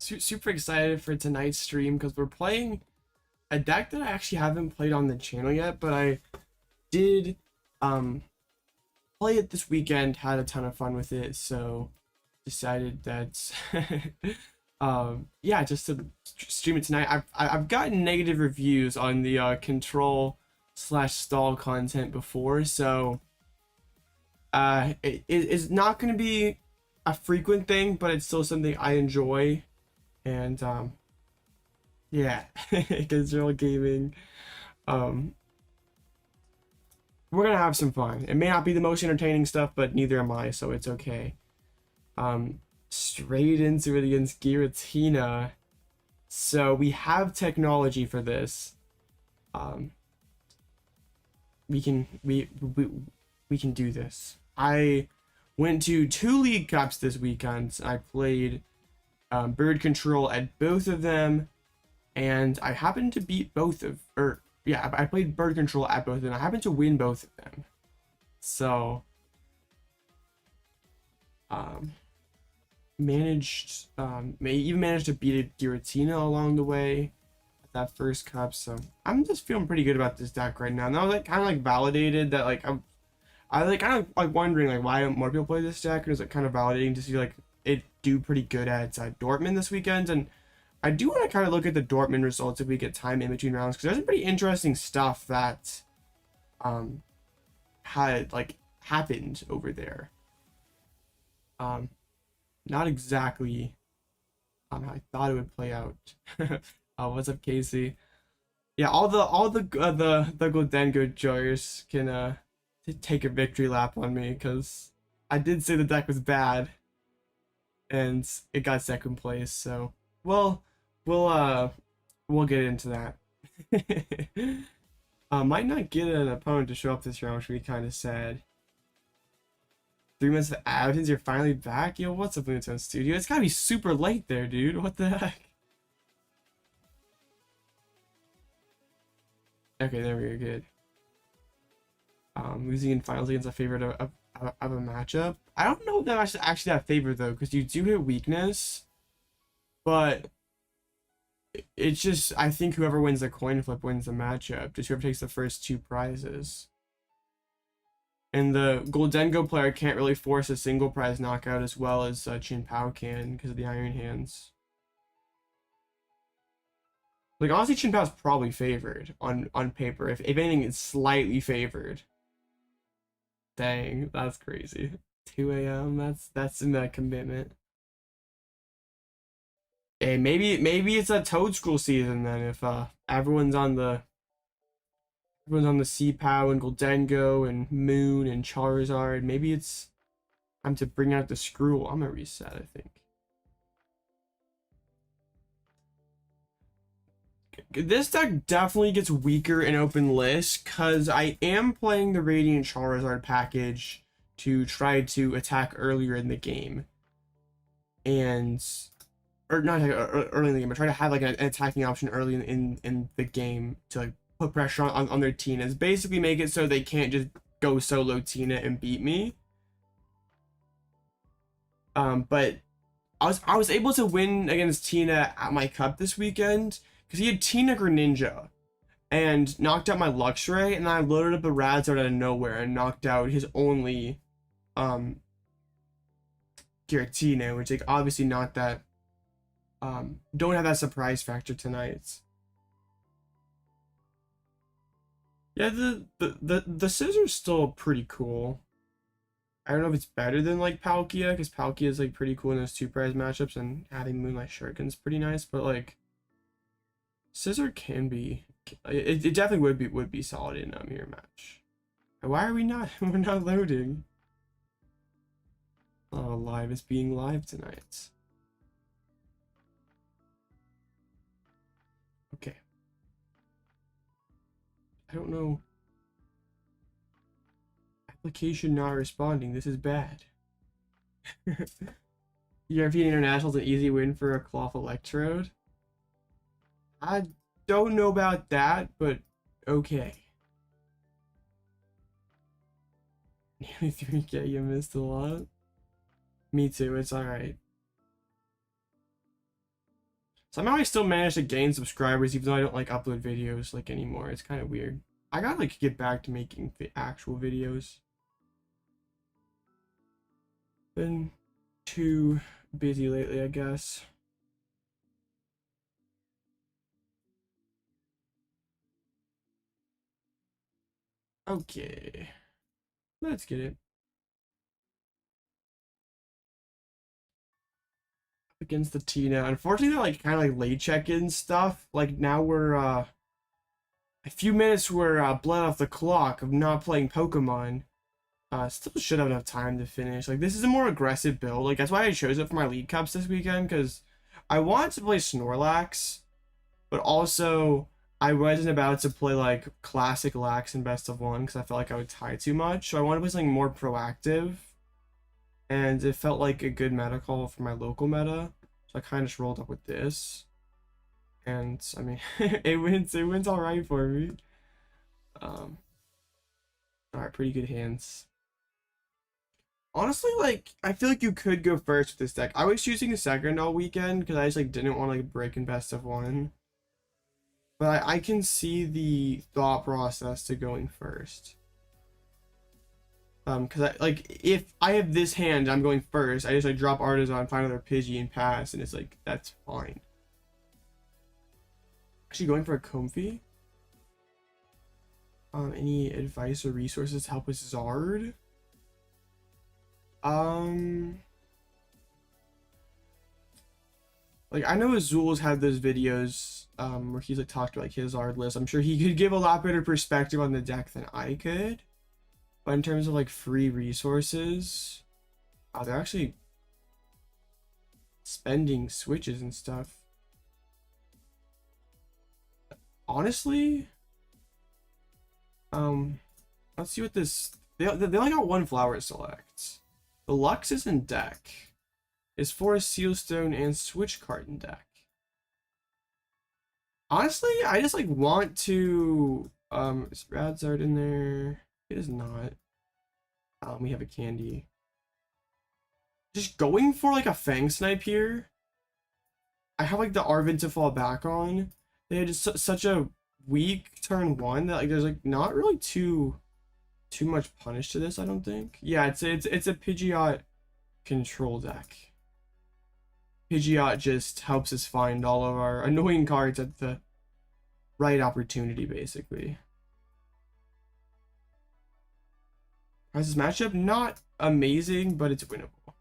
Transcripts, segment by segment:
super excited for tonight's stream because we're playing a deck that I actually haven't played on the channel yet, but I did play it this weekend, had a ton of fun with it, so decided that yeah, just to stream it tonight. I've gotten negative reviews on the control / stall content before, so it's not going to be a frequent thing, but it's still something I enjoy. And yeah, control gaming, we're gonna have some fun. It may not be the most entertaining stuff, but neither am I, so it's okay. Straight into it against Giratina. So we have technology for this. We can do this. I went to 2 League Cups this weekend. I played bird control at both of them, and I happened to beat both of, or yeah, I played bird control at both of them. I happened to win both of them. So managed to beat a Giratina along the way at that first cup. So I'm just feeling pretty good about this deck right now. And I was like kind of like validated that like I like kind of like wondering like why don't more people play this deck, and it's like kind of validating to see like it do pretty good at Dortmund this weekend. And I do want to kind of look at the Dortmund results if we get time in between rounds, because there's some pretty interesting stuff that had like happened over there. Not exactly how I thought it would play out. What's up, Casey? Yeah, all the Glendengo joyers can take a victory lap on me, because I did say the deck was bad and it got second place. So we'll get into that. Might not get an opponent to show up this round, which would be kind of sad. 3 months of absence, you're finally back? Yo, what's up, Luton Studio? It's gotta be super late there, dude. What the heck? Okay, there we go, good. Losing in finals against a favorite of a matchup. I don't know if that's actually that favorite though, because you do hit weakness, but it's just, I think whoever wins the coin flip wins the matchup. Just whoever takes the first 2 prizes. And the Glendengo player can't really force a single prize knockout as well as Chin Pao can because of the Iron Hands. Like honestly, Chin Pao's probably favored on paper. If anything, it's slightly favored. Dang, that's crazy. 2 a.m. That's in that commitment. Hey, maybe it's a Toad School season then. If everyone's on the C-Pow and Glendengo and Moon and Charizard, maybe it's time to bring out the Screw. I'm gonna reset, I think. This deck definitely gets weaker in open list because I am playing the Radiant Charizard package to try to attack earlier in the game, or not early in the game, but try to have like an attacking option early in the game to like put pressure on their Tinas. Basically make it so they can't just go solo Tina and beat me. But I was able to win against Tina at my cup this weekend because he had Tina Greninja and knocked out my Luxray, and I loaded up a Radzard out of nowhere and knocked out his only Giratina, which like obviously not that don't have that surprise factor tonight. Yeah, the Scissor's still pretty cool. I don't know if it's better than like Palkia, because Palkia is like pretty cool in those 2 prize matchups, and adding Moonlight Shuriken's pretty nice, but like Scissor can be, it definitely would be solid in a mirror match. Why are we not we're not loading? Oh, live is being live tonight. Okay. I don't know. Application not responding. This is bad. European International is an easy win for a Cloth Electrode. I don't know about that, but okay. Nearly 3K, you missed a lot. Me too, it's alright. Somehow I still manage to gain subscribers even though I don't like upload videos like anymore. It's kind of weird. I gotta like get back to making actual videos. Been too busy lately, I guess. Okay, let's get it. Against the Tina. Unfortunately, they're like kind of like late check-in stuff. Like now we're a few minutes were bled off the clock of not playing Pokemon. Still should have enough time to finish. Like this is a more aggressive build. Like that's why I chose it for my league cups this weekend, because I wanted to play Snorlax, but also I wasn't about to play like classic Lax in best of one because I felt like I would tie too much. So I wanted to play something more proactive, and it felt like a good meta call for my local meta. So I kind of just rolled up with this, and I mean it wins all right for me. All right, pretty good hands. Honestly, like, I feel like you could go first with this deck. I was choosing a second all weekend because I just, like, didn't want to, like, break in best of one. But I can see the thought process to going first. Because, if I have this hand, I'm going first. I just, like, drop Artazon, find another Pidgey, and pass, and it's, like, that's fine. Actually, going for a Comfy? Any advice or resources to help with Zard? Like I know Azul's had those videos where he's like talked about like his art list. I'm sure he could give a lot better perspective on the deck than I could. But in terms of like free resources, they're actually spending switches and stuff. Honestly, let's see what this. They only got one flower select. The Lux is in deck. Is Forest Sealstone and Switch Cart in deck. Honestly, I just like want to is Radzard in there? It is not. We have a candy. Just going for like a Fang Snipe here. I have like the Arven to fall back on. They had just such a weak turn one that like there's like not really too much punish to this, I don't think. Yeah, it's a Pidgeot control deck. Pidgeot just helps us find all of our annoying cards at the right opportunity, basically. How's this matchup? Not amazing, but it's winnable.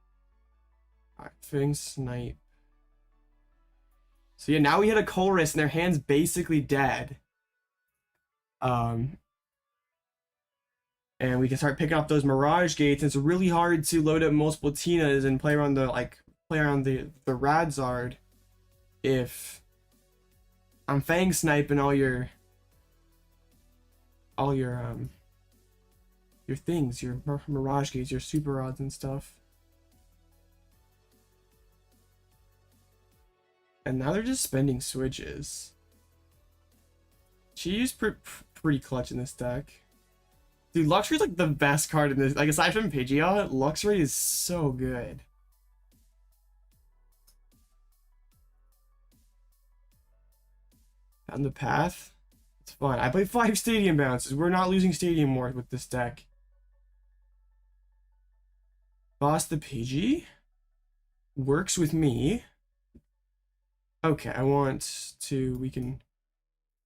Alright, Fang Snipe. So yeah, now we hit a Colress and their hand's basically dead. And we can start picking up those Mirage Gates. And it's really hard to load up multiple Tinas and play around the the Radzard if I'm Fang Sniping all your things, your Mirage Gates, your Super Rods and stuff. And now they're just spending switches. She's pretty clutch in this deck. Dude, Luxray's like the best card in this. Like aside from Pidgeot, Luxray is so good. On the path, it's fine. I play 5 stadium bounces. We're not losing stadium more with this deck. Boss the Pidgey works with me. Okay, we can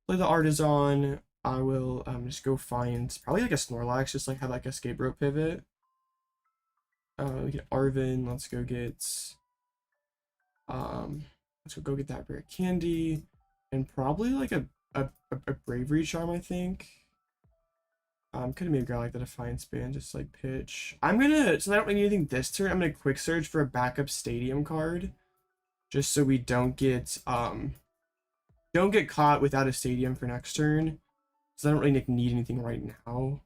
play the Artazon. I will just go find probably like a Snorlax, just like have like a escape rope pivot. We get Arven. Let's go get that Rare Candy, and probably like a Bravery Charm, I think. Could have maybe got like the Defiance Band, just like pitch. So I don't need anything this turn. I'm gonna quick search for a backup stadium card, just so we don't get caught without a stadium for next turn. So I don't really need anything right now.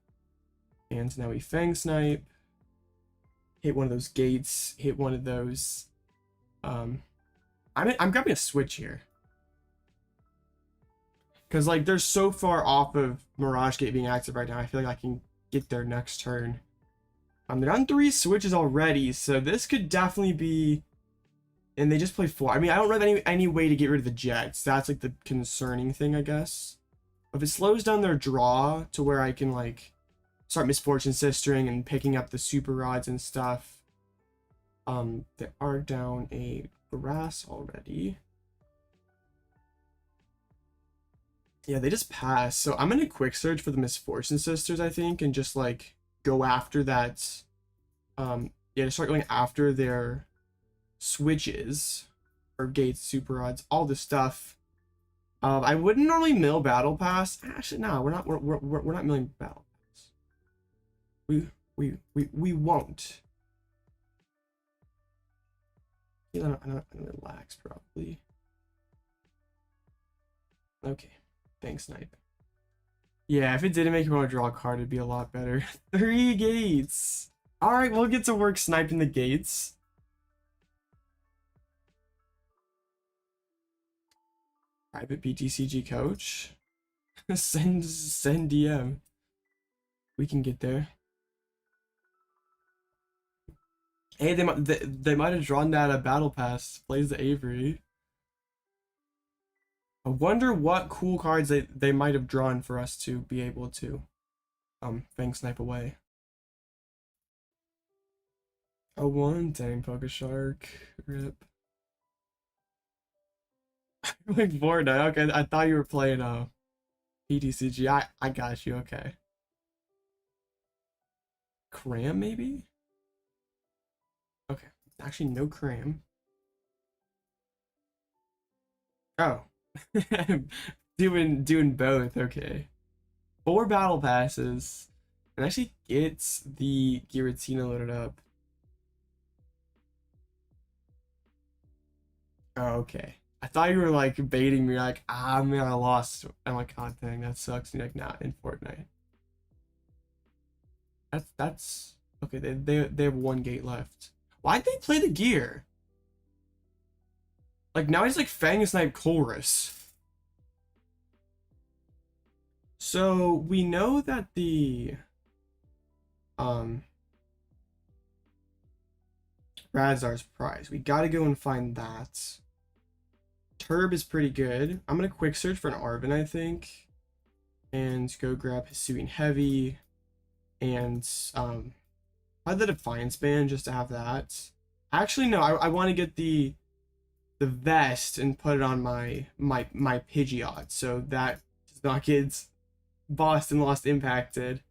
And so now we Fang Snipe. Hit one of those gates. Hit one of those. I'm grabbing a switch here. Because like they're so far off of Mirage Gate being active right now. I feel like I can get there next turn. They're on 3 switches already, so this could definitely be And they just play 4. I mean, I don't have any way to get rid of the Jets. That's like the concerning thing, I guess. If it slows down their draw to where I can like start Misfortune Sistering and picking up the Super Rods and stuff. They are down a grass already. Yeah, they just passed. So I'm gonna quick search for the Misfortune Sisters, I think, and just like go after that. Yeah, start going after their switches or gates, super rods, all this stuff. I wouldn't normally mill battle pass. Actually, no, we're not milling battle pass. We won't. You know, I'm gonna relax probably. Okay, thanks, Snipe. Yeah, if it didn't make you want to draw a card, it'd be a lot better. 3 gates. All right, we'll get to work sniping the gates. Private BTCG coach. send DM. We can get there. Hey, they might have drawn that a battle pass. Plays the Avery. I wonder what cool cards they might have drawn for us to be able to Fang Snipe away. A 1, dang, Pokeshark. Rip. Like Fortnite. Okay, I thought you were playing PTCG. I got you, okay. Cram maybe? Okay. Actually no cram. Oh. doing both, okay. 4 battle passes. And actually gets the Giratina loaded up. Oh, okay. I thought you were like baiting me, like, man, I lost. I'm like, oh dang, that sucks. And you're like, nah, in Fortnite. That's okay. They have 1 gate left. Why'd they play the gear? Like now he's like Fang Snipe Chorus. So we know that the Radzar's prize. We gotta go and find that. Turb is pretty good. I'm gonna quick search for an Arven, I think, and go grab Hisuian Heavy, and probably the Defiance Band just to have that. Actually, no, I want to get the vest and put it on my Pidgeot, so that does not get Boston Lost impacted.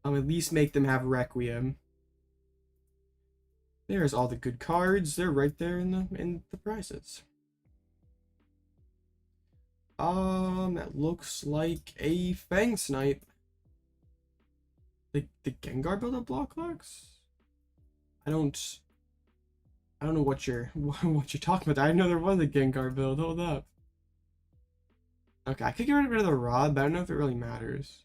At least make them have Requiem. There's all the good cards. They're right there in the prizes. That looks like a Fang Snipe. The Gengar build up block locks? I don't know what you're talking about. I know there was a Gengar build. Hold up. Okay, I could get rid of the Rod, but I don't know if it really matters.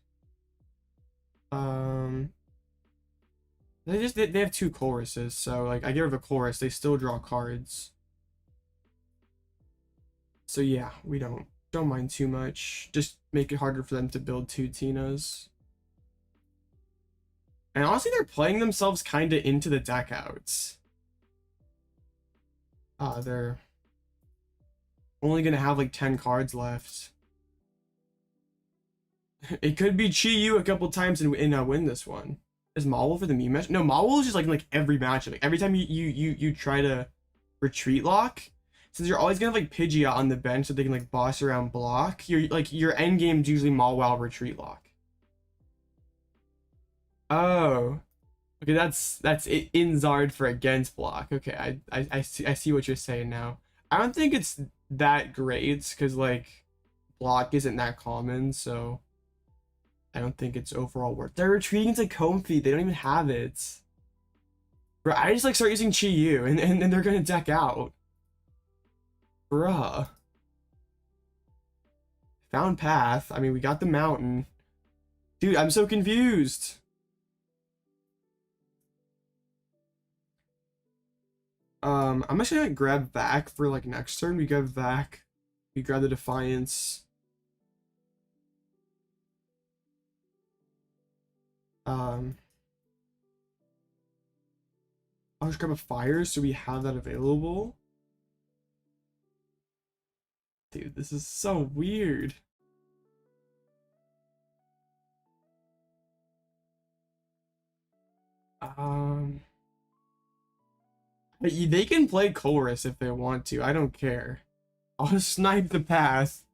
They have 2 choruses, so like I get rid of a chorus, they still draw cards. So yeah, we don't mind too much. Just make it harder for them to build 2 Tinas. And honestly, they're playing themselves kind of into the deck outs. They're only gonna have like 10 cards left. It could be Chi-Yu a couple times and win this one. Is Mawile for the meme match? No, Mawile is just like in like every match. Like every time you try to retreat lock, since you're always gonna have like Pidgeot on the bench so they can like boss around block. Your end game is usually Mawile retreat lock. Oh, okay, that's it in Zard for against block. Okay, I see what you're saying now. I don't think it's that great because like block isn't that common, so I don't think it's overall worth. They're retreating to Comfy. They don't even have it. Bro, I just like start using Chi-Yu and then they're gonna deck out. Bruh. Found path. I mean, we got the mountain. Dude, I'm so confused. I'm actually gonna grab back for like next turn. We grab back. We grab the Defiance. I'll just grab a fire so we have that available. Dude, this is so weird. They can play Chorus if they want to. I don't care. I'll just snipe the path.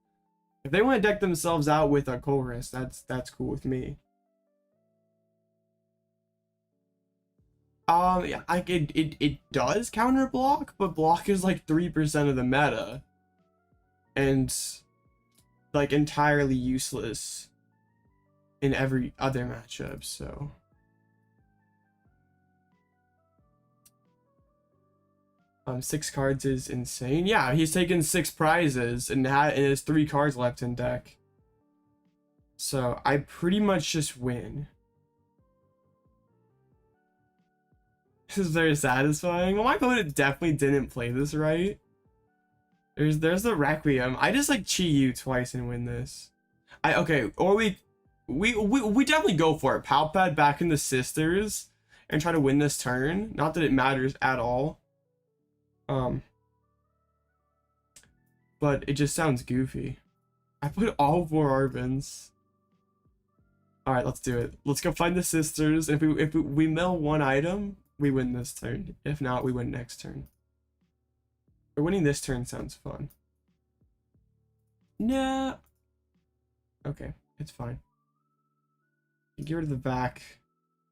If they want to deck themselves out with a Chorus, that's cool with me. Yeah, it does counter block, but block is like 3% of the meta. And like entirely useless in every other matchup, so 6 cards is insane. Yeah, he's taken 6 prizes and has 3 cards left in deck. So I pretty much just win. This is very satisfying. Well, my opponent definitely didn't play this right. There's the Requiem. I just like Chi-Yu twice and win this. Okay, or we definitely go for it. Pal Pad back in the Sisters and try to win this turn. Not that it matters at all. But it just sounds goofy. I put all 4 Arvens. Alright, let's do it. Let's go find the Sisters. If we mill 1 item, we win this turn. If not, we win next turn. But winning this turn sounds fun. Nah. Okay, it's fine. Get rid of the back.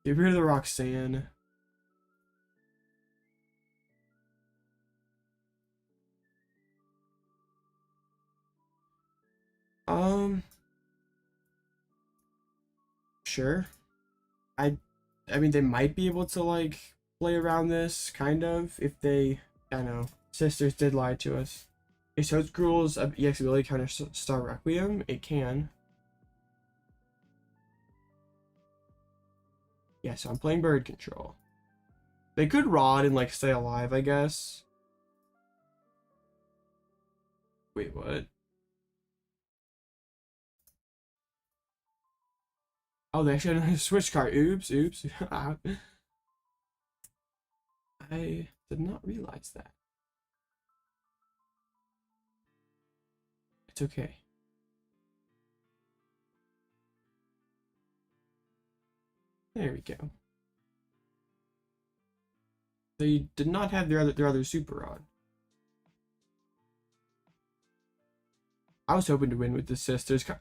Get rid of the Roxanne. Sure. I mean, they might be able to like play around this kind of if they, I know, Sisters did lie to us. Is Toad Gruel's EX ability counter Star Requiem? It can. Yeah, so I'm playing Bird Control. They could Rod and like stay alive, I guess. Wait, what? Oh, they actually had a Switch Cart. Oops. I did not realize that. It's okay. There we go. They did not have their other Super Rod. I was hoping to win with the Sisters. The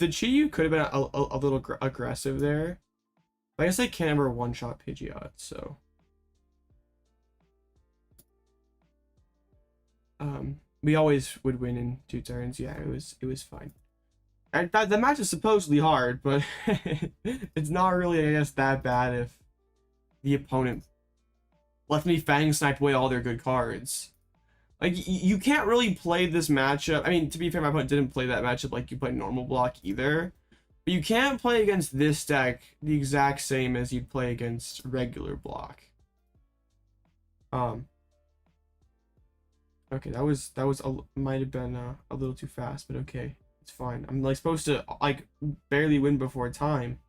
Chi-Yu could have been a little aggressive there. But I guess I can't ever one-shot Pidgeot, so. We always would win in 2 turns. Yeah, it was fine. And the match is supposedly hard, but it's not really, I guess, that bad if the opponent left me Fang Snipe away all their good cards. Like, you can't really play this matchup. I mean, to be fair, my opponent didn't play that matchup like you play normal block either. But you can't play against this deck the exact same as you'd play against regular block. Okay, that was might have been a little too fast, but okay, it's fine. I'm like supposed to like barely win before time.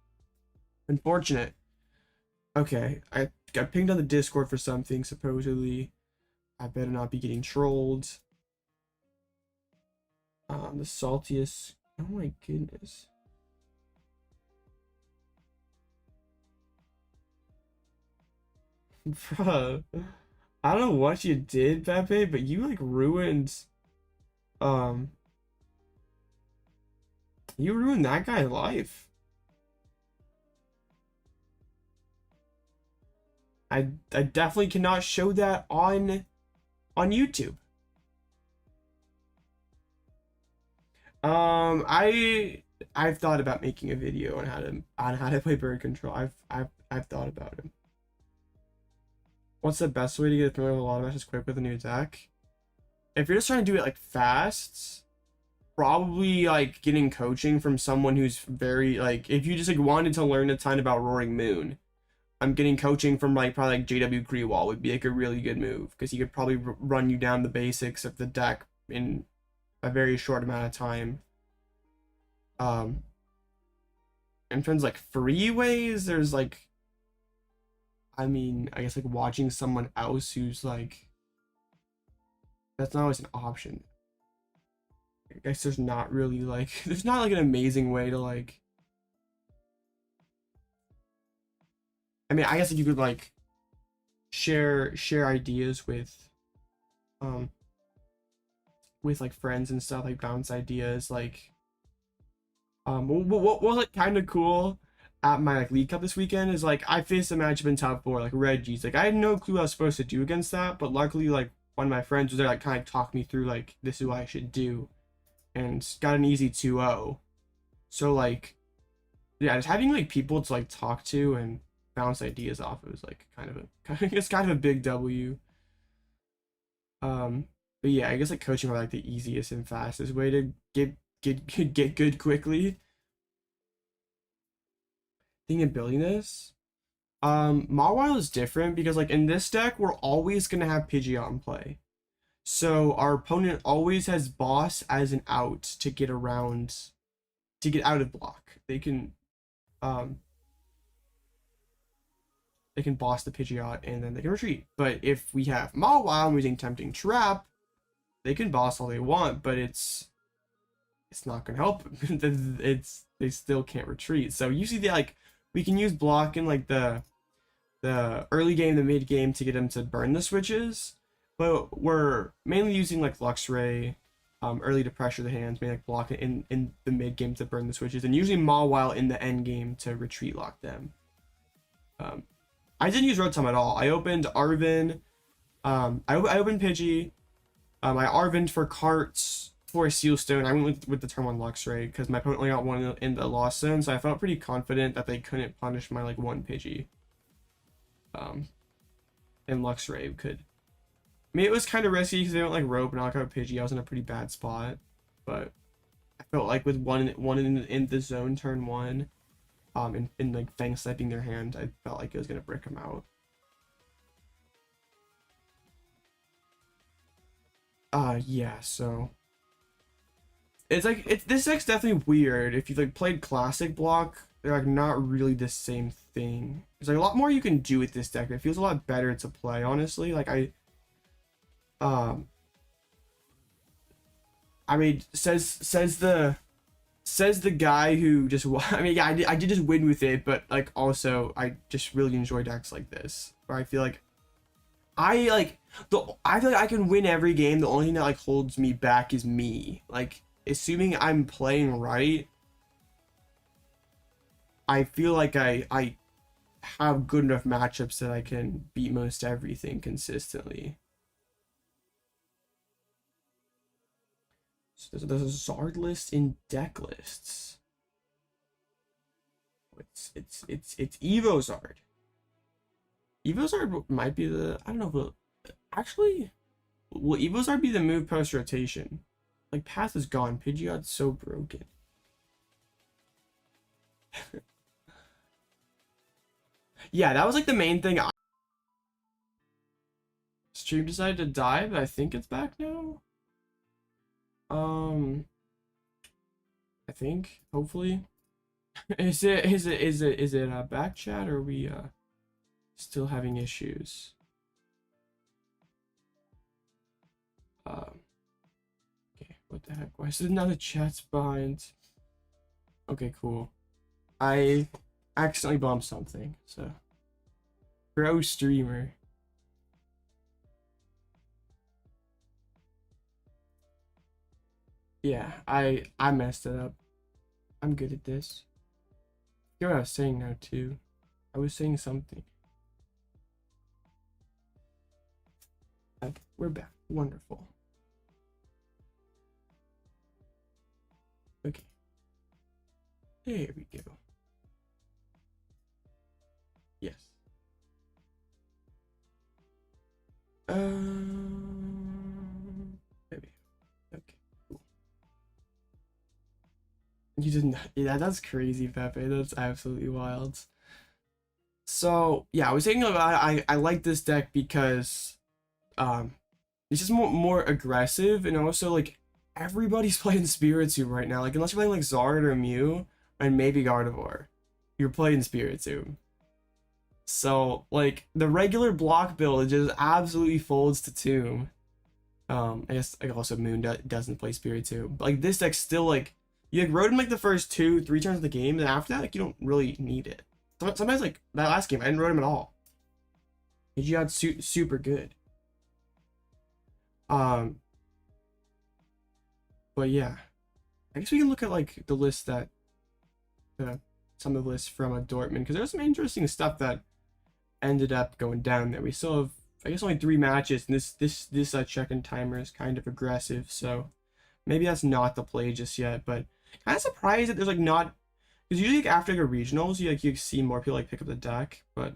Unfortunate. Okay, I got pinged on the Discord for something supposedly. I better not be getting trolled. The saltiest. Oh my goodness. Bruh. I don't know what you did, Pepe, but you like ruined you ruined that guy's life. I definitely cannot show that on YouTube. I've thought about making a video on how to play Bird Control. I've thought about it. What's the best way to get familiar with a lot of matches quick with a new deck? If you're just trying to do it like fast, probably like getting coaching from someone who's very like, if you just like wanted to learn a ton about Roaring Moon, I'm getting coaching from like probably like JW Grewal would be like a really good move because he could probably run you down the basics of the deck in a very short amount of time. In terms of like free ways, there's like, I mean, I guess like watching someone else who's like, that's not always an option. I guess there's not really like, there's not like an amazing way to like, I mean, I guess if you could like share ideas with like friends and stuff, like bounce ideas, like what was like kind of cool at my like League Cup this weekend is like I faced a matchup in top 4 like Reggie's. Like I had no clue what I was supposed to do against that, but luckily like one of my friends was there, like kind of talked me through like this is what I should do, and got an easy 2-0. So like yeah, just having like people to like talk to and bounce ideas off of was like it's kind of a big W. But yeah, I guess like coaching are like the easiest and fastest way to get good quickly. Thing of building this, Mawile is different because like in this deck we're always gonna have Pidgeot in play, so our opponent always has boss as an out to get around, to get out of block. They can boss the Pidgeot and then they can retreat. But if we have Mawile and we're using Tempting Trap, they can boss all they want, but it's not gonna help. They still can't retreat. So usually like we can use block in like the early game, the mid game to get them to burn the switches, but we're mainly using like Luxray early to pressure the hands, maybe like block it in the mid game to burn the switches, and usually Mawile in the end game to retreat lock them. I didn't use Rotom at all. I opened Arven, I opened Pidgey, I Arvened for carts for a Sealstone. I went with the turn 1 Luxray because my opponent only got one in the Lost Zone, so I felt pretty confident that they couldn't punish my like one Pidgey. And Luxray could. I mean, it was kind of risky because they don't like rope and I got Pidgey. I was in a pretty bad spot, but I felt like with one in the zone turn 1, and like Fang sniping their hand, I felt like it was gonna brick them out. Yeah, so it's like this deck's definitely weird. If you've like played classic block, they're like not really the same thing. There's like a lot more you can do with this deck. It feels a lot better to play, honestly. Like I mean, says the guy who just, I mean, yeah, I did just win with it, but like also I just really enjoy decks like this where I feel like I feel like I can win every game. The only thing that like holds me back is me. Like assuming I'm playing right, I feel like I have good enough matchups that I can beat most everything consistently. So there's a Zard list in deck lists. It's Evo Zard. Evo Zard might be the, I don't know, but actually, will Evo Zard be the move post rotation? Like Path is gone. Pidgeot's so broken. Yeah, that was like the main thing. Stream decided to die, but I think it's back now. I think hopefully. Is it a back chat, or are we still having issues? Okay, what the heck? Why is now the chat's behind? Okay, cool. I accidentally bumped something, so pro streamer. Yeah, I messed it up. I'm good at this. You know what I was saying now too. I was saying something. We're back. Wonderful. Okay. There we go. Yes. There we go. Okay. Cool. You didn't. Yeah, that's crazy, Pepe. That's absolutely wild. So yeah, I was thinking about I like this deck because it's just more aggressive, and also like everybody's playing Spiritomb right now. Like unless you're playing like Zard or Mew and maybe Gardevoir, you're playing Spiritomb. So like the regular block build just absolutely folds to Tomb. I guess like also Moon doesn't play Spiritomb. But like this deck still like you like rode him like the first 2-3 turns of the game, and after that like you don't really need it. Sometimes like that last game I didn't road him at all. Pidgeot super good. But yeah, I guess we can look at like the list that some of the lists from Dortmund, because there's some interesting stuff that ended up going down there. We still have, I guess, only 3 matches, and this check-in timer is kind of aggressive, so maybe that's not the play just yet. But kind of surprised that there's like not, because usually like, after like a regionals you see more people like pick up the deck, but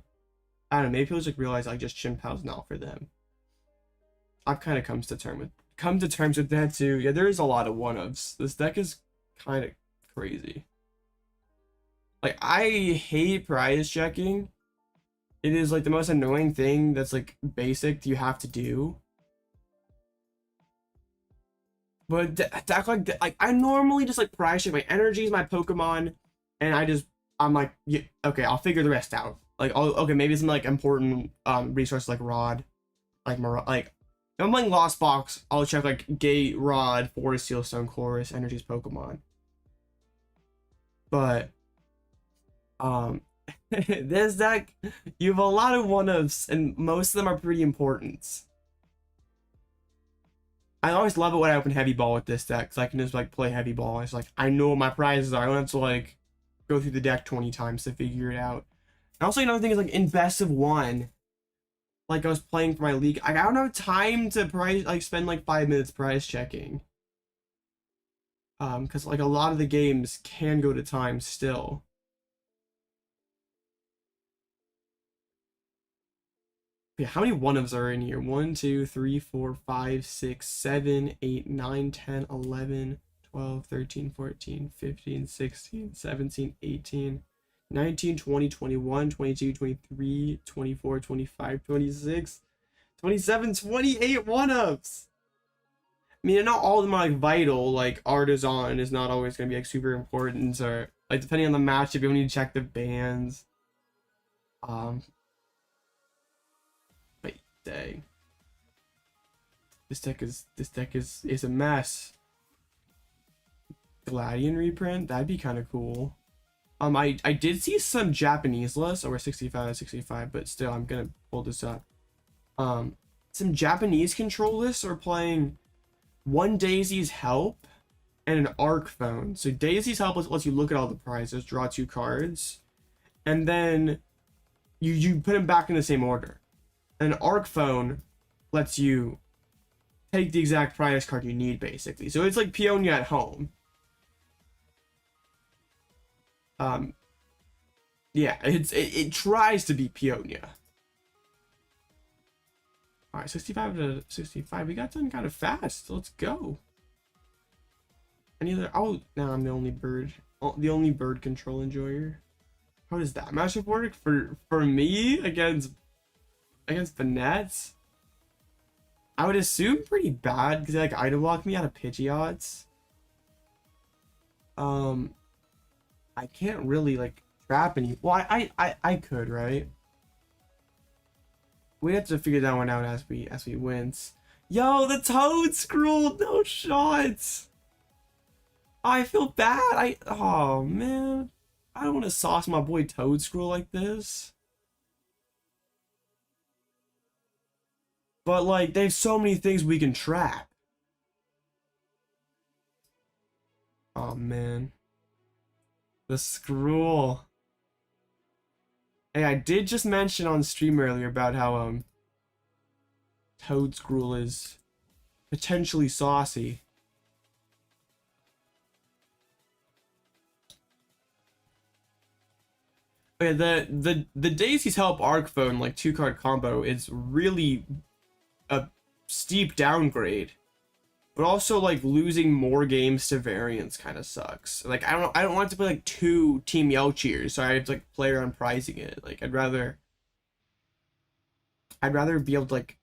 I don't know, maybe people just like realize like just Chim Pal's not for them. I've kind of come to terms with that too. Yeah, there is a lot of one-ofs. This deck is kind of crazy. Like, I hate prize checking. It is like the most annoying thing that's like basic you have to do. But deck like I normally just like prize check my energies, my Pokemon, and I'm like, yeah, okay, I'll figure the rest out. Like, okay, maybe some like important resources like Rod, like if I'm playing Lost Box, I'll check like Gate, Rod, Forest, Seal, Stone, Chorus, Energies, Pokemon. But this deck, you have a lot of one-ofs, and most of them are pretty important. I always love it when I open Heavy Ball with this deck, because I can just like play Heavy Ball. It's like I know what my prizes are. I don't have to like go through the deck 20 times to figure it out. And also another thing is like in best of 1, like I was playing for my league, I don't have time to spend like 5 minutes prize checking. Because like a lot of the games can go to time still. Yeah, how many one-ofs are in here? 1, 2, 3, 4, 5, 6, 7, 8, 9, 10, 11, 12, 13, 14, 15, 16, 17, 18, 19, 20, 21, 22, 23, 24, 25, 26, 27, 28 one-ofs. I mean, not all of them are like vital. Like Artazon is not always going to be like super important, or like depending on the matchup, you need to check the bans. But dang, this deck is a mess. Gladian reprint, that'd be kind of cool. I did see some Japanese lists over 65, but still, I'm gonna pull this up. Some Japanese control lists are playing 1 Daisy's Help and an Arc Phone. So Daisy's Help lets you look at all the prizes, draw 2 cards, and then you put them back in the same order. And an Arc Phone lets you take the exact prize card you need, basically. So it's like Peonia at home. Yeah, it tries to be Peonia. All right, 65 to 65. We got done kind of fast. Let's go. Any other? Oh, now I'm the only bird control enjoyer. How does that matchup work for me against the Nets? I would assume pretty bad because they like item block me out of Pidgeots. I can't really like trap any. Well, I could, right? We have to figure that one out as we wins. Yo, the Toad Scroll, no shots. I feel bad. Oh man, I don't want to sauce my boy Toad Scroll like this. But like, there's so many things we can trap. Oh man, the scroll. Hey, I did just mention on stream earlier about how Toad Scroll is potentially saucy. Okay, the Daisy's Help Arc Phone like 2-card combo is really a steep downgrade, but also like losing more games to variants kind of sucks. Like I don't want to play like 2 Team Yell cheers, so I have to like play around prizing it. Like I'd rather be able to like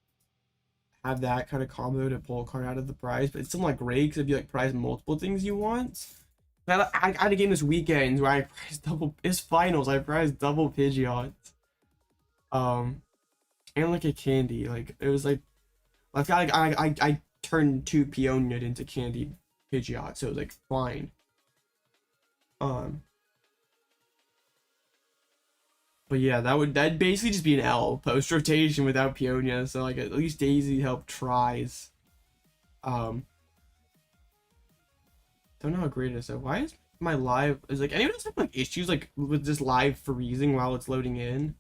have that kind of combo to pull a card out of the prize, but it's still like great because if you like prize multiple things you want. I had a game this weekend where I prized double. It's finals. I prized double Pidgeot. And like a candy, like it was like I turned 2 Peonia into candy Pidgeot, so it was like fine. But yeah, that'd basically just be an L post rotation without Peonia, so like at least Daisy help tries. Don't know how great it is though. Why is my live is like anyone else have like issues like with just live freezing while it's loading in?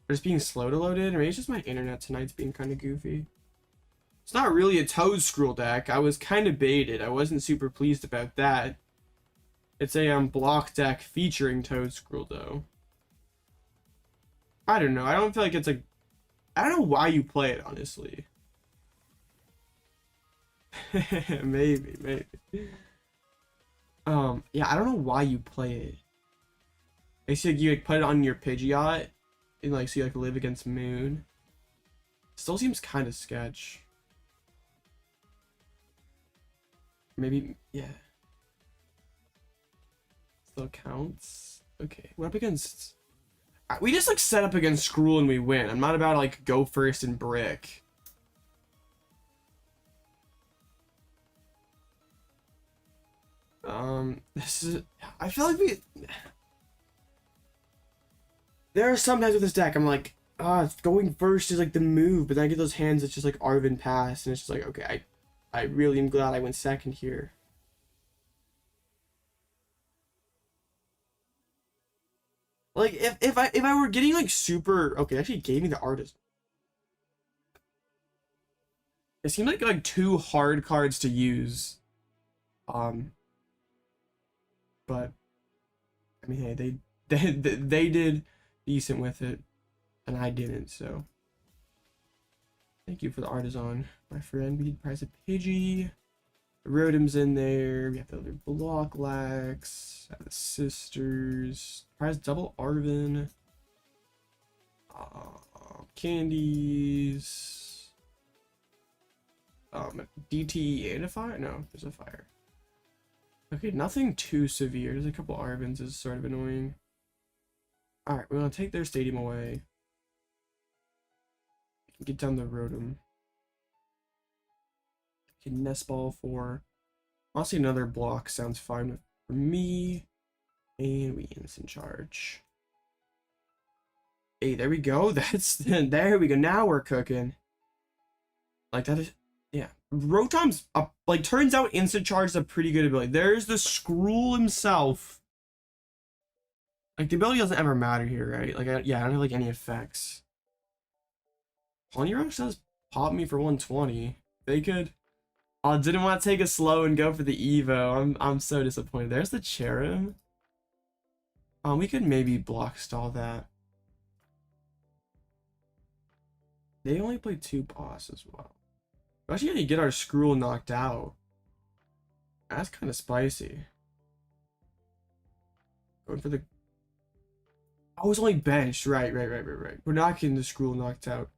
Or just being slow to load in? Or maybe it's just my internet tonight's being kind of goofy. It's not really a Toedscruel deck. I was kind of baited. I wasn't super pleased about that. It's a block deck featuring Toedscruel though. I don't know. I don't feel like it's like I don't know why you play it honestly. maybe. Yeah, I don't know why you play it. I see like you like put it on your Pidgeot and like so you like live against Moon. Still seems kind of sketch. Maybe yeah. Still counts. Okay, we're up against. We just like set up against Skrull and we win. I'm not about to like go first and brick. This is. I feel like there are some times with this deck I'm like, going first is like the move, but then I get those hands that's just like Arven pass, and it's just like, okay, I really am glad I went second here. Like if I were getting like super okay, actually it gave me the Artazon. It seemed like 2 hard cards to use. But I mean, hey, they did decent with it, and I didn't. So thank you for the Artazon, my friend. We need prize of Pidgey. The Rotom's in there. We have the other Block Lax. The Sisters. Prize double Arven. Candies. DT and a fire? No, there's a fire. Okay, nothing too severe. There's a couple Arvens is sort of annoying. Alright, we're gonna take their stadium away. Get down the Rotom. Okay, Nest Ball for. Honestly, another block sounds fine for me. And we instant charge. Hey, there we go. There we go. Now we're cooking. Like that is. Yeah, Rotom's like turns out instant charge is a pretty good ability. There's the Skrull himself. Like the ability doesn't ever matter here, right? Like yeah, I don't have like any effects. Ponyrush does pop me for 120. They could. Oh, didn't want to take a slow and go for the Evo. I'm so disappointed. There's the Cherub. We could maybe block stall that. They only play 2 boss as well. We're actually gonna get our Skrull knocked out. That's kind of spicy. Going for the. Oh, it's only benched. Right. We're not getting the Skrull knocked out.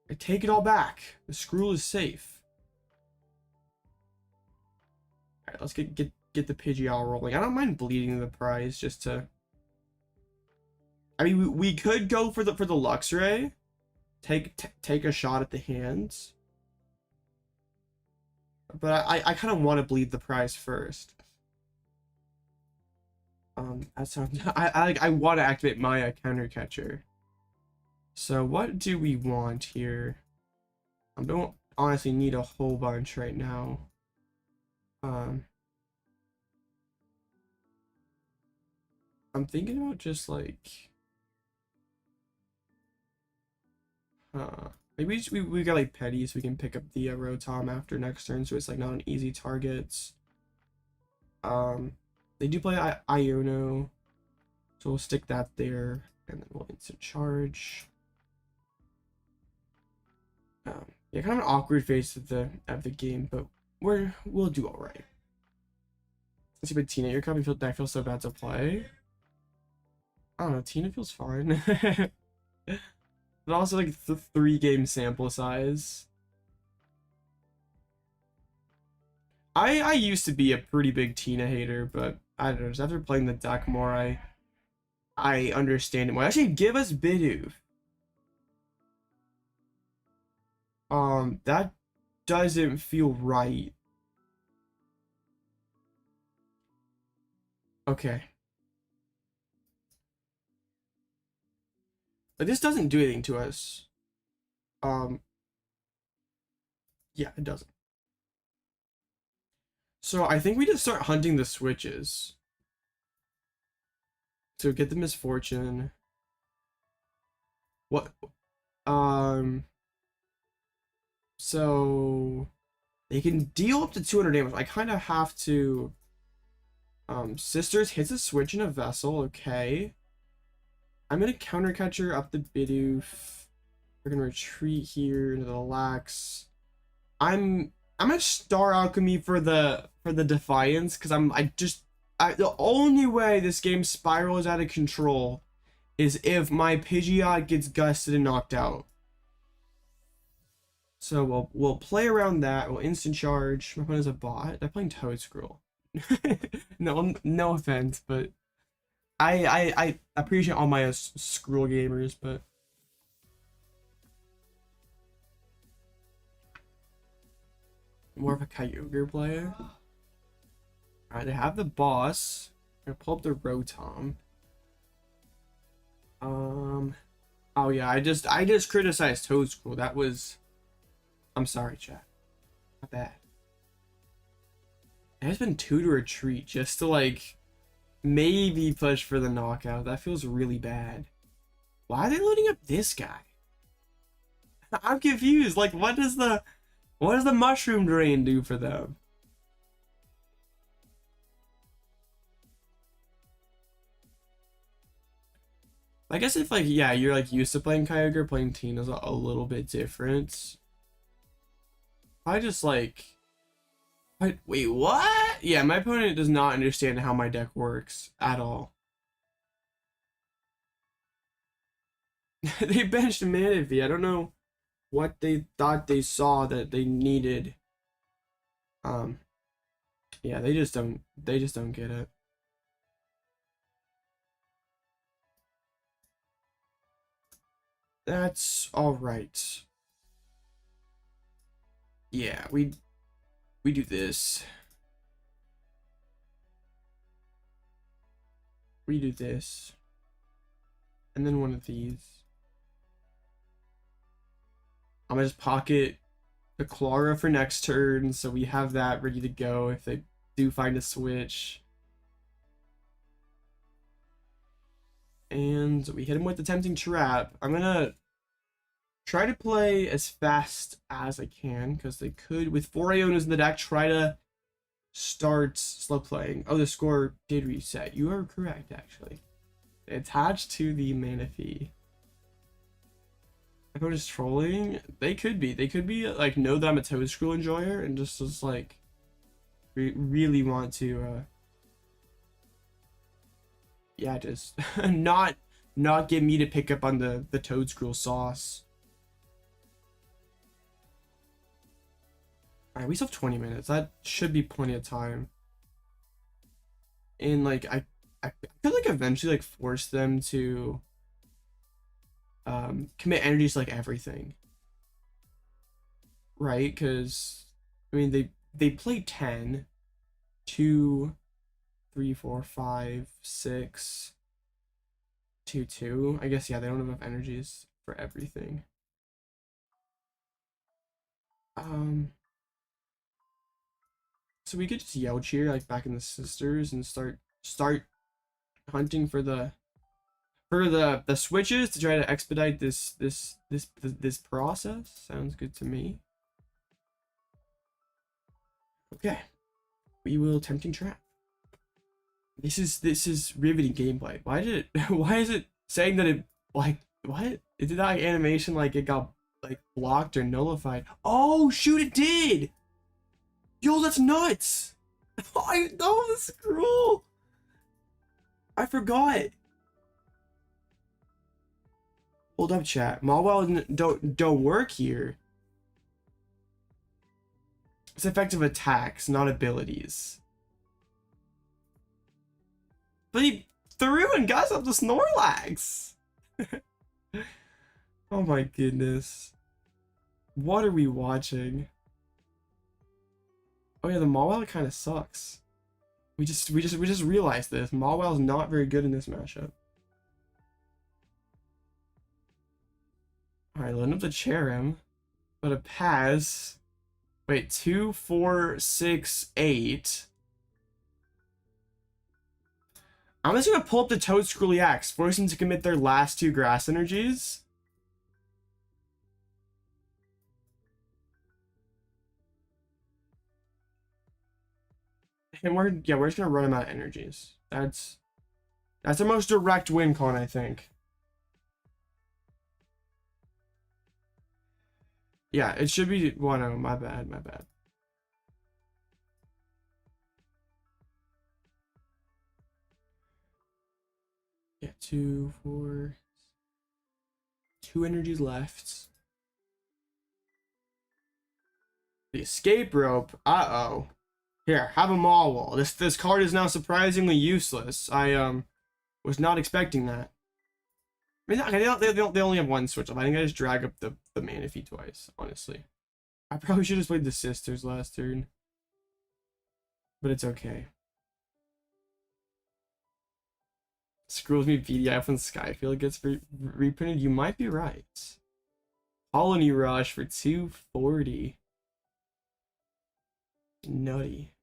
I take it all back. The Skrull is safe. Alright, let's get the Pidgeot rolling. I don't mind bleeding the prize just to. I mean, we could go for the Luxray. Take a shot at the hands. But I kind of want to bleed the prize first. That sounds. I want to activate my counter catcher. So what do we want here? I don't honestly need a whole bunch right now. I'm thinking about just like. Maybe we got like Petty so we can pick up the Rotom after next turn, so it's like not an easy target. They do play Iono, so we'll stick that there, and then we'll instant charge. Yeah, kind of an awkward phase of the game, but we'll do all right. Let's see, but Tina, your copy that feels so bad to play. I don't know, Tina feels fine. But also like the 3-game sample size. I used to be a pretty big Tina hater, but I don't know, just after playing the deck more, I understand it more. Actually, give us Bidoof. That doesn't feel right. Okay. But this doesn't do anything to us. Yeah, it doesn't. So I think we just start hunting the switches. So get the misfortune. What? So they can deal up to 200 damage. I kind of have to. Sisters hits a switch in a vessel. Okay. I'm gonna counter catcher up the Bidoof. We're gonna retreat here into the Lax. I'm gonna Star Alchemy for the Defiance because the only way this game spirals out of control is if my Pidgeot gets gusted and knocked out. So we'll play around that. We'll instant charge. My opponent's a bot. They're playing Toad Scroll. No offense, but I appreciate all my Scroll gamers, but more of a Kyogre player. Alright, they have the boss. I'm gonna pull up the Rotom. Oh yeah, I just criticized Toad Scroll. That was, I'm sorry, chat. Not bad. It has been 2 to retreat just to like maybe push for the knockout. That feels really bad. Why are they loading up this guy? I'm confused. Like, what does the mushroom drain do for them? I guess if like, yeah, you're like used to playing Kyogre, playing Tina's a little bit different. I just like, wait, what? Yeah, my opponent does not understand how my deck works at all. They benched Manaphy. I don't know what they thought they saw that they needed. Yeah, they just don't get it. That's all right. Yeah, we do this. We do this. And then one of these. I'm gonna just pocket the Klara for next turn, so we have that ready to go if they do find a switch. And we hit him with the Tempting Trap. I'm gonna try to play as fast as I can, because they could, with 4 Ionas in the deck, try to start slow playing. Oh, the score did reset. You are correct, actually. Attached to the Manaphy. If I'm just trolling, they could be like, know that I'm a Toad Scroll enjoyer and just like really want to yeah, just not get me to pick up on the Toad Scroll sauce. All right, we still have 20 minutes. That should be plenty of time. And like I could like eventually like force them to commit energies to like everything, right? Because I mean they play 10, 2, 3, 4, 5, 6, 2, 2. I guess, yeah, they don't have enough energies for everything. So we could just yell cheer like back in the sisters and start hunting for the switches to try to expedite this process. Sounds good to me. Okay, we will Tempting Trap. This is riveting gameplay. Why is it saying that it, like, what? It did that like animation like it got like blocked or nullified. Oh shoot, it did! Yo, that's nuts! I know, this is cruel. I forgot. Hold up, chat. Mawile don't work here. It's effective attacks, not abilities. But he threw and got up the Snorlax. Oh my goodness. What are we watching? Oh yeah, the Mawile kind of sucks. We just realized this. Mawile's not very good in this matchup. Alright, loading up the Cherim. But a Paz. Wait, 2, 4, 6, 8. I'm just gonna pull up the Toedscruel EX, force them to commit their last 2 grass energies. And we're just gonna run them out of energies. That's the most direct win con, I think. Yeah, it should be 1-0. My bad. Yeah, 2, 4. 2 energies left. The escape rope. Uh-oh. Here, have a Mawile. This card is now surprisingly useless. I was not expecting that. I mean, they only have 1 switch up. I think I just drag up the Manaphy twice, honestly. I probably should have played the Sisters last turn. But it's okay. Scrolls me PDF when Skyfield gets reprinted. You might be right. Colony Rush for 240. Nutty.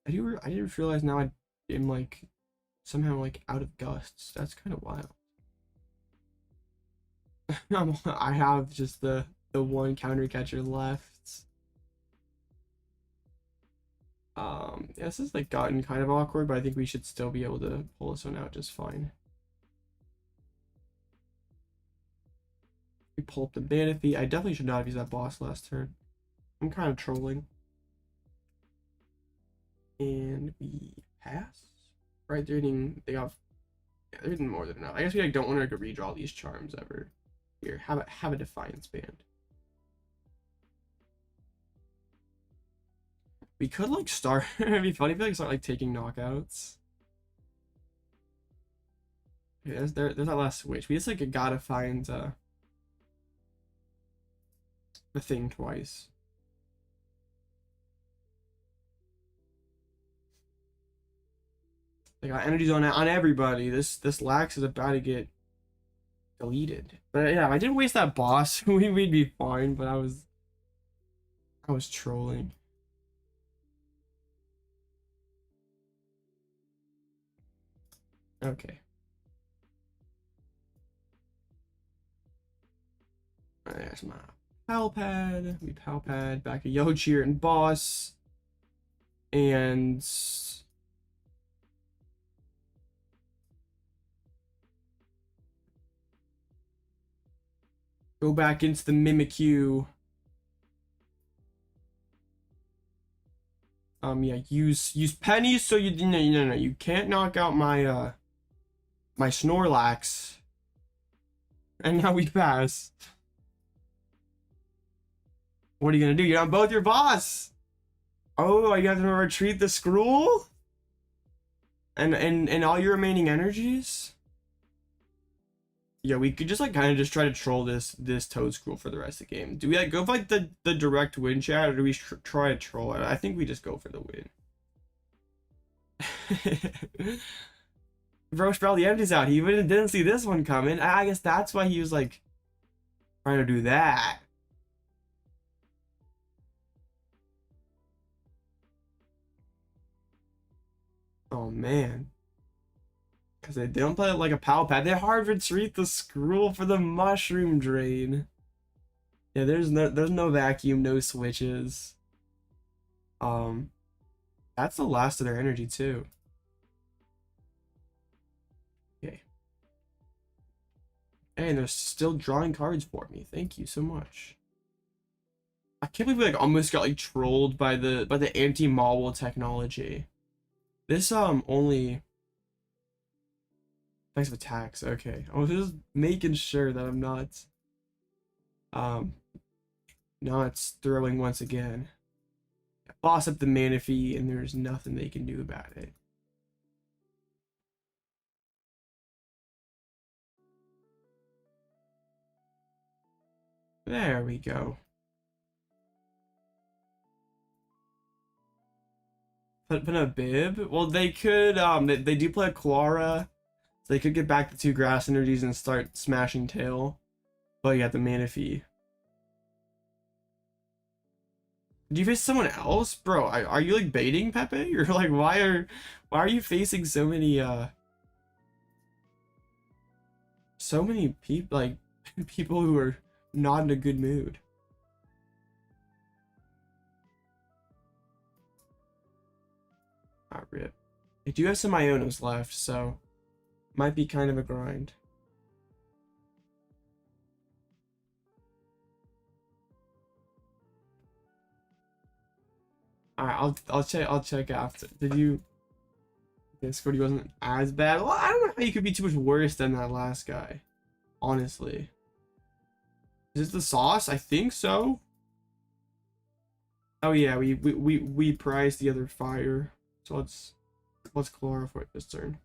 I didn't realize now I am like somehow like out of gusts. That's kind of wild. I have just the 1 counter catcher left. Yeah, this has like gotten kind of awkward, but I think we should still be able to pull this one out just fine. We pull up the Manaphy. I definitely should not have used that boss last turn. I'm kind of trolling. And we pass. Right, they're hitting more than enough. I guess we like don't want to redraw these charms ever. Here, have a Defiance Band. We could like start. It'd be funny if we like start like taking knockouts. Okay, there's that last switch. We just like gotta find the thing twice. They got energies on everybody. This Lax is about to get deleted. But yeah, if I didn't waste that boss, we'd be fine. But I was trolling. Okay. There's my Pal Pad. We Pal Pad back a Yochir and boss. And go back into the Mimikyu. Yeah, use pennies so you can't knock out my my Snorlax. And now we pass. What are you gonna do? You're on both your boss. Oh, you have to retreat the scroll? And all your remaining energies? Yeah, we could just like kind of just try to troll this Toedscruel for the rest of the game. Do we like go for like the direct win chat, or do we try to troll it? I think we just go for the win. Roche brought the empties out. He didn't see this one coming. I guess that's why he was like trying to do that. Oh man. Because they don't play it like a Pal Pad. They hard retreat the scroll for the mushroom drain. Yeah, there's no vacuum, no switches. That's the last of their energy too. Okay. And they're still drawing cards for me. Thank you so much. I can't believe we like almost got like trolled by the anti-Mawile technology. This only thanks for attacks. Okay, I was just making sure that I'm not throwing once again. Boss up the Manaphy, and there's nothing they can do about it. There we go. Put in a bib? Well, they could, they do play a Klara, so they could get back the 2 grass energies and start smashing tail. But you got the Manaphy. Do you face someone else? Bro, are you like baiting Pepe? You're like, why are you facing so many people, like, people who are not in a good mood? Ah, rip. I do have some Ionos left, so might be kind of a grind. Alright, I'll check after. Did you? Okay, Scotty wasn't as bad. Well, I don't know how you could be too much worse than that last guy. Honestly. Is this the sauce? I think so. Oh yeah, we prized the other fire. So let's Klara for it this turn.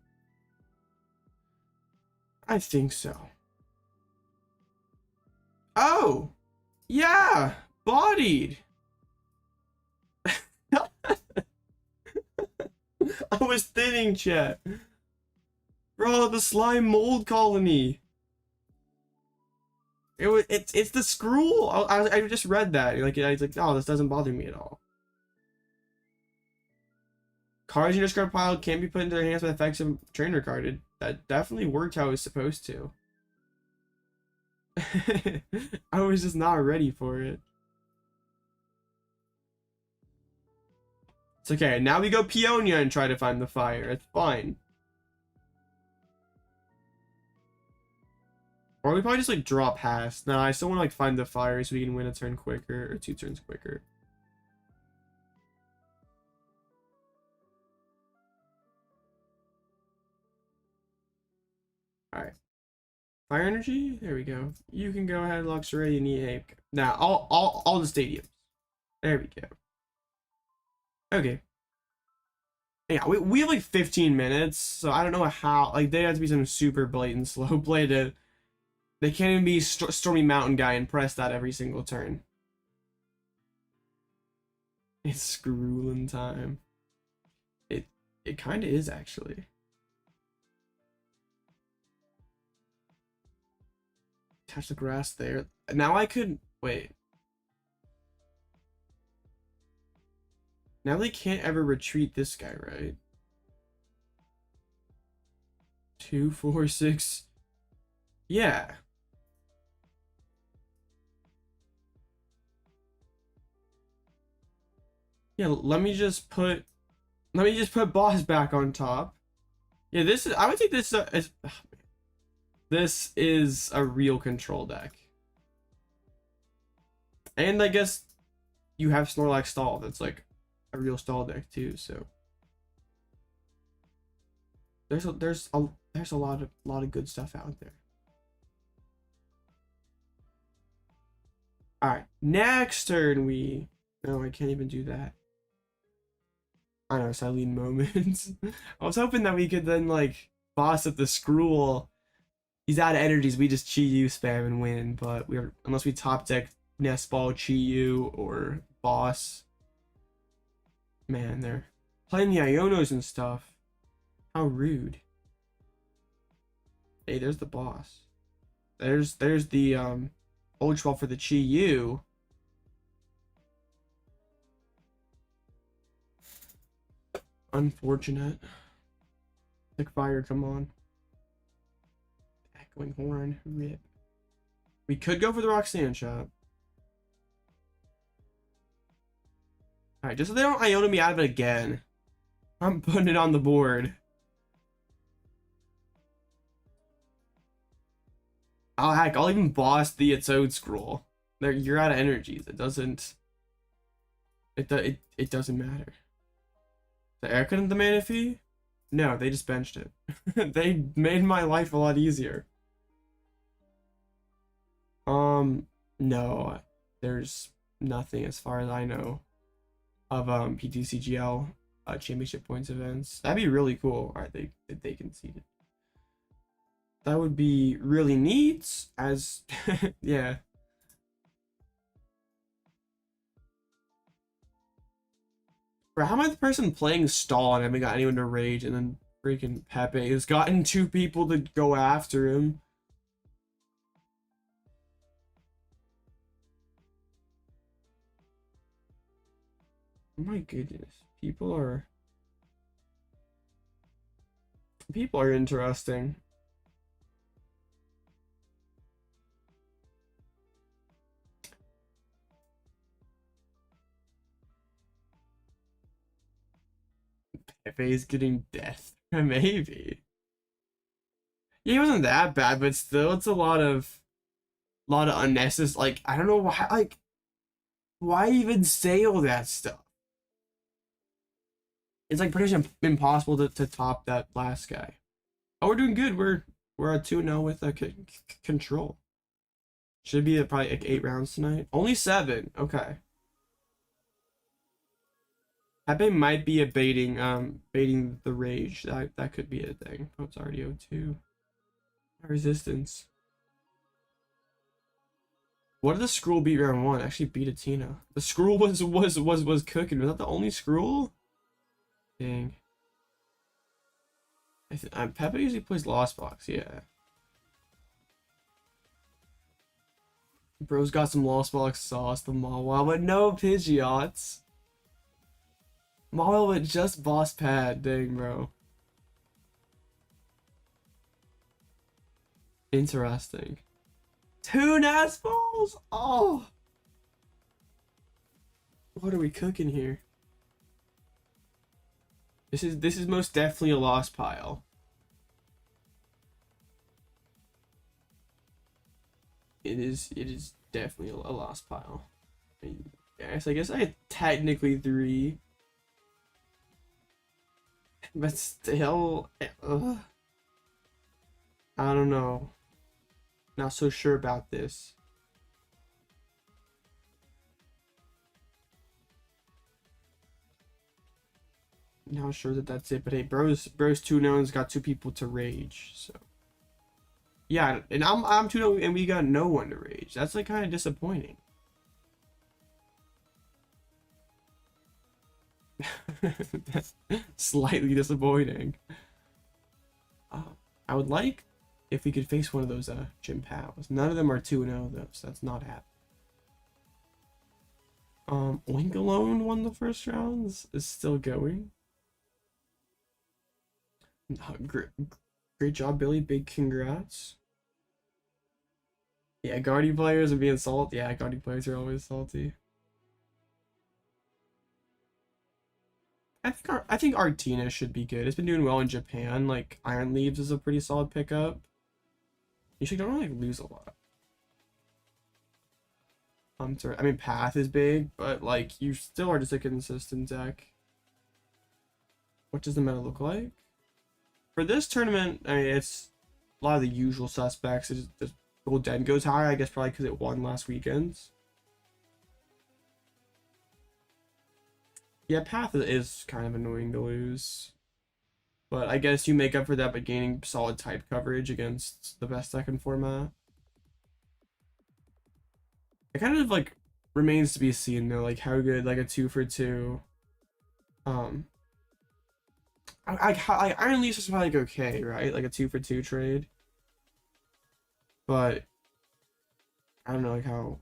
I think so. Oh! Yeah! Bodied! I was thinning, chat. Bro, the slime mold colony. It's the scroll. I just read that. Like, I was like, oh, this doesn't bother me at all. Cards in your discard pile can be put into their hands with effects of trainer carded. That definitely worked how it was supposed to. I was just not ready for it. It's okay. Now we go Peonia and try to find the fire. It's fine. Or we probably just like draw past. No, I still want to like find the fire so we can win a turn quicker or 2 turns quicker. Alright. Fire energy? There we go. You can go ahead, Luxray and EA. Now, all the stadiums. There we go. Okay. Yeah, we have like 15 minutes, so I don't know how, like, they have to be some super blatant slow play to, they can't even be Stormy Mountain guy and press that every single turn. It's screwing time. It kind of is, actually. Touch the grass there. Now I could, wait. Now they can't ever retreat this guy, right? 2, 4, 6. Yeah. Yeah, let me just put boss back on top. Yeah, this is, I would think this is a real control deck. And I guess you have Snorlax stall. That's like a real stall deck too, so there's a lot of good stuff out there. All right, next turn no, I can't even do that. I know, Cyllene moments. I was hoping that we could then like boss up the scroll. He's out of energies, we just Chi-Yu spam and win, but unless we top deck Nest Ball Chi-Yu or boss. Man, they're playing the Ionos and stuff. How rude. Hey, there's the boss. There's the Ultra Ball for the Chi-Yu. Unfortunate. Thick fire, come on. Echoing Horn, rip. We could go for the Roxanne shot. Alright, just so they don't Iona me out of it again, I'm putting it on the board. I'll even boss the its own scroll. You're out of energies. It doesn't matter. The air couldn't the Manaphy? No, they just benched it. They made my life a lot easier. No, there's nothing as far as I know of PTCGL championship points events. That'd be really cool. Alright, they conceded. That would be really neat as yeah. Bro, how am I the person playing stall and haven't got anyone to rage, and then freaking Pepe has gotten 2 people to go after him? Oh my goodness. People are interesting. Pepe's getting death. Maybe. Yeah, he wasn't that bad, but still, it's a lot of unnecessary. Like, I don't know why. Like, why even say all that stuff? It's like pretty much impossible to top that last guy. Oh, we're doing good. We're at 2-0 with a control. Should be probably like 8 rounds tonight. Only 7. Okay. Pepe might be a baiting the rage. That could be a thing. Oh, it's already 0-2. Resistance. What did the Skrull beat round 1? Actually beat a Tina. The Skrull was cooking. Was that the only Skrull? Dang. Pepe usually plays Lost Box, yeah. Bro's got some Lost Box sauce, the Mawile, but no Pidgeots. Mawile with just Boss Pad, dang, bro. Interesting. 2 Nest Balls? Oh! What are we cooking here? This is most definitely a lost pile. It is definitely a lost pile. Yes, I guess I had technically 3. But still, I don't know. Not so sure about this. Not sure that that's it, but hey, bro's 2-0's got 2 people to rage, so yeah, and I'm 2-0 and we got no one to rage. That's like kind of disappointing. That's slightly disappointing. I would like if we could face one of those gym pals. None of them are 2-0 though, so that's not happening. Link alone won the first rounds. Is still going. Great job, Billy. Big congrats. Yeah, Guardy players are being salty. Yeah, Guardy players are always salty. I think Artina should be good. It's been doing well in Japan. Like Iron Leaves is a pretty solid pickup. You should don't really lose a lot. Sorry. I mean, Path is big, but like you still are just a consistent deck. What does the meta look like? For this tournament, I mean, it's a lot of the usual suspects. It's the Golden goes higher, I guess, probably because it won last weekend. Yeah, Path is kind of annoying to lose. But I guess you make up for that by gaining solid type coverage against the best deck in format. It kind of like remains to be seen though, like how good like a 2-for-2. Iron Leafs is probably like okay, right? Like a 2-for-2 trade. But I don't know like how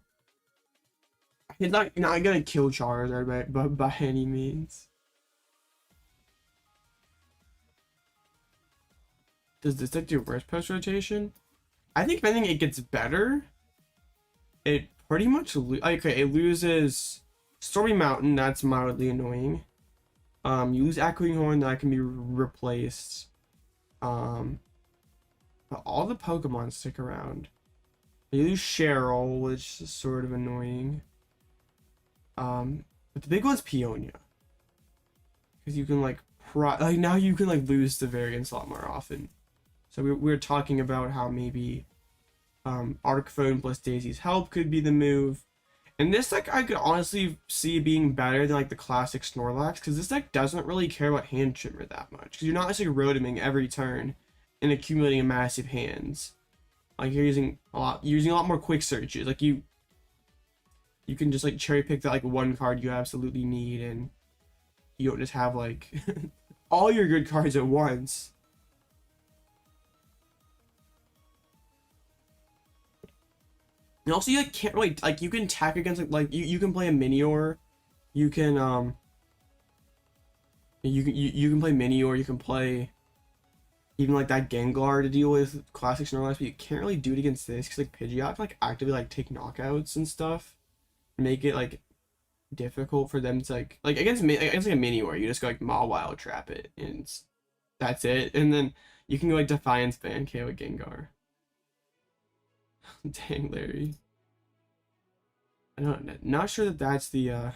it's not gonna kill Charizard by any means. Does this deck do worse post rotation? I think if anything it gets better. It pretty much okay, it loses Stormy Mountain, that's mildly annoying. You lose Echoing Horn, that can be replaced. But all the Pokemon stick around. You lose Cheryl, which is sort of annoying. But the big one's Peonia. Because you can like now you can like lose the variants a lot more often. So we're talking about how maybe Arcphone plus Daisy's Help could be the move. And this deck I could honestly see being better than like the classic Snorlax, because this deck doesn't really care about hand trimmer that much. Because you're not just like rotoming every turn and accumulating a massive hands. Like you're using a lot more quick searches. Like you can just like cherry pick that like one card you absolutely need, and you don't just have like all your good cards at once. And also you like can't really like you can attack against like you can play a Minior, you can you can play Minior, you can play even like that Gengar to deal with classic Snorlax, but you can't really do it against this because like Pidgeot can like actively like take knockouts and stuff, make it like difficult for them to like against like a Minior, you just go like Mawile trap it and that's it, and then you can go like Defiance Band KO with Gengar. Dang, Larry. Not sure that that's the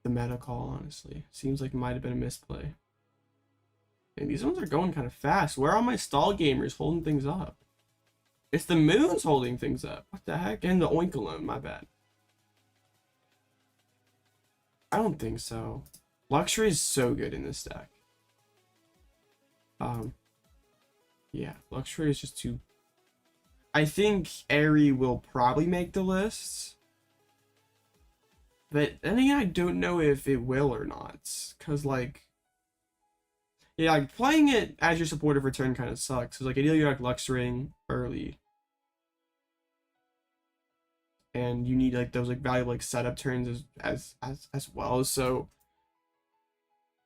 meta call, honestly. Seems like it might have been a misplay. And these ones are going kind of fast. Where are my stall gamers holding things up? It's the moons holding things up. What the heck? And the Oink alone, my bad. I don't think so. Luxray is so good in this deck. Yeah, Luxray is just too... I think Eri will probably make the lists. But then again, I don't know if it will or not. Because, like... Yeah, like, playing it as your supportive return kind of sucks. Because, like, ideally you're like Luxray early. And you need, like, those, like, valuable, like, setup turns as well. So,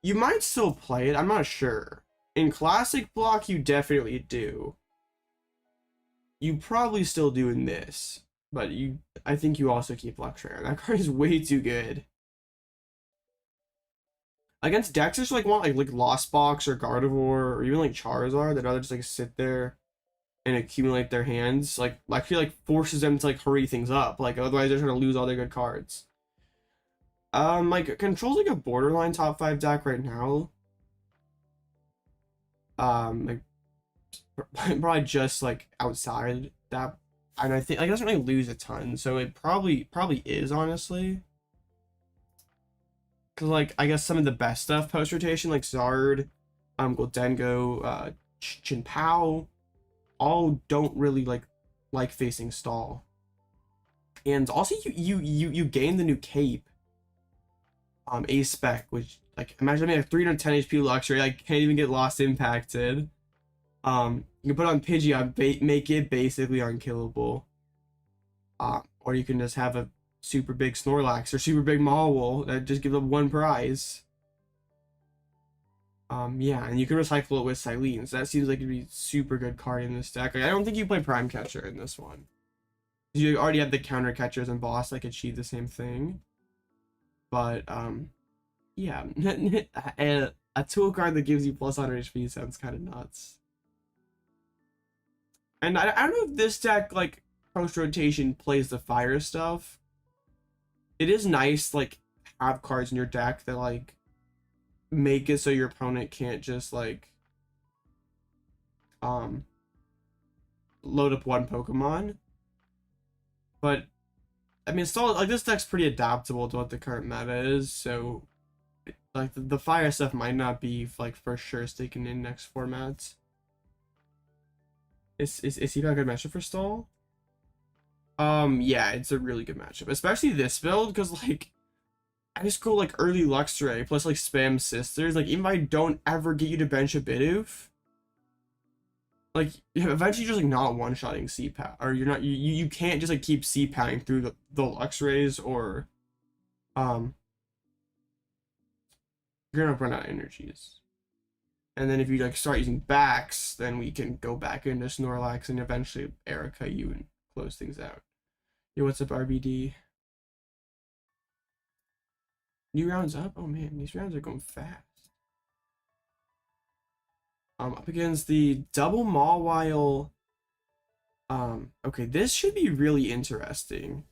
you might still play it. I'm not sure. In Classic Block, you definitely do. You probably still do in this. But I think you also keep Luxray. That card is way too good. Against decks just like want like Lost Box or Gardevoir or even like Charizard, they'd rather just like sit there and accumulate their hands. Like actually like forces them to like hurry things up. Like otherwise they're trying to lose all their good cards. Like Control's like a borderline top 5 deck right now. Like probably just like outside that, and I think like it doesn't really lose a ton, so it probably is, honestly. Cause like I guess some of the best stuff post rotation like Zard, Goldengo, Pal, all don't really like facing stall. And also you gain the new cape, Ace Spec, which like imagine having a 310 HP Luxray, like can't even get lost impacted. You can put on Pidgeot, make it basically unkillable. Or you can just have a super big Snorlax or super big Mawile that just gives up 1 prize. Yeah, and you can recycle it with Cyllene, so that seems like it'd be super good card in this deck. Like, I don't think you play Prime Catcher in this one. You already have the counter catchers and boss that achieve the same thing. But yeah, a tool card that gives you plus 100 HP sounds kind of nuts. And I don't know if this deck like post rotation plays the fire stuff. It is nice like have cards in your deck that like make it so your opponent can't just like load up one Pokemon. But I mean, still like this deck's pretty adaptable to what the current meta is, so like the fire stuff might not be like for sure sticking in next formats. Is he got a good matchup for stall? Yeah, it's a really good matchup, especially this build, because like I just go like early Luxray plus like spam sisters. Like even if I don't ever get you to bench a Bidoof, like eventually you're just like not one-shotting CPAL, or you're not you can't just like keep CPALing through the Luxrays, or you're gonna run out of energies. And then if you like start using backs, then we can go back into Snorlax and eventually Erica you and close things out. Yo, what's up, RBD? New rounds up? Oh man, these rounds are going fast. Up against the double Mawile. Okay, this should be really interesting.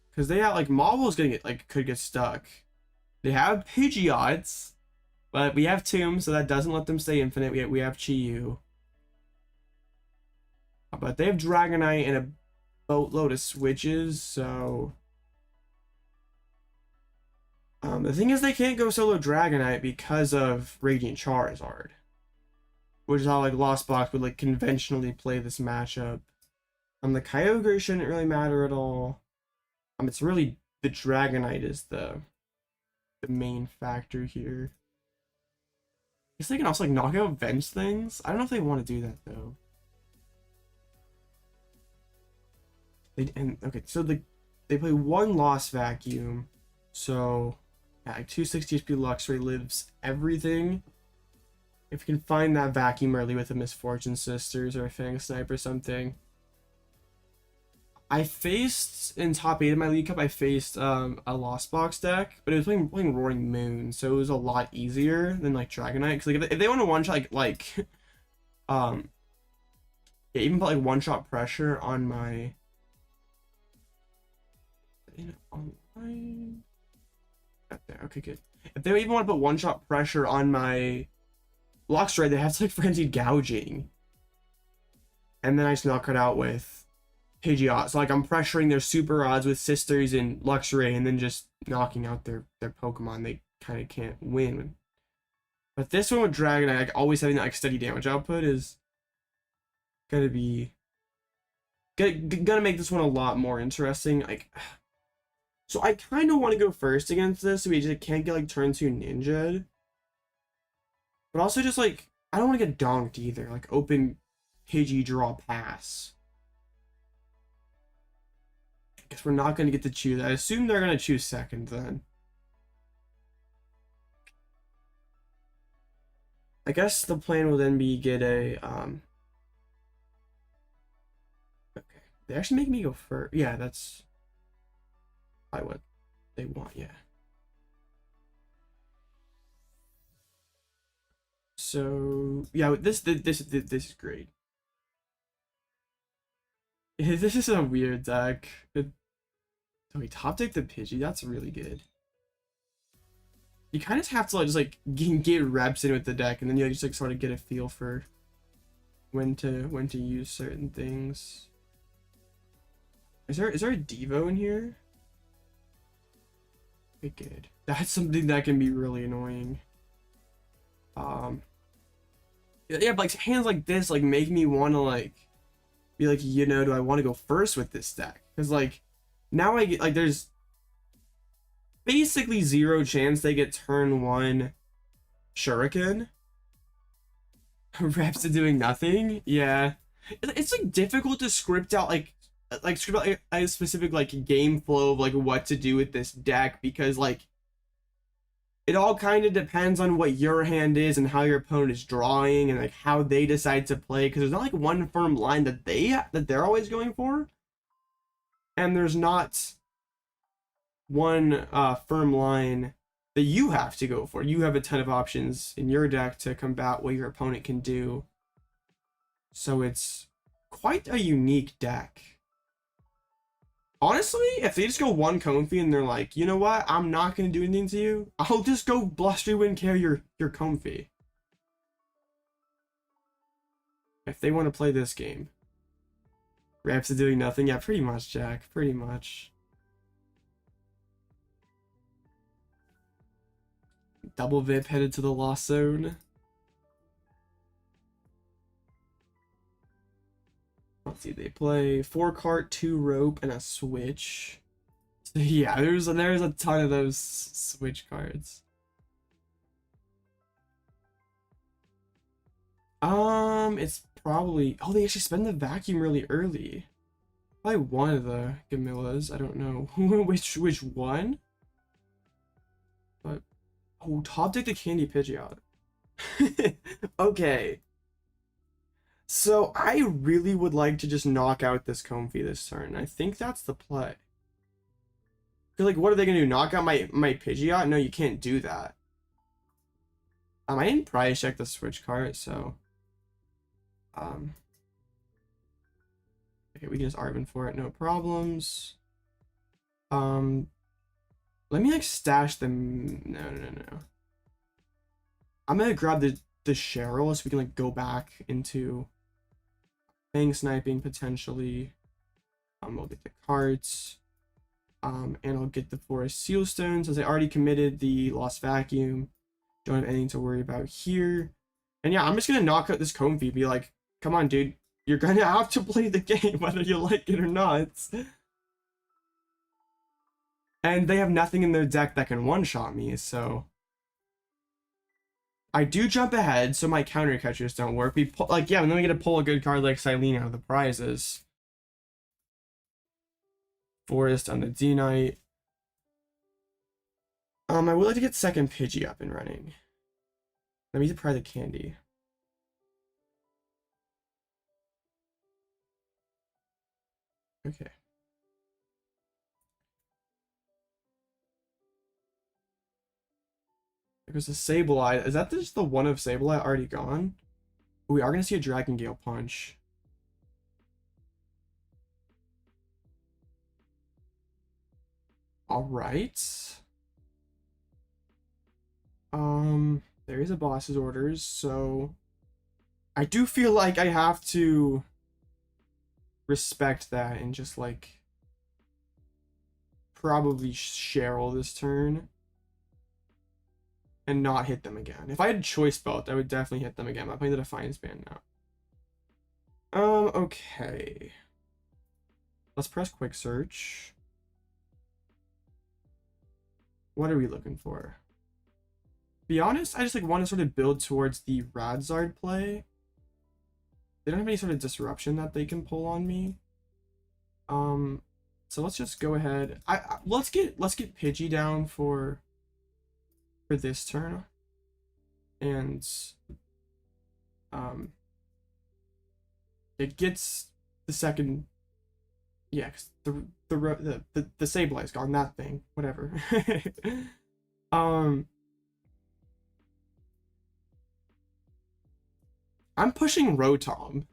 Because they have like Mawile's gonna get like could get stuck. They have Pidgeots, but we have Tomb, so that doesn't let them stay infinite. We have Chi-Yu. But they have Dragonite and a boatload of switches, so the thing is they can't go solo Dragonite because of Radiant Charizard, which is how like Lost Box would like conventionally play this matchup. The Kyogre shouldn't really matter at all. It's really the Dragonite is the main factor here. guess they can also like knock out Venge things. I don't know if they want to do that though. Okay, so they play one Lost Vacuum, so yeah, like 260 HP Luxray lives everything. If you can find that vacuum early with a Misfortune Sisters or a Fang Snipe or something. I faced in top 8 of my League Cup. I faced a Lost Box deck, but it was playing Roaring Moon, so it was a lot easier than like Dragonite. Because like if they want to one shot like yeah, even put like one shot pressure on my online. Okay, good. If they even want to put one shot pressure on my Luxray, they have to like Frenzied Gouging, and then I just knock it out with Pidgeot. So like I'm pressuring their Super Rods with Sisters and Luxray, and then just knocking out their Pokemon. They kind of can't win. But this one with Dragonite, like always having that like steady damage output is gonna make this one a lot more interesting. Like, so I kind of want to go first against this, so we just can't get like turn 2 Ninja. But also just like, I don't want to get donked either. Like open Pidgey draw pass. I guess we're not going to get to choose. I assume they're going to choose second then. I guess the plan will then be get a okay. They actually make me go first. Yeah, that's probably what they want, yeah. So yeah, this is great. This is a weird deck. So we top deck the Pidgey. That's really good. You kind of have to like just like get reps in with the deck, and then you just like sort of get a feel for when to use certain things. Is there a Devo in here? Okay, good. That's something that can be really annoying. Yeah, but like hands like this like make me want to like be like, you know, do I want to go first with this deck? Because like now I get like there's basically 0 chance they get turn 1 Shuriken. Reps to doing nothing. Yeah, it's like difficult to script out like a specific like game flow of like what to do with this deck, because like it all kind of depends on what your hand is and how your opponent is drawing and like how they decide to play, because there's not like one firm line that they're always going for, and there's not one firm line that you have to go for. You have a ton of options in your deck to combat what your opponent can do, so it's quite a unique deck. Honestly, if they just go one Comfey and they're like, you know what, I'm not going to do anything to you, I'll just go Blustery Wind carry your Comfey. If they want to play this game. Reps to doing nothing? Yeah, pretty much, Jack. Pretty much. Double Vip headed to the Lost Zone. Let's see, they play 4 cart, 2 rope, and a switch. So yeah, there's a ton of those switch cards. It's probably, oh, they actually spend the vacuum really early. Probably one of the Gamillas. I don't know which one. But oh, top deck the Candy Pidgeot. Okay. So I really would like to just knock out this Comfey this turn. I think that's the play. Cause like, what are they gonna do? Knock out my Pidgeot? No, you can't do that. I didn't price check the switch cart, so okay, we can just Arven for it, no problems. Let me like stash them. No. I'm gonna grab the Cheryl so we can like go back into Fang sniping potentially. We'll get the carts. And I'll get the Forest Seal Stone since I already committed the Lost Vacuum. Don't have anything to worry about here. And yeah, I'm just gonna knock out this Comfey, be like, come on, dude, you're gonna have to play the game whether you like it or not. And they have nothing in their deck that can one-shot me, so I do jump ahead, so my counter catchers don't work. We pull, like, yeah, and then we get to pull a good card like Cyllene out of the prizes. Forest on the D-Knight. I would like to get second Pidgey up and running. Let me try the candy. Okay. There's a Sableye. Is that just the one of Sableye already gone? We are going to see a Dragon Gale Punch. Alright. There is a boss's orders, so I do feel like I have to respect that and just like probably Cheryl this turn and not hit them again. If I had Choice Belt, I would definitely hit them again. I'm playing the Defiance Band now. Okay. Let's press Quick Search. What are we looking for? To be honest, I just like want to sort of build towards the Radzard play. They don't have any sort of disruption that they can pull on me. So let's just go ahead. Let's get Pidgey down for this turn, and it gets the second. Yeah, 'cause the Sableye's gone. That thing, whatever. I'm pushing Rotom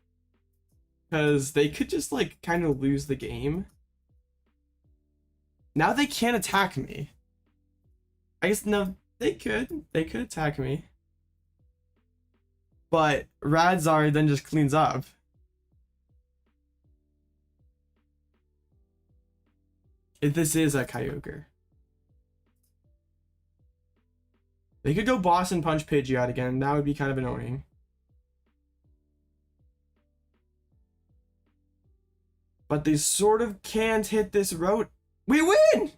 because they could just like kind of lose the game. Now they can't attack me. I guess no, they could attack me, but Radzard then just cleans up. If this is a Kyogre, they could go boss and punch Pidgeot again. That would be kind of annoying. But they sort of can't hit this road. We win!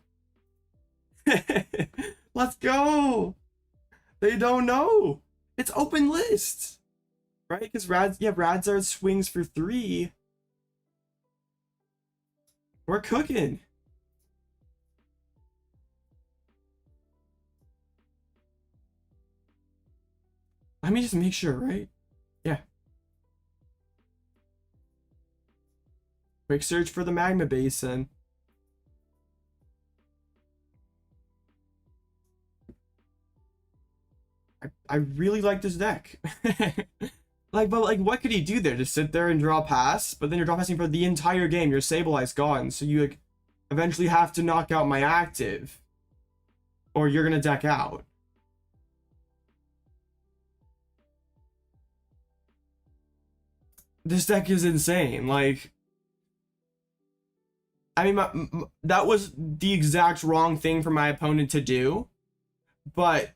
Let's go! They don't know. It's open list. Right? Because Radzard swings for 3. We're cooking. Let me just make sure, right? Yeah. Quick search for the Magma Basin. I really like this deck. But what could he do there? Just sit there and draw pass? But then you're draw passing for the entire game. Your Sableye's gone, so you like eventually have to knock out my active, or you're gonna deck out. This deck is insane. Like, I mean, that was the exact wrong thing for my opponent to do, but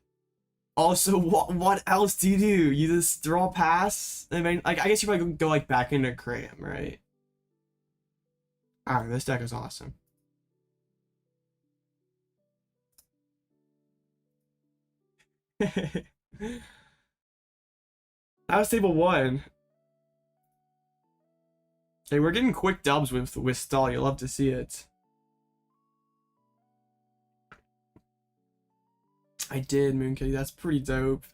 also, what else do? You just draw pass? I mean, like, I guess you might go like back into Cram, right? Ah, this deck is awesome. That was table 1. Okay, we're getting quick dubs with Stall. You'll love to see it. I did, Moonkitty. That's pretty dope.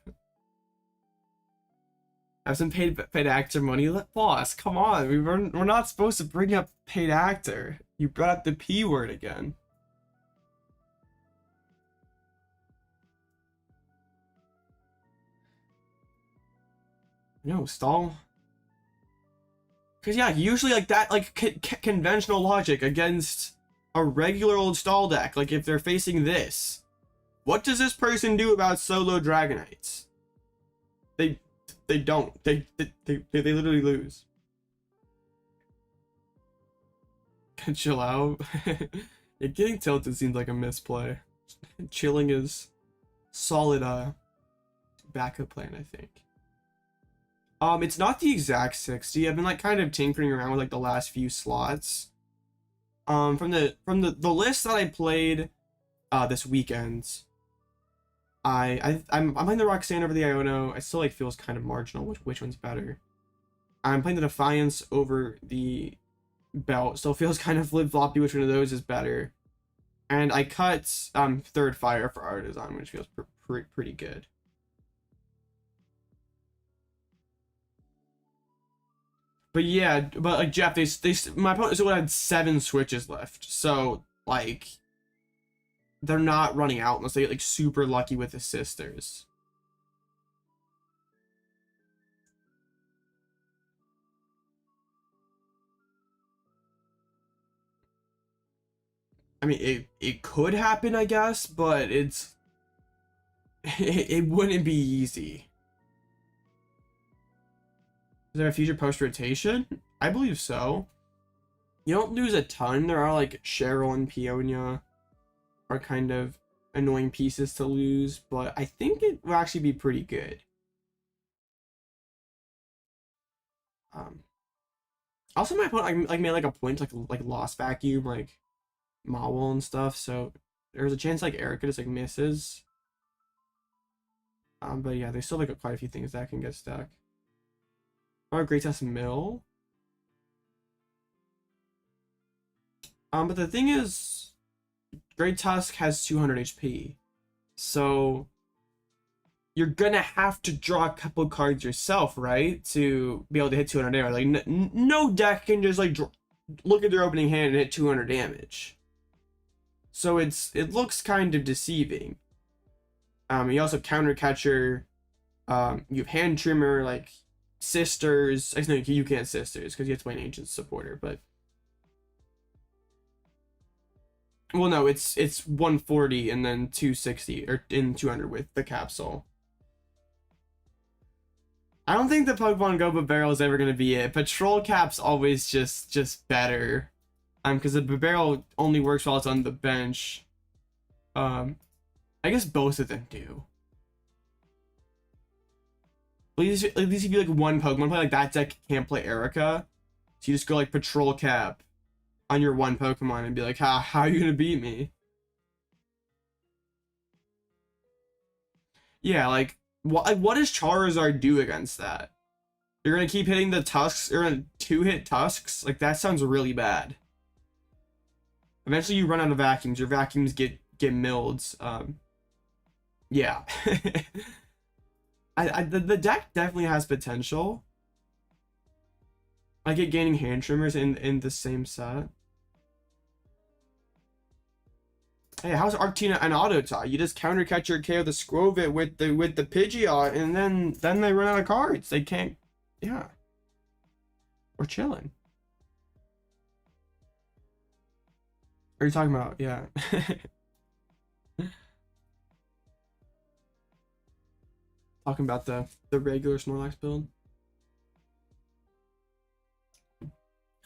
I have some paid actor money. Boss, come on. We're not supposed to bring up paid actor. You brought up the P word again. No, Stall. Because, yeah, usually, like, that, like, conventional logic against a regular old Stall deck, like, if they're facing this, what does this person do about solo Dragonites? They don't. They literally lose. Chill out. Yeah, getting tilted seems like a misplay. Chilling is solid, backup plan, I think. It's not the exact 60. I've been like kind of tinkering around with like the last few slots. From the list that I played this weekend, I'm playing the Roxanne over the Iono. I still like feels kind of marginal which one's better. I'm playing the Defiance over the Belt. Still feels kind of flip-floppy which one of those is better. And I cut third fire for Artazon, which feels pretty good. But yeah, but like Jeff, my opponent still had 7 switches left, so like they're not running out unless they get like super lucky with the sisters. I mean, it could happen, I guess, but it wouldn't be easy. Is there a future post rotation? I believe so. You don't lose a ton. There are like Cheryl and Peonia are kind of annoying pieces to lose, but I think it will actually be pretty good. Also my opponent like made like a point like Lost Vacuum like Mawile and stuff, so there's a chance like Erica just like misses. But yeah, they still like quite a few things that can get stuck. Oh, Great Test Mill. But the thing is, Great Tusk has 200 HP, so you're gonna have to draw a couple cards yourself, right, to be able to hit 200 damage. Like no deck can just like look at their opening hand and hit 200 damage. So it looks kind of deceiving. You also counter catcher. You have hand trimmer, like sisters. No, you can't sisters because you have to play an ancient supporter, but. Well, no, it's 140 and then 260 or in 200 with the capsule. I don't think the Pokemon Go Barrel is ever gonna be it. Patrol Cap's always just better, because the barrel only works while it's on the bench. I guess both of them do. At least if you like one Pokemon play, like that deck can't play Erica, so you just go like Patrol Cap on your one Pokemon and be like, how are you gonna beat me? Yeah, like what does Charizard do against that? You're gonna keep hitting the Tusks, you're gonna 2-hit Tusks? Like that sounds really bad. Eventually you run out of vacuums, your vacuums get milled. Yeah. The deck definitely has potential. I get gaining hand trimmers in the same set. Hey, how's Arctina an auto tie? You just counter catch your KO the Skwovet with the Pidgeot, and then they run out of cards. They can't. Yeah. We're chilling. What are you talking about? Yeah. Talking about the regular Snorlax build.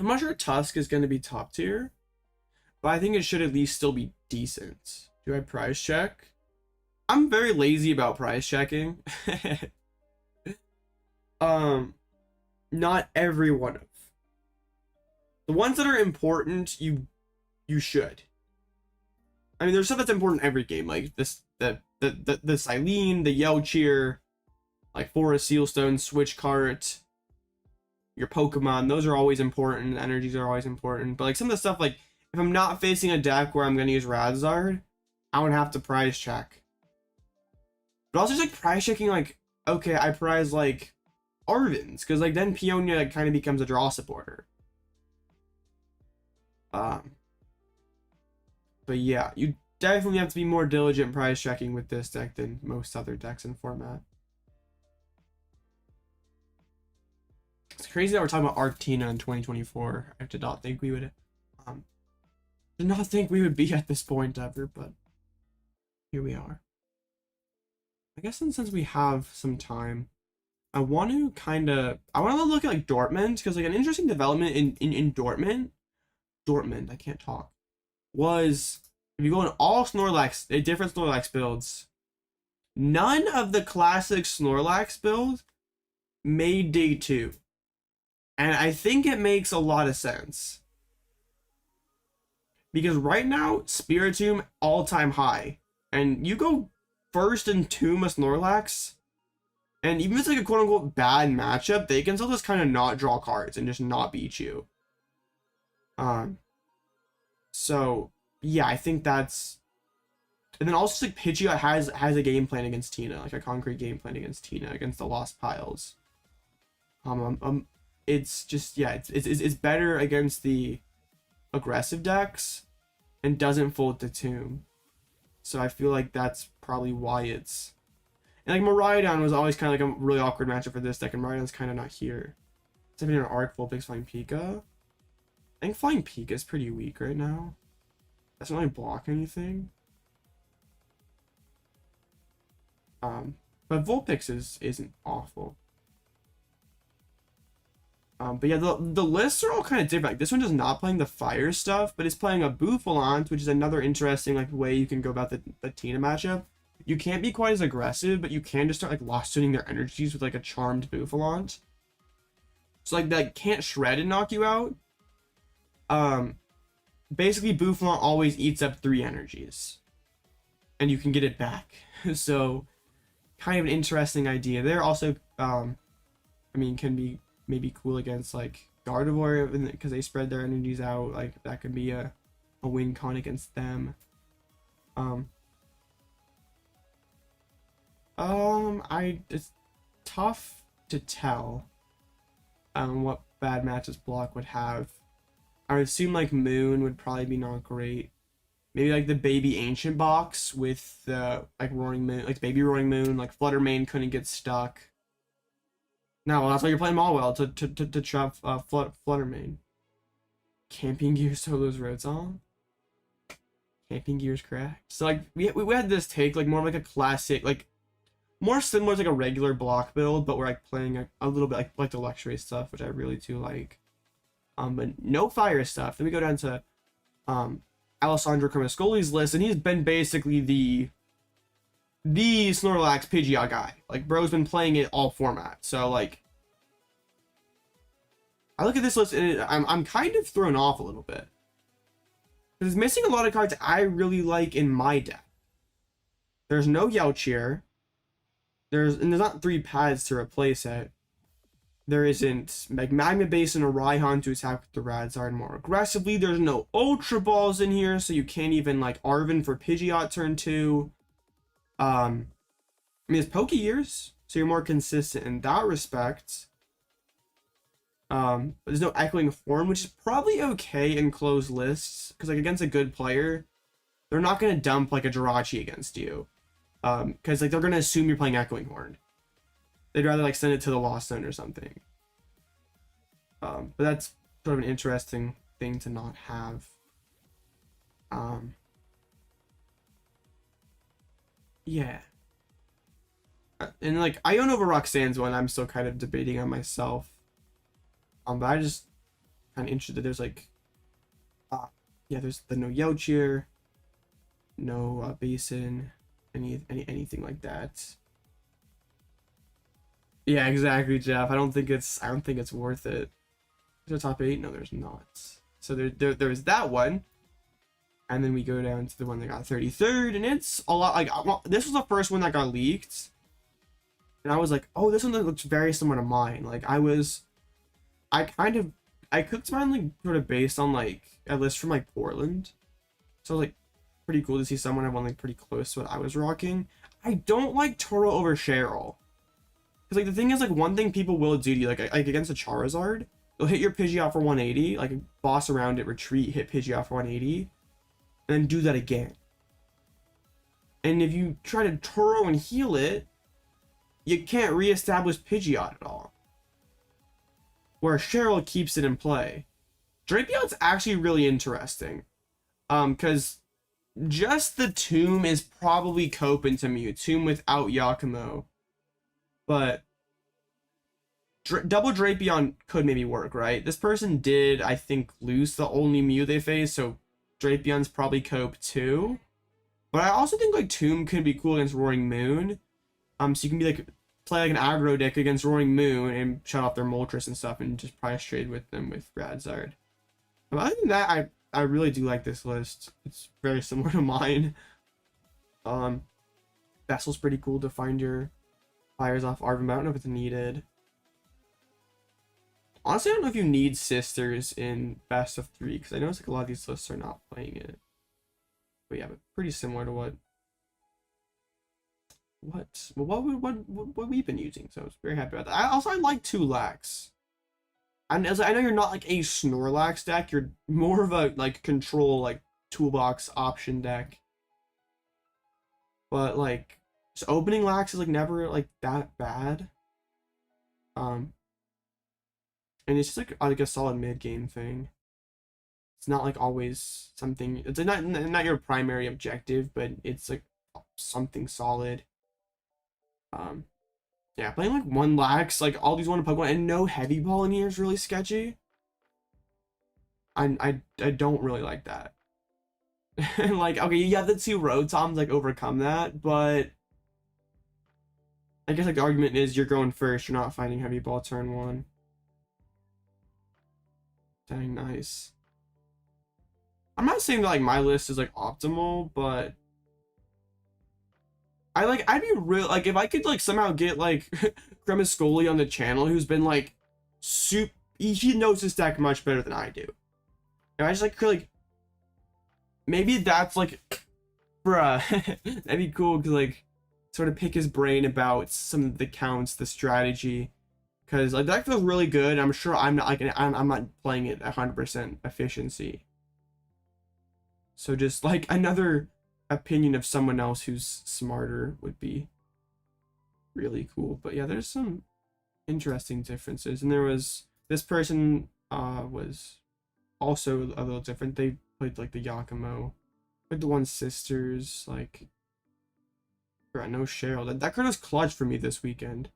I'm not sure Tusk is going to be top tier, but I think it should at least still be decent. Do I price check? I'm very lazy about price checking. Not every one of the ones that are important. You should. I mean, there's stuff that's important in every game, like the Cyllene, the Yell Cheer, like Forest Sealstone, Switch Cart. Your Pokemon, those are always important. Energies are always important. But like some of the stuff, like if I'm not facing a deck where I'm going to use Radzard, I would have to prize check. But also just like prize checking, like, okay, I prize like Arven's, because like then Peonia like, kind of becomes a draw supporter. But yeah, you definitely have to be more diligent prize checking with this deck than most other decks in format. It's crazy that we're talking about Arctina in 2024. I did not think we would be at this point ever, but here we are. I guess since we have some time, I want to look at like Dortmund, because like an interesting development in Dortmund, I can't talk, was if you go in all Snorlax, different Snorlax builds, none of the classic Snorlax builds made Day 2. And I think it makes a lot of sense. Because right now, Spiritomb all-time high. And you go first and Tomb a Snorlax, and even if it's like a quote-unquote bad matchup, they can still just kind of not draw cards and just not beat you. So yeah, I think that's, and then also like Pidgeot has a game plan against Tina, like a concrete game plan against Tina, against the Lost Piles. It's just, yeah, it's better against the aggressive decks and doesn't fold the Tomb. So I feel like that's probably why it's, and like Miraidon was always kind of like a really awkward matchup for this deck, and Miraidon's kind of not here. Except in an Arc Vulpix Flying Pika. I think Flying Pika is pretty weak right now. Doesn't really block anything. But Vulpix isn't awful. But yeah, the lists are all kind of different. Like, this one is not playing the fire stuff, but it's playing a Bouffalante, which is another interesting like way you can go about the Tina matchup. You can't be quite as aggressive, but you can just start like lost tuning their energies with like a charmed Bouffalante. So like that can't shred and knock you out. Basically Bouffalante always eats up 3 energies, and you can get it back. So kind of an interesting idea there. Also, I mean, can be maybe cool against like Gardevoir because they spread their energies out. Like that could be a win con against them. It's tough to tell what bad matches block would have. I would assume like Moon would probably be not great. Maybe like the Baby Ancient box with the like Roaring Moon, like Baby Roaring Moon, like Flutter Mane couldn't get stuck. No, well, that's why you're playing Mawile to trap Flutter Mane. Camping Gear solos Rotom. Camping Gear's correct. So like we had this take like more like a classic, like more similar to like a regular block build, but we're like playing a little bit like the Luxray stuff, which I really do like. But no fire stuff. Then we go down to Alessandro Cremascoli's list, and he's been basically the Snorlax PGO guy. Like, bro's been playing it all formats. So like, I look at this list and I'm kind of thrown off a little bit because it's missing a lot of cards I really like in my deck. There's no Yaochier. There's not 3 pads to replace it. There isn't like Magma Basin or Raihan to attack with the Radzard more aggressively. There's no Ultra Balls in here, so you can't even like Arven for Pidgeot turn 2. I mean, it's Pokegears, so you're more consistent in that respect. But there's no Echoing Horn, which is probably okay in closed lists, because like against a good player, they're not gonna dump like a Jirachi against you, because like they're gonna assume you're playing Echoing Horn. They'd rather like send it to the Lost Zone or something. But that's sort of an interesting thing to not have. Yeah. And like Ion over Roxanne's one, I'm still kind of debating on myself. But I just kind of interested. There's like, yeah, there's the no Yaochier, no Basin, anything like that. Yeah, exactly, Jeff. I don't think it's worth it. Is there top 8? No, there's not. So there's that one. And then we go down to the one that got 33rd, and it's a lot like, this was the first one that got leaked. And I was like, oh, this one looks very similar to mine. Like I cooked mine like sort of based on like a list from like Portland. So like pretty cool to see someone have one like pretty close to what I was rocking. I don't like Toro over Cheryl. Because like the thing is, like one thing people will do to you, like against a Charizard, they'll hit your Pidgeot for 180, like boss around it, retreat, hit Pidgeot for 180, and then do that again. And if you try to Toro and heal it, you can't reestablish Pidgeot at all. Where Cheryl keeps it in play. Drapiot's actually really interesting. Because just the Tomb is probably coping to Mew. Tomb without Yakumo. But double Drapion could maybe work, right? This person did, I think, lose the only Mew they faced, so Drapion's probably cope too. But I also think like Tomb could be cool against Roaring Moon. So you can be like play like an aggro deck against Roaring Moon and shut off their Moltres and stuff and just price trade with them with Radzard. But other than that, I really do like this list. It's very similar to mine. Vessel's pretty cool to find your flyers off Arven, but I don't know if it's needed. Honestly, I don't know if you need sisters in best of 3, because I know it's like a lot of these lists are not playing it. But yeah, but pretty similar to what we've been using, so I was very happy about that. I like 2 Lax. And as I know you're not like a Snorlax deck, you're more of a like control like toolbox option deck. But like just opening Lax is like never like that bad. And it's just like a solid mid game thing. It's not like always something. It's not your primary objective, but it's like something solid. Yeah, playing like 1 Lax, like all these 1 Pokemon, and no heavy ball in here is really sketchy. I don't really like that. And like, okay, you have the 2 Rotoms like overcome that, but I guess like the argument is you're going first, you're not finding heavy ball turn 1. Dang, nice. I'm not saying that like my list is like optimal, but I'd be real like if I could like somehow get like Cremascoli on the channel, who's been like he knows his deck much better than I do. And I just like could like maybe that's like bruh that'd be cool to like sort of pick his brain about some of the counts, the strategy, because like that feels really good. I'm sure I'm not like I'm not playing it 100% efficiency. So just like another opinion of someone else who's smarter would be really cool. But yeah, there's some interesting differences, and there was this person was also a little different. They played like the Yakumo, like the 1 sisters, like no Cheryl. That card was clutch for me this weekend.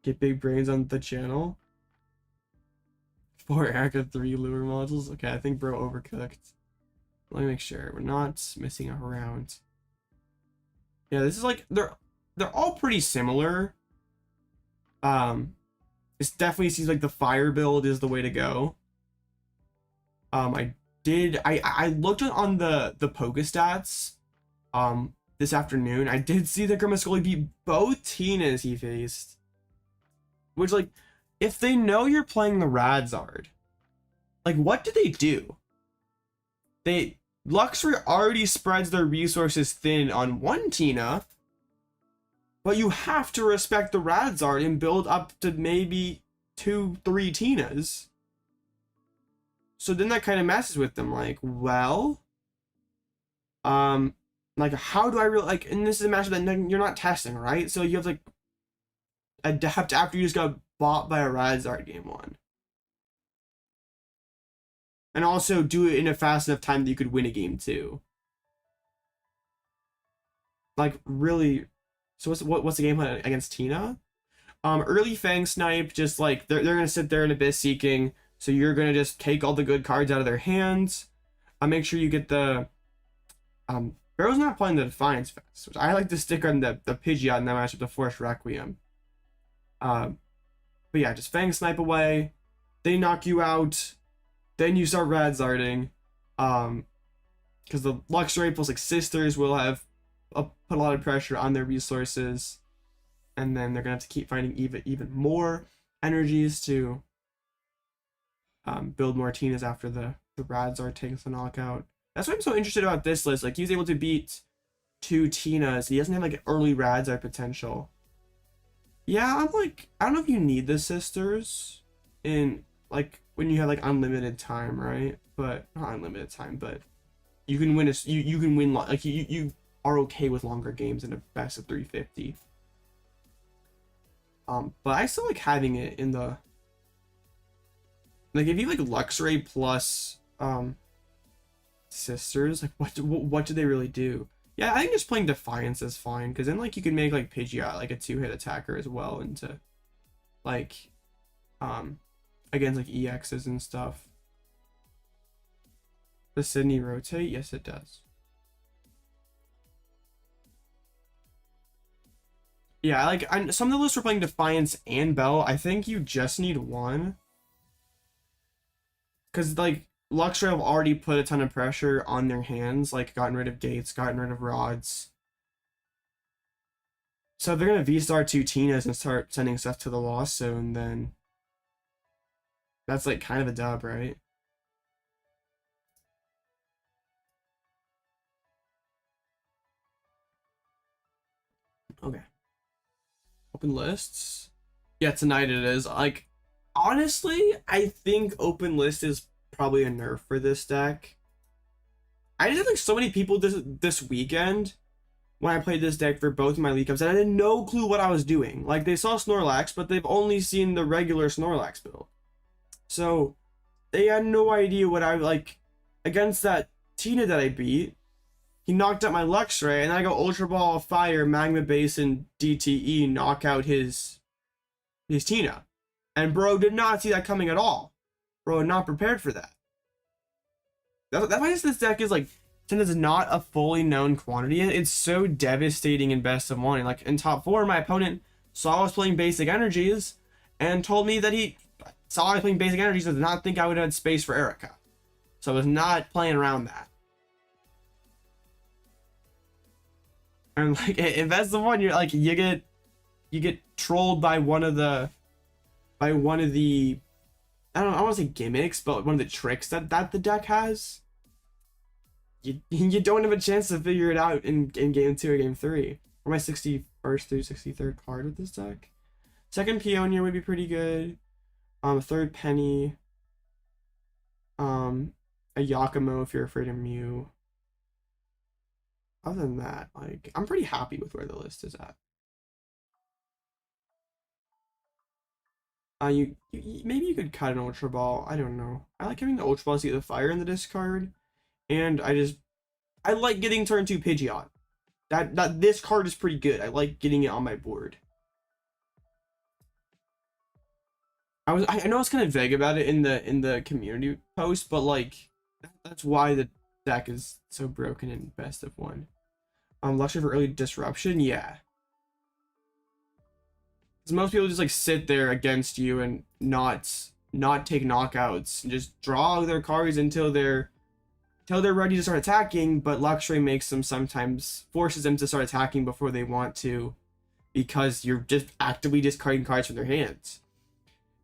Get big brains on the channel. 4 Erica 3 lure modules. Okay, I think bro overcooked. Let me make sure we're not missing around. Yeah, this is like they're all pretty similar. It definitely seems like the fire build is the way to go. I looked on the Pokestats this afternoon. I did see that Cremascoli beat both Tinas he faced. Which, like, if they know you're playing the Radzard, like, what do they do? Luxray already spreads their resources thin on 1 Tina, but you have to respect the Radzard and build up to maybe 2-3 Tinas. So then that kind of messes with them, like, well, like, how do I really, like, and this is a matchup that you're not testing, right? So you have to, like, adapt after you just got bought by a Radzard game 1. And also do it in a fast enough time that you could win a game 2. Like, really, so what's the game plan against Tina? Early Fang Snipe, just like, they're gonna sit there in Abyss Seeking, so you're gonna just take all the good cards out of their hands. Make sure you get the, Barrow's not playing the Defiance Vest, which I like to stick on the Pidgeot in that matchup, the Force Requiem. But yeah, just Fang Snipe away, they knock you out, then you start Radzarding, because the Luxray plus like sisters will have put a lot of pressure on their resources, and then they're gonna have to keep finding even more energies to build more Tinas after the Radzard takes the knockout. That's why I'm so interested about this list. Like, he was able to beat 2 Tinas. He doesn't have like an early Radzard potential. Yeah, I'm like, I don't know if you need the sisters in like when you have like unlimited time, right? But not unlimited time, but you can win you can win like you are okay with longer games in a best of 350. But I still like having it in the, like, if you like Luxray plus sisters, like what do they really do? Yeah, I think just playing Defiance is fine, because then like you can make like Pidgeot like a 2-hit attacker as well into like against like EXs and stuff. Does Sydney rotate? Yes, it does. Yeah, like some of the lists were playing Defiance and Bell. I think you just need one, because like Luxray have already put a ton of pressure on their hands, like gotten rid of gates, gotten rid of rods. So if they're gonna V-Star 2 Tinas and start sending stuff to the Lost Zone, then that's like kind of a dub, right? Okay. Open lists. Yeah, tonight it is. Like, honestly, I think open list is probably a nerf for this deck. I just had like so many people this weekend when I played this deck for both of my League Cups, and I had no clue what I was doing. Like, they saw Snorlax, but they've only seen the regular Snorlax build. So, they had no idea what I, like, against that Tina that I beat, he knocked out my Luxray, and then I go Ultra Ball, Fire, Magma Basin, DTE, knock out his Tina. And bro did not see that coming at all. Bro, not prepared for that. That's why this deck is like, since it's not a fully known quantity, it's so devastating in best of one. Like in top 4, my opponent saw I was playing basic energies and told me that he saw I was playing basic energies and did not think I would have space for Erica. So I was not playing around that. And like in best of one, you're like you get trolled by one of the I don't want to say gimmicks, but one of the tricks that the deck has. You don't have a chance to figure it out in game 2 or game 3. Or my 61st through 63rd card with this deck. Second Peonia would be pretty good. Third Penny. A Yakumo if you're afraid of Mew. Other than that, like, I'm pretty happy with where the list is at. Maybe you could cut an Ultra Ball. I don't know. I like having the Ultra Balls to get the fire in the discard. And I like getting turn 2 Pidgeot. That this card is pretty good. I like getting it on my board. I know I was kind of vague about it in the community post, but like that's why the deck is so broken in best of one. Luxray for early disruption, yeah. Because most people just like sit there against you and not take knockouts and just draw their cards until they're ready to start attacking, but Luxray makes them sometimes, forces them to start attacking before they want to, because you're just actively discarding cards from their hands.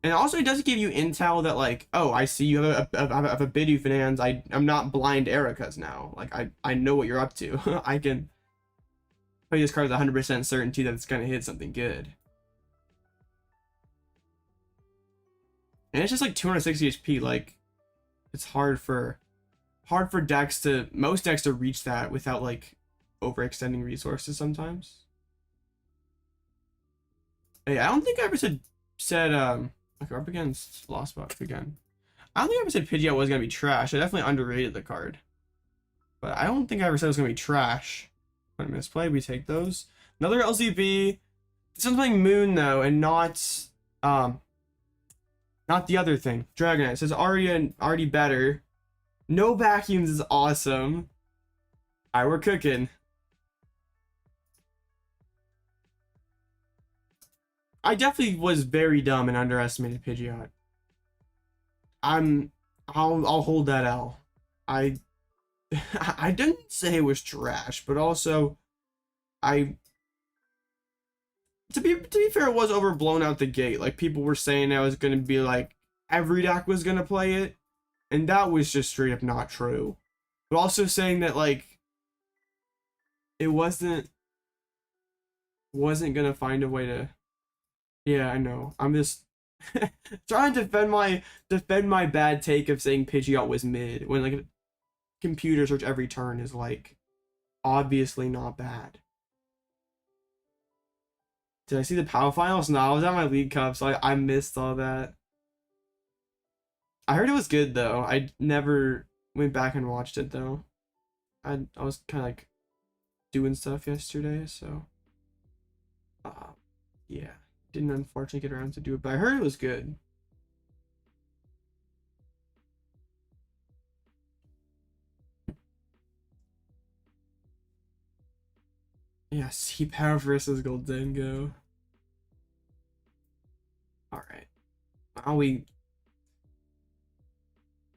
And also it does give you intel that like, oh, I see you have a Bidoofinans, I'm not blind Ericas now. Like I know what you're up to. I can play this card with 100% certainty that it's gonna hit something good. And it's just like 260 HP, like it's hard for most decks to reach that without like overextending resources sometimes. Hey, I don't think I ever said okay, we're up against Lost Box again. I don't think I ever said Pidgeot was gonna be trash. I definitely underrated the card. But I don't think I ever said it was gonna be trash. When I misplay, we take those. Another LCB. This one's playing Moon though, and not the other thing. Dragonite. So it's already better. No vacuums is awesome. Alright, we're cooking. I definitely was very dumb and underestimated Pidgeot. I'll hold that L. I didn't say it was trash, but also to be fair, it was overblown out the gate. Like people were saying I was gonna be like every deck was gonna play it, and that was just straight up not true. But also saying that like it wasn't gonna find a way to. Yeah, I know. I'm just trying to defend my bad take of saying Pidgeot was mid when like computer search every turn is like obviously not bad. Did I see the PAL finals? No, I was at my League Cup, so I missed all that. I heard it was good though. I never went back and watched it though. I was kind of like doing stuff yesterday, so yeah, didn't unfortunately get around to do it, but I heard it was good. Yeah, C-Power versus Goldengo. Alright. Now we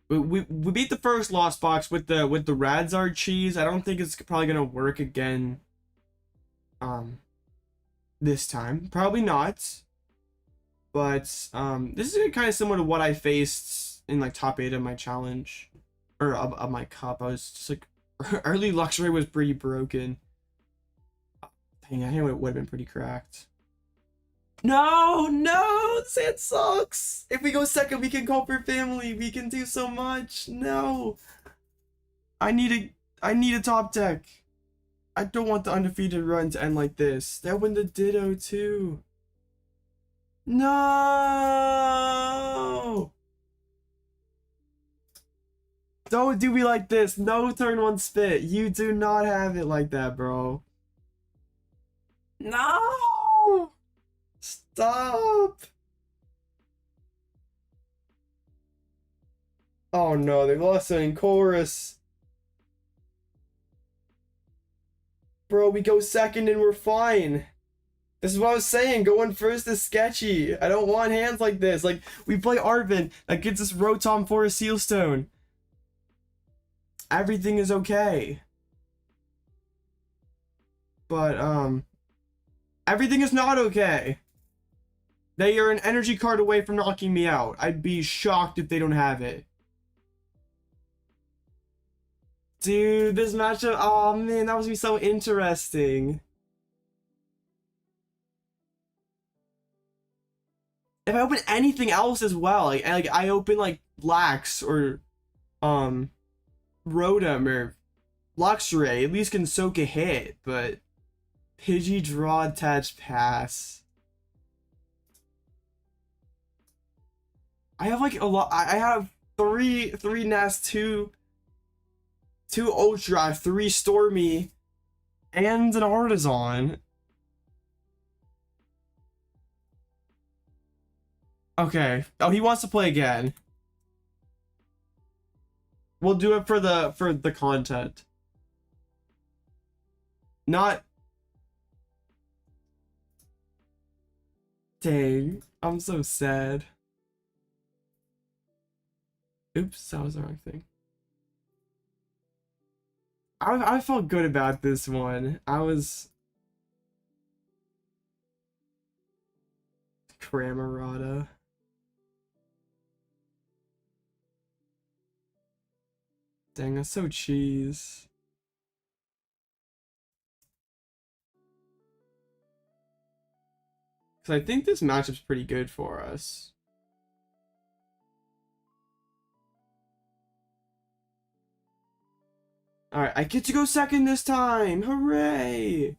beat the first Lost Box with the Radzard cheese. I don't think it's probably gonna work again. this time. Probably not. But this is kind of similar to what I faced in like top 8 of my challenge. Or of my cup. I was just like, early Luxray was pretty broken. Dang, I think it would have been pretty cracked. No, this hand sucks. If we go second, we can call for family. We can do so much. No. I need a top deck. I don't want the undefeated run to end like this. That win the Ditto too. No. Don't do me like this. No turn 1 spit. You do not have it like that, bro. No. Stop. Oh no, they lost it in chorus. Bro, we go second and we're fine. This is what I was saying. Going first is sketchy. I don't want hands like this. Like, we play Arven. That gets us Rotom for a Sealstone. Everything is okay. But, everything is not okay. They are an energy card away from knocking me out. I'd be shocked if they don't have it. Dude, this matchup, oh man, that was be so interesting. If I open anything else as well, like I open like Lax or Rotom or Luxray, at least can soak a hit, but Pidgey draw attach pass. I have like a lot. I have three Nest, two Ultra, 3 Stormy, and an Artazon. Okay. Oh, he wants to play again. We'll do it for the content. Not. Dang, I'm so sad. Oops, that was the wrong thing. I felt good about this one. I was Cramorata. Dang, that's so cheese. Because I think this matchup's pretty good for us. Alright, I get to go second this time! Hooray!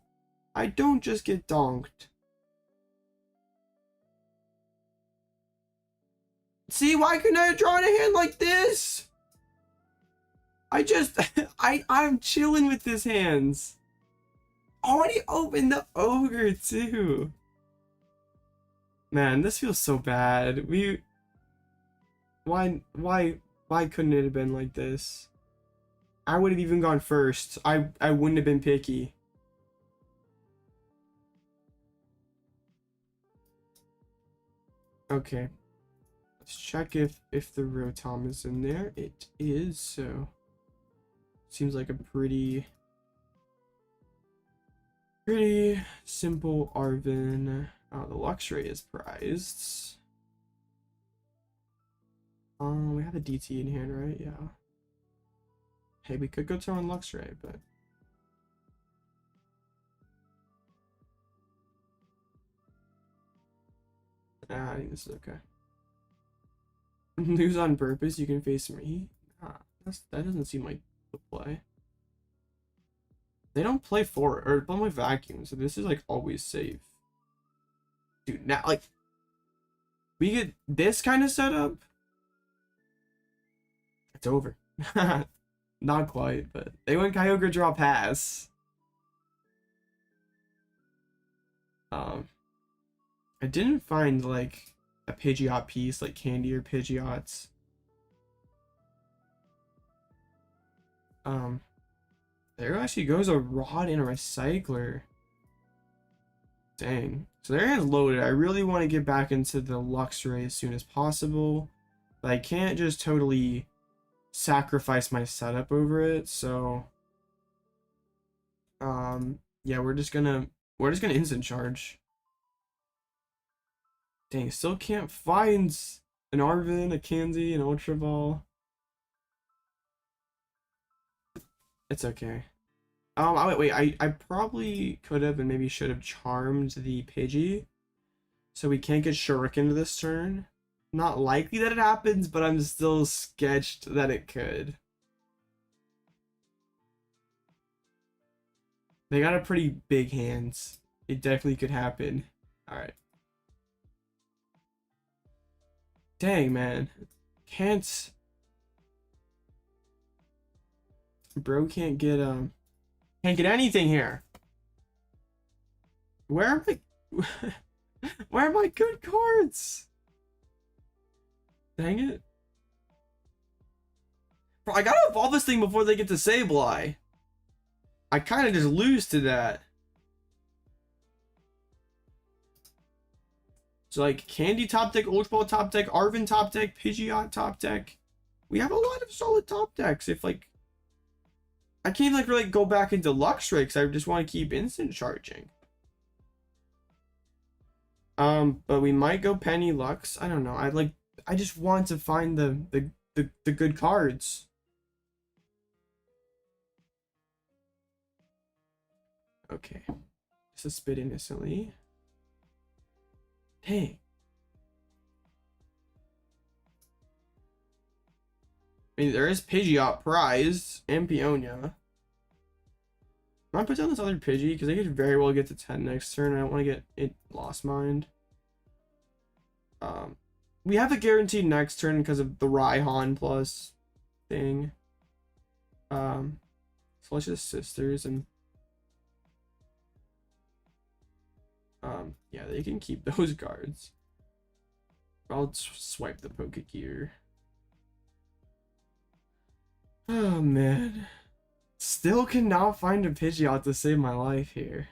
I don't just get donked. See, why couldn't I have drawn a hand like this? I'm chilling with this hands. Already opened the ogre too. Man, this feels so bad. Why couldn't it have been like this? I would have even gone first. I wouldn't have been picky. Okay. Let's check if the Rotom is in there. It is, so seems like a pretty simple Arven. The Luxray is prized. We have a DT in hand, right? Yeah. Hey, we could go turn on Luxray, but I think this is okay. Lose on purpose, you can face me. That doesn't seem like the play. They don't play don't play vacuum, so this is like always safe. Dude, now like we get this kind of setup, it's over. Not quite, but they went Kyogre draw pass. I didn't find like a Pidgeot piece like Candy or Pidgeots. There actually goes a Rod and a Recycler. Dang. So their hand's loaded. I really want to get back into the Luxray as soon as possible, but I can't just totally sacrifice my setup over it. So yeah, we're just gonna instant charge. Dang, still can't find an Arven, a Candy, an Ultra Ball. It's okay. I probably could have and maybe should have charmed the Pidgey, so we can't get Shuriken this turn. Not likely that it happens, but I'm still sketched that it could. They got a pretty big hands. It definitely could happen. Alright. Dang, man. Can't... Bro can't get anything here. Where are my... Where are my good cards? Dang it. Bro, I gotta evolve this thing before they get to Sableye. I kind of just lose to that. So like Candy top deck, Ultra Ball top deck, Arven top deck, Pidgeot top deck. We have a lot of solid top decks. If like I can't like really go back into Luxray because I just want to keep instant charging. But we might go Penny Lux. I don't know. I just want to find the good cards. Okay. Just a spit innocently. Dang. I mean, there is Pidgeot prize and Peonia. I might put down this other Pidgey because they could very well get to 10 next turn. I don't want to get it Lost Mind. We have a guaranteed next turn because of the Raihan plus thing. So let's just Sisters and yeah, they can keep those cards. I'll swipe the Pokegear. Oh man. Still cannot find a Pidgeot to save my life here.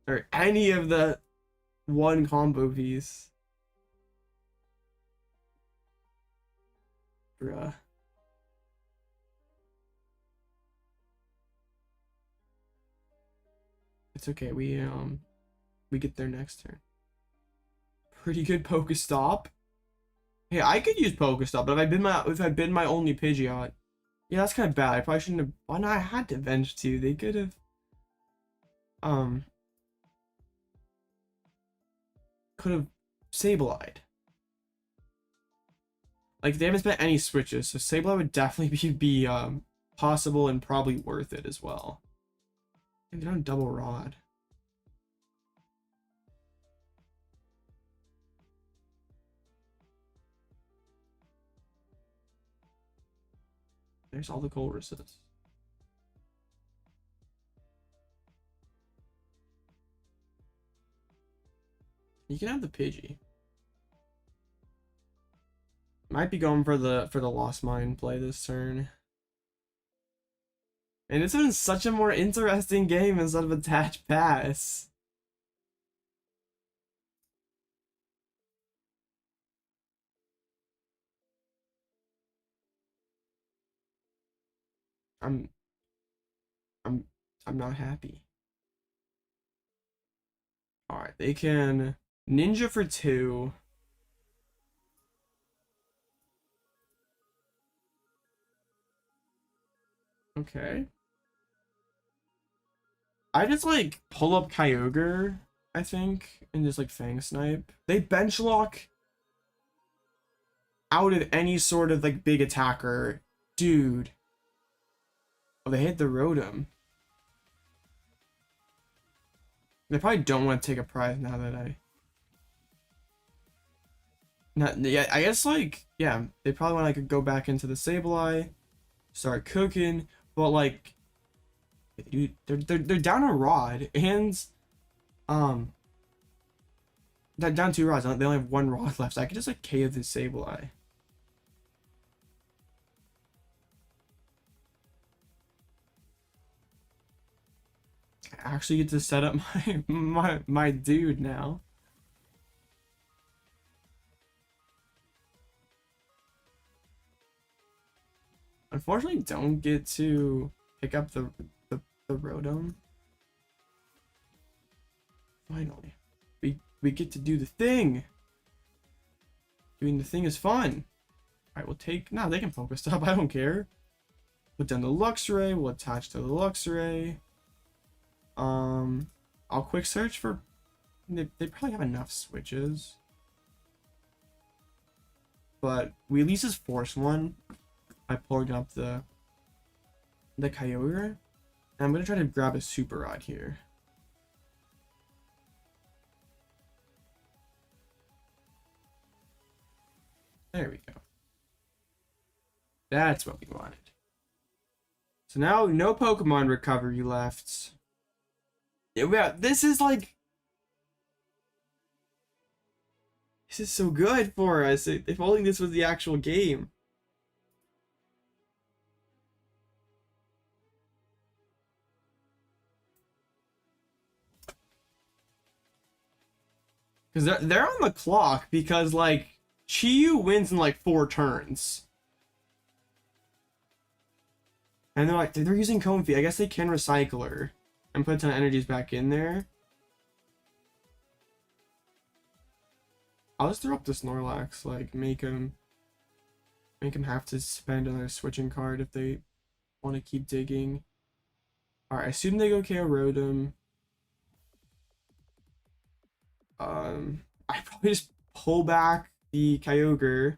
Or any of the one combo piece. Bruh. It's okay, we get there next turn. Pretty good Pokestop. Hey, I could use Pokestop, but if I'd been my only Pidgeot. Yeah, that's kind of bad. I probably shouldn't have. Why not? I had to Venge too. They could have. Could have Sableyed. Like they haven't spent any switches, so Sableye would definitely be possible and probably worth it as well. And they're on double rod. There's all the Colruses. You can have the Pidgey. Might be going for the Lost Mine play this turn. And it's been such a more interesting game instead of Attach Pass. I'm not happy. Alright, they can Ninja for 2. Okay. I just like pull up Kyogre, I think, and just like Fang Snipe. They bench lock out of any sort of like big attacker. Dude. Oh, they hit the Rotom. They probably don't want to take a prize now that yeah, I guess like, yeah, they probably want to like go back into the Sableye, start cooking, but like, dude, they're down a rod and they're down 2 rods. They only have 1 rod left. So I could just like KO the Sableye. I actually get to set up my dude now. Unfortunately, don't get to pick up the Rotom. Finally, we get to do the thing. Doing the thing is fun. Alright, we'll take... No, they can Pokestop. I don't care. Put down the Luxray. We'll attach to the Luxray. I'll quick search for... They probably have enough switches. But we at least just force one by pulling up the Kyogre. And I'm going to try to grab a Super Rod here. There we go. That's what we wanted. So now, no Pokemon recovery left. Yeah, this is like... This is so good for us. If only this was the actual game. Because they're on the clock because, like, Chi-Yu wins in, like, 4 turns. And they're like, they're using Comfey. I guess they can recycle her and put a ton of energies back in there. I'll just throw up the Snorlax, like, make him have to spend another switching card if they want to keep digging. Alright, I assume they go KO Rotom. I probably just pull back the Kyogre.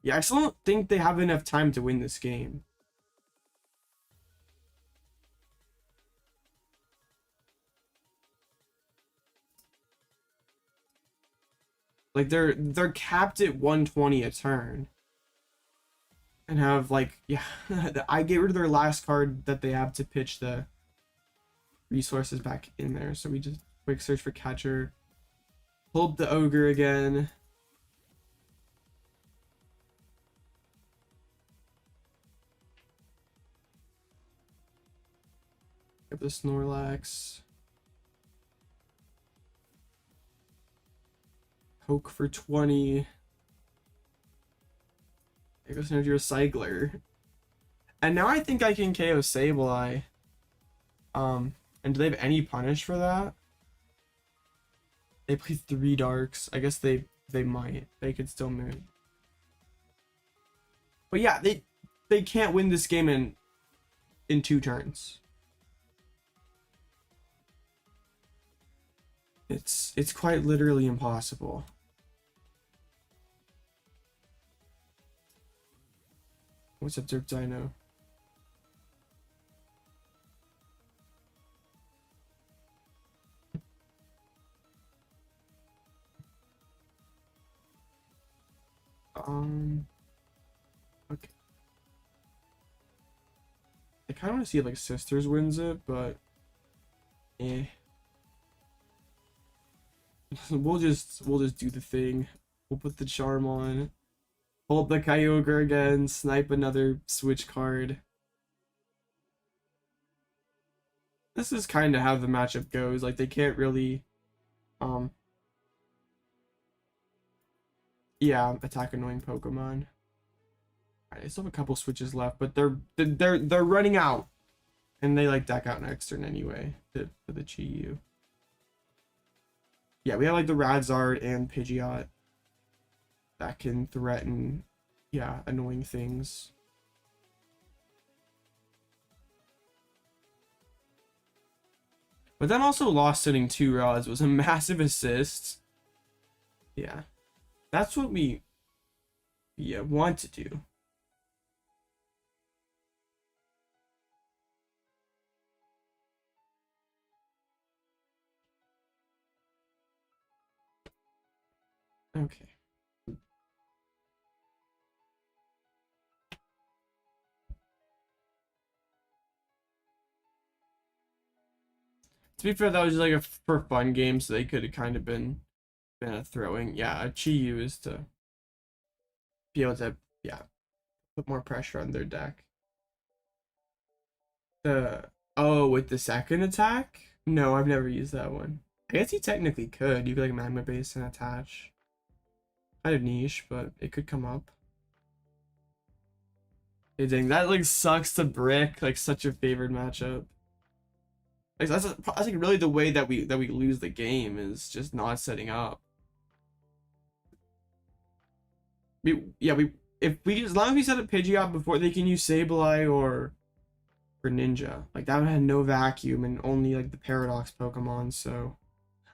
Yeah, I still don't think they have enough time to win this game. Like they're capped at 120 a turn. And have like, yeah, I get rid of their last card that they have to pitch the resources back in there. So we just quick search for catcher. Pull up the ogre again. Get the Snorlax. Poke for 20. There goes Energy Recycler. And now I think I can KO Sableye. And do they have any punish for that? They play 3 darks. I guess they might. They could still move. But yeah, they can't win this game in 2 turns. It's quite literally impossible. What's up, Derp Dino? Okay. I kind of want to see if, like, Sisters wins it, but eh. We'll just do the thing. We'll put the charm on. Pull up the Kyogre again, snipe another switch card. This is kind of how the matchup goes. Like, they can't really yeah, attack annoying Pokemon. Alright, I still have a couple switches left, but they're running out. And they like deck out next turn anyway for the Chi-Yu. Yeah, we have like the Radzard and Pidgeot that can threaten, yeah, annoying things. But then also lost sitting 2 rods was a massive assist. Yeah, that's what we want to do. Okay. To be fair, that was just like a for fun game, so they could have kind of been a throwing. Yeah, a Chi-Yu is to be able to, yeah, put more pressure on their deck. Oh, with the second attack? No, I've never used that one. I guess you technically could. You could like Magma Basin attach. Kind of niche, but it could come up. Hey, dang, that like sucks to brick. Like such a favored matchup. Like that's like really the way that we lose the game is just not setting up. if we as long as we set a Pidgeot before they can use Sableye or Ninja, like that one had no vacuum and only like the Paradox Pokemon. So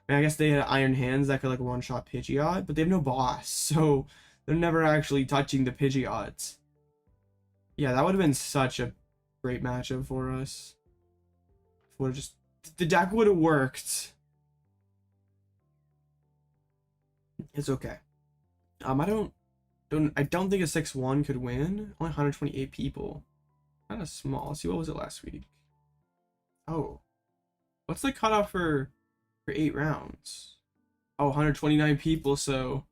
I mean, I guess they had Iron Hands that could like one shot Pidgeot, but they have no boss, so they're never actually touching the Pidgeots. Yeah, that would have been such a great matchup for us. Would just the deck would have worked. It's okay. I don't think a 6-1 could win. Only 128 people. Kind of small. Let's see, what was it last week? Oh, what's the cutoff for 8 rounds? Oh, 129 people. So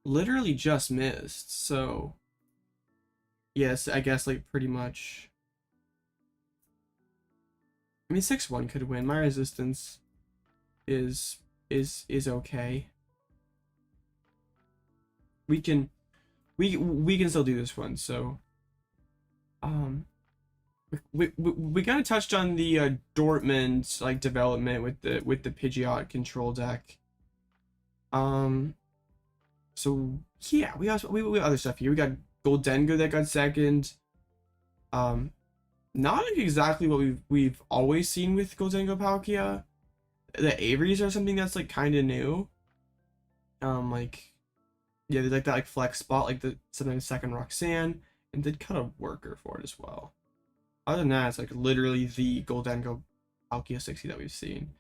literally just missed. So yes, I guess like pretty much. I mean, 6-1 could win. My resistance is okay. We can still do this one. So we kind of touched on the Dortmund like development with the Pidgeot control deck. So yeah, we got other stuff here. We got Goldengo that got second. Not exactly what we've always seen with Goldengo Palkia. The Averys are something that's like kind of new. Like yeah, they like that like flex spot, like the sometimes second Roxanne, and did cut a worker for it as well. Other than that, it's like literally the Goldengo Palkia 60 that we've seen.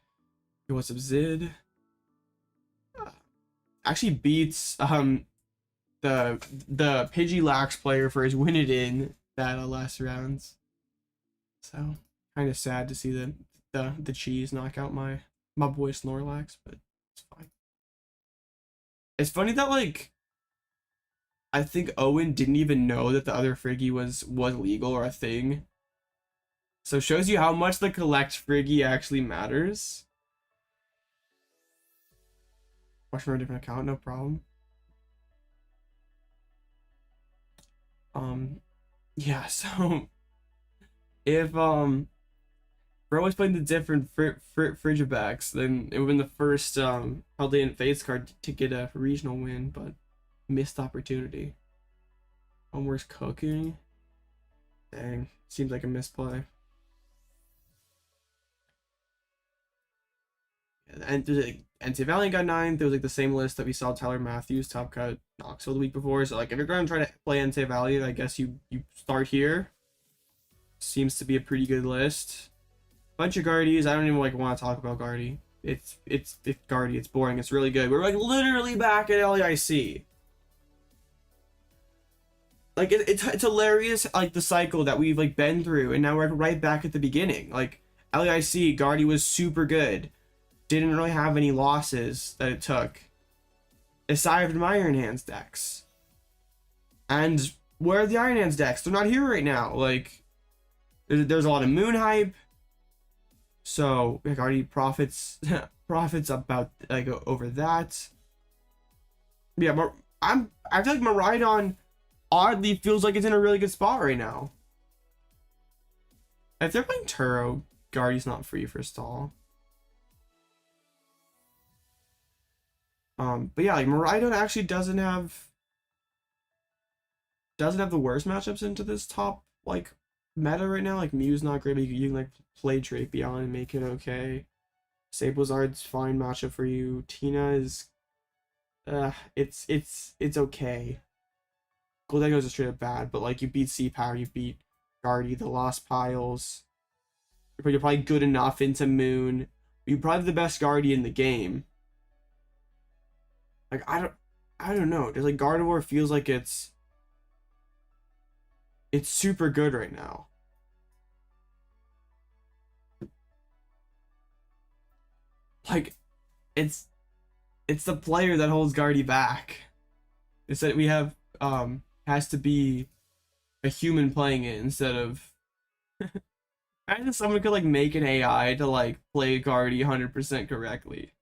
Yo, what's up, Zid? Actually beats the Pidgey player for his win it in that last rounds. So kind of sad to see the cheese knock out my boy Snorlax, but it's fine. It's funny that like I think Owen didn't even know that the other Friggy was legal or a thing. So it shows you how much the collect Friggy actually matters. Watch from a different account, no problem. Yeah, so if bro was playing the different Frigibacks, then it would have been the first probably in face card to get a regional win, but missed opportunity. Homework's cooking. Dang, seems like a misplay. And Valiant got 9th. There was like the same list that we saw Tyler Matthews top cut Knoxville the week before. So like if you're going to try to play Valiant, I guess you start here. Seems to be a pretty good list. Bunch of Guardies. I don't even like want to talk about Guardy. It's Guardy. It's boring. It's really good. We're like literally back at LEIC. Like it's hilarious, like the cycle that we've like been through, and now we're right back at the beginning. Like LEIC, Guardy was super good. Didn't really have any losses that it took, aside from Iron Hands decks. And where are the Iron Hands decks? They're not here right now. Like there's a lot of moon hype. So like already profits about like over that. Yeah, I feel like Miraidon oddly feels like it's in a really good spot right now. If they're playing Turo, Guardy's not free for stall. But yeah, like Miraidon actually doesn't have the worst matchups into this top like meta right now. Like Mew's not great, but you can like play Drapion and make it okay. Sablezard's fine matchup for you. Tina is it's okay. Goldengo's just straight up bad, but like you beat C-Power, you beat Guardy, the Lost Piles. You're probably good enough into Moon. You're probably the best Guardy in the game. Like I don't know. Just like Gardevoir feels like it's super good right now. Like it's the player that holds Guardy back. It's that we have has to be a human playing it instead of I think someone could like make an AI to like play Guardy 100% correctly.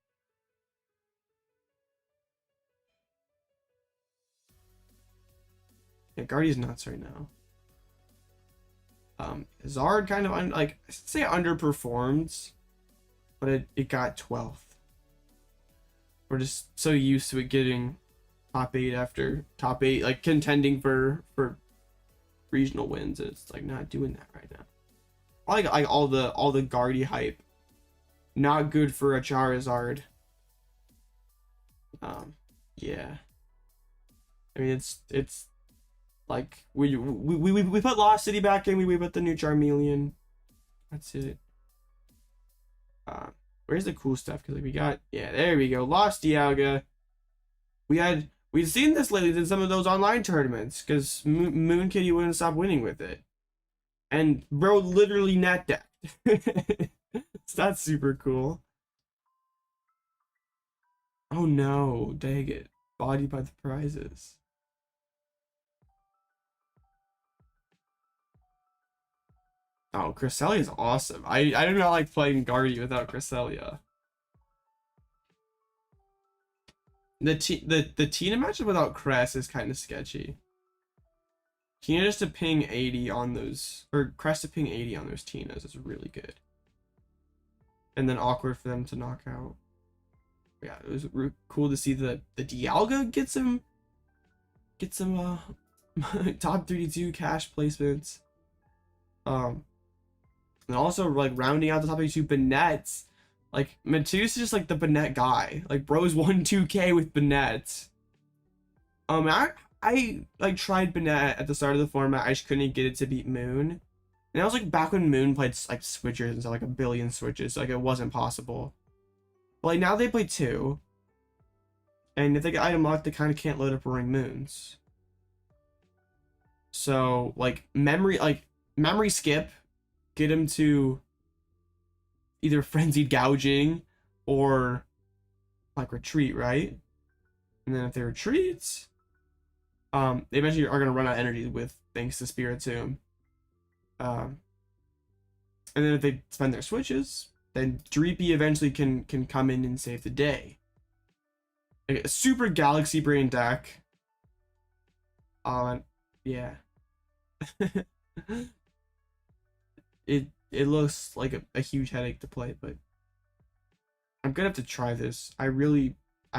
Yeah, Guardy's nuts right now. Zard kind of like I should say underperformed, but it got 12th. We're just so used to it getting top 8 after top 8, like contending for regional wins, and it's like not doing that right now. Like all the Guardy hype, not good for a Charizard. Yeah, I mean it's like we put Lost City back in, we put the new Charmeleon. That's it. Where's the cool stuff? Because like we got, yeah, there we go, Lost Dialga. We've seen this lately in some of those online tournaments because Moon Kitty wouldn't stop winning with it, and bro literally net decked. So that's super cool. Oh no, dang it, bodied by the prizes. Oh, Cresselia is awesome. I do not like playing Guardy without Cresselia. The Tina matchup without Cress is kind of sketchy. Tina just to ping 80 on those, or Cress to ping 80 on those Tinas is really good. And then awkward for them to knock out. Yeah, it was cool to see the Dialga get some top 32 cash placements. And also like rounding out the top 32 Banets. Like Matus is just like the Banet guy. Like bro's won 2K with Banet. I like tried Banet at the start of the format. I just couldn't get it to beat Moon. And that was like back when Moon played like switchers and stuff, like a billion switches, so like it wasn't possible. But like now they play 2. And if they get item locked, they kind of can't load up Roaring Moons. So like memory skip, get him to either frenzied gouging or like retreat, right? And then if they retreat, they eventually are gonna run out of energy with thanks to Spiritomb. And then if they spend their switches, then Dreepy eventually can come in and save the day. Like a super Galaxy Brain deck. Yeah. It looks like a huge headache to play, but I'm gonna have to try this. I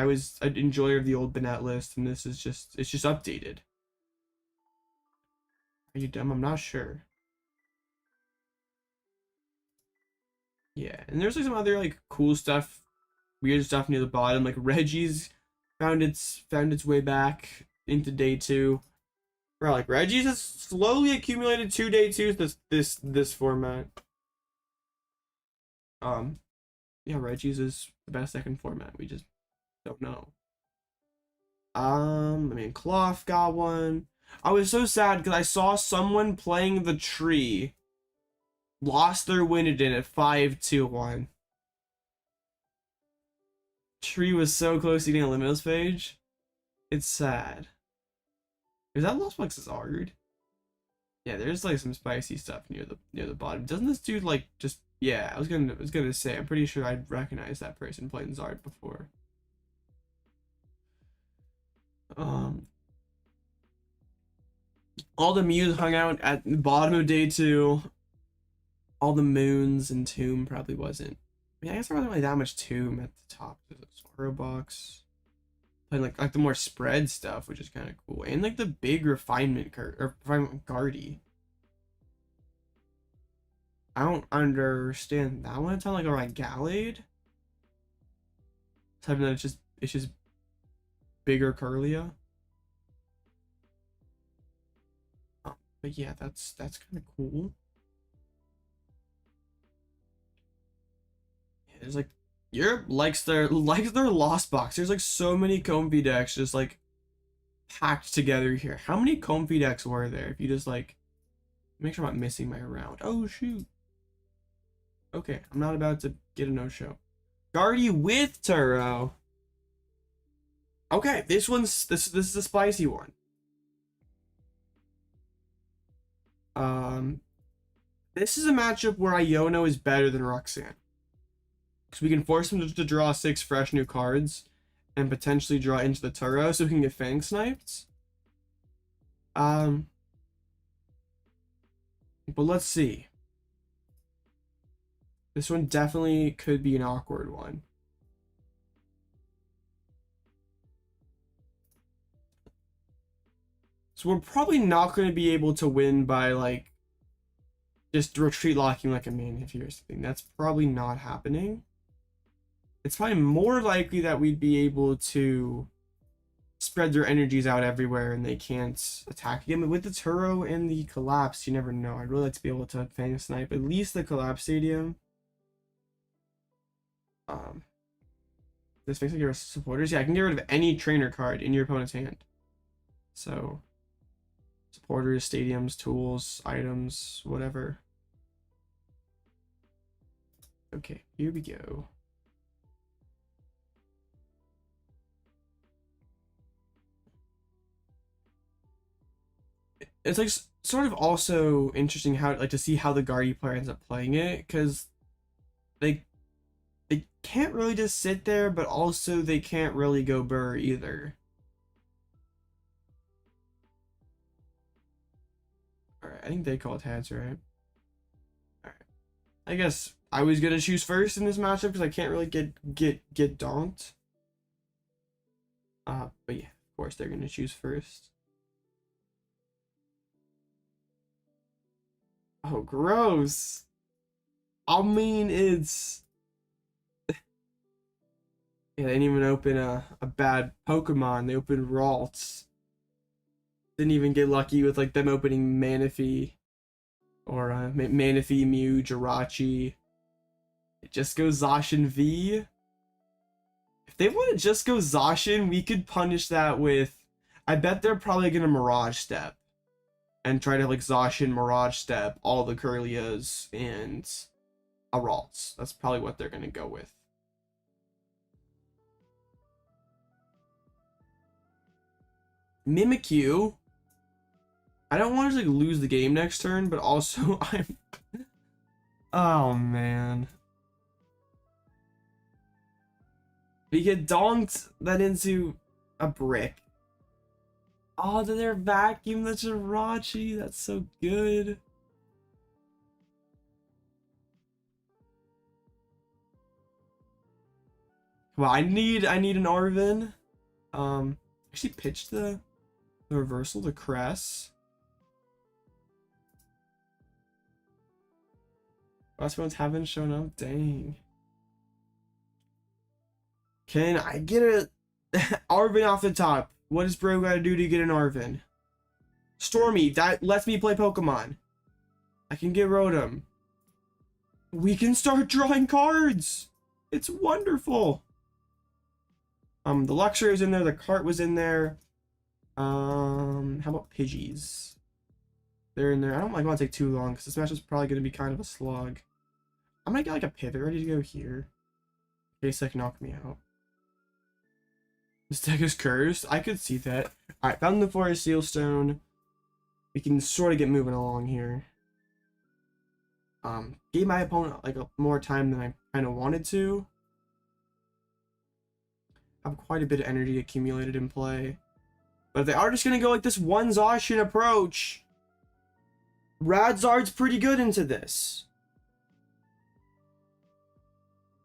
was an enjoyer of the old Banet list, and this is just, it's just updated. Are you dumb? I'm not sure. Yeah, and there's like some other like cool stuff, weird stuff near the bottom. Like Reggie's found its way back into day 2. Bro, like Reggie's has slowly accumulated 2 day 2s this format. Yeah, Reggie's is the best second format. We just don't know. I mean, Cloth got one. I was so sad because I saw someone playing the tree lost their Winnenden at 5-2-1. Tree was so close to getting a Limos page. It's sad. Is that Lost Vacuum CRZ? Yeah, there's like some spicy stuff near the bottom. Doesn't this dude like just, yeah, I was gonna say, I'm pretty sure I'd recognize that person playing Zard before. All the Mews hung out at the bottom of day 2. All the Moons and Tomb probably wasn't. I mean, I guess there wasn't really that much Tomb at the top. There's a Sorrow Box. Playing like the more spread stuff, which is kind of cool. And like the big refinement Guardy. I don't understand that one. It's not like a like Gallade. It's having that it's just bigger Curlia. But yeah, that's kind of cool. Yeah, there's like Europe likes their Lost Box. There's like so many Comfy decks just like packed together here. How many Comfy decks were there? If you just like make sure I'm not missing my round. Oh shoot. Okay, I'm not about to get a no-show. Guardy with Turo. Okay, this is a spicy one. This is a matchup where Iono is better than Roxanne. Because we can force him to draw 6 fresh new cards and potentially draw into the Turo so we can get Fang sniped. But let's see. This one definitely could be an awkward one. So we're probably not going to be able to win by like just retreat locking like a Manaphy or something. That's probably not happening. It's probably more likely that we'd be able to spread their energies out everywhere and they can't attack again. But with the Turo and the Collapse, you never know. I'd really like to be able to Fang Snipe at least the Collapse Stadium. This makes like your supporters. Yeah, I can get rid of any trainer card in your opponent's hand. So supporters, stadiums, tools, items, whatever. Okay, here we go. It's like sort of also interesting how like to see how the Guardy player ends up playing it, because they can't really just sit there, but also they can't really go burr either. Alright, I think they called heads, right? Alright. I guess I was gonna choose first in this matchup because I can't really get donked. But yeah, of course they're gonna choose first. Oh, gross. I mean, it's... Yeah, they didn't even open a bad Pokemon. They opened Ralts. Didn't even get lucky with like them opening Manaphy. Or Manaphy, Mew, Jirachi. It just goes Zacian V. If they want to just go Zacian, we could punish that with... I bet they're probably going to Mirage Step. And try to like Zacian, Mirage Step, all the Curlias, and a Ralts. That's probably what they're going to go with. Mimikyu. I don't want to like lose the game next turn, but also I'm... Oh, man. We get donked that into a brick. Oh, then they're vacuum the Jirachi. That's so good. Well, I need an Arven. Actually pitched the reversal, the Cress. Last ones haven't shown up. Dang. Can I get a Arven off the top? What does bro gotta do to get an Arven? Stormy, that lets me play Pokemon. I can get Rotom. We can start drawing cards. It's wonderful. The Luxray was in there, the cart was in there. How about Pidgeys? They're in there. I don't like want to take too long because this match is probably gonna be kind of a slog. I might get like a pivot ready to go here. In case they can knock me out. This deck is cursed. I could see that. Alright, found the Forest Seal Stone. We can sort of get moving along here. Gave my opponent like more time than I kind of wanted to. Have quite a bit of energy accumulated in play. But if they are just going to go like this one Zacian approach, Radzard's pretty good into this.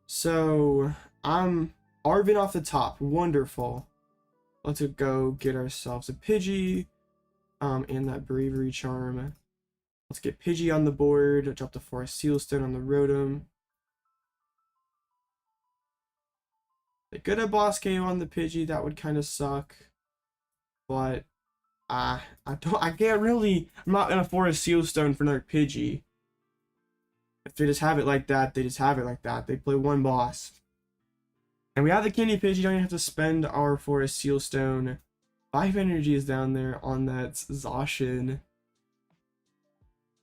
So, I'm Arven off the top. Wonderful. Let's go get ourselves a Pidgey. And that Bravery Charm. Let's get Pidgey on the board. Drop the Forest Sealstone on the Rotom. They could have Boss KO on the Pidgey. That would kind of suck. But I can't really. I'm not gonna Forest Sealstone for another Pidgey. If they just have it like that, they just have it like that. They play one boss. And we have the Candy Pidgey. Don't even have to spend our Forest Sealstone. 5 energy is down there on that Zacian.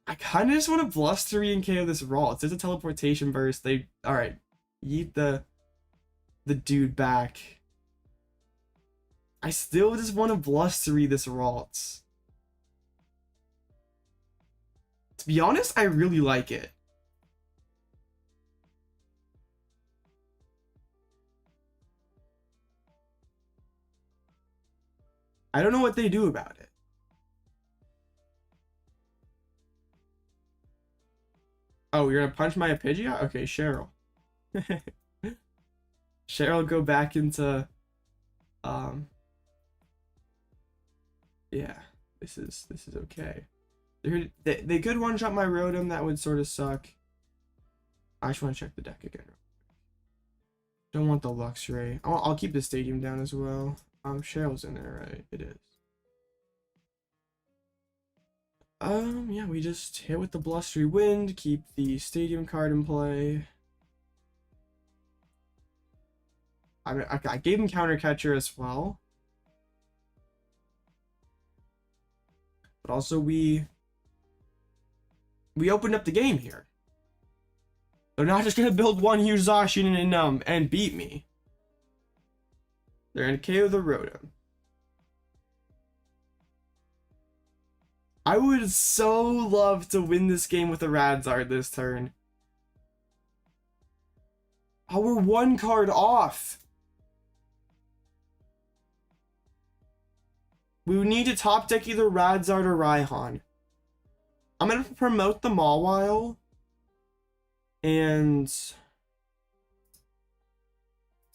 I kind of just want to Blustery and KO this Ralts. There's a teleportation burst. Alright. Yeet the dude back. I still just want to Blustery this Ralts. To be honest, I really like it. I don't know what they do about it. Oh, you're gonna punch my Pidgeot? Okay, Cheryl. Cheryl go back into yeah. This is okay. They could one-shot my Rotom. That would sort of suck. I just want to check the deck again. Don't want the Luxray. I'll keep the stadium down as well. Cheryl's in there, right? It is. Yeah, we just hit with the Blustery Wind, keep the stadium card in play. I gave him Counter Catcher as well. But also we opened up the game here. They're not just gonna build one huge Zacian and beat me. They're gonna KO the Rotom. I would so love to win this game with a Radzard this turn. Oh, we're one card off. We would need to top deck either Radzard or Raihan. I'm gonna promote the Mawile. And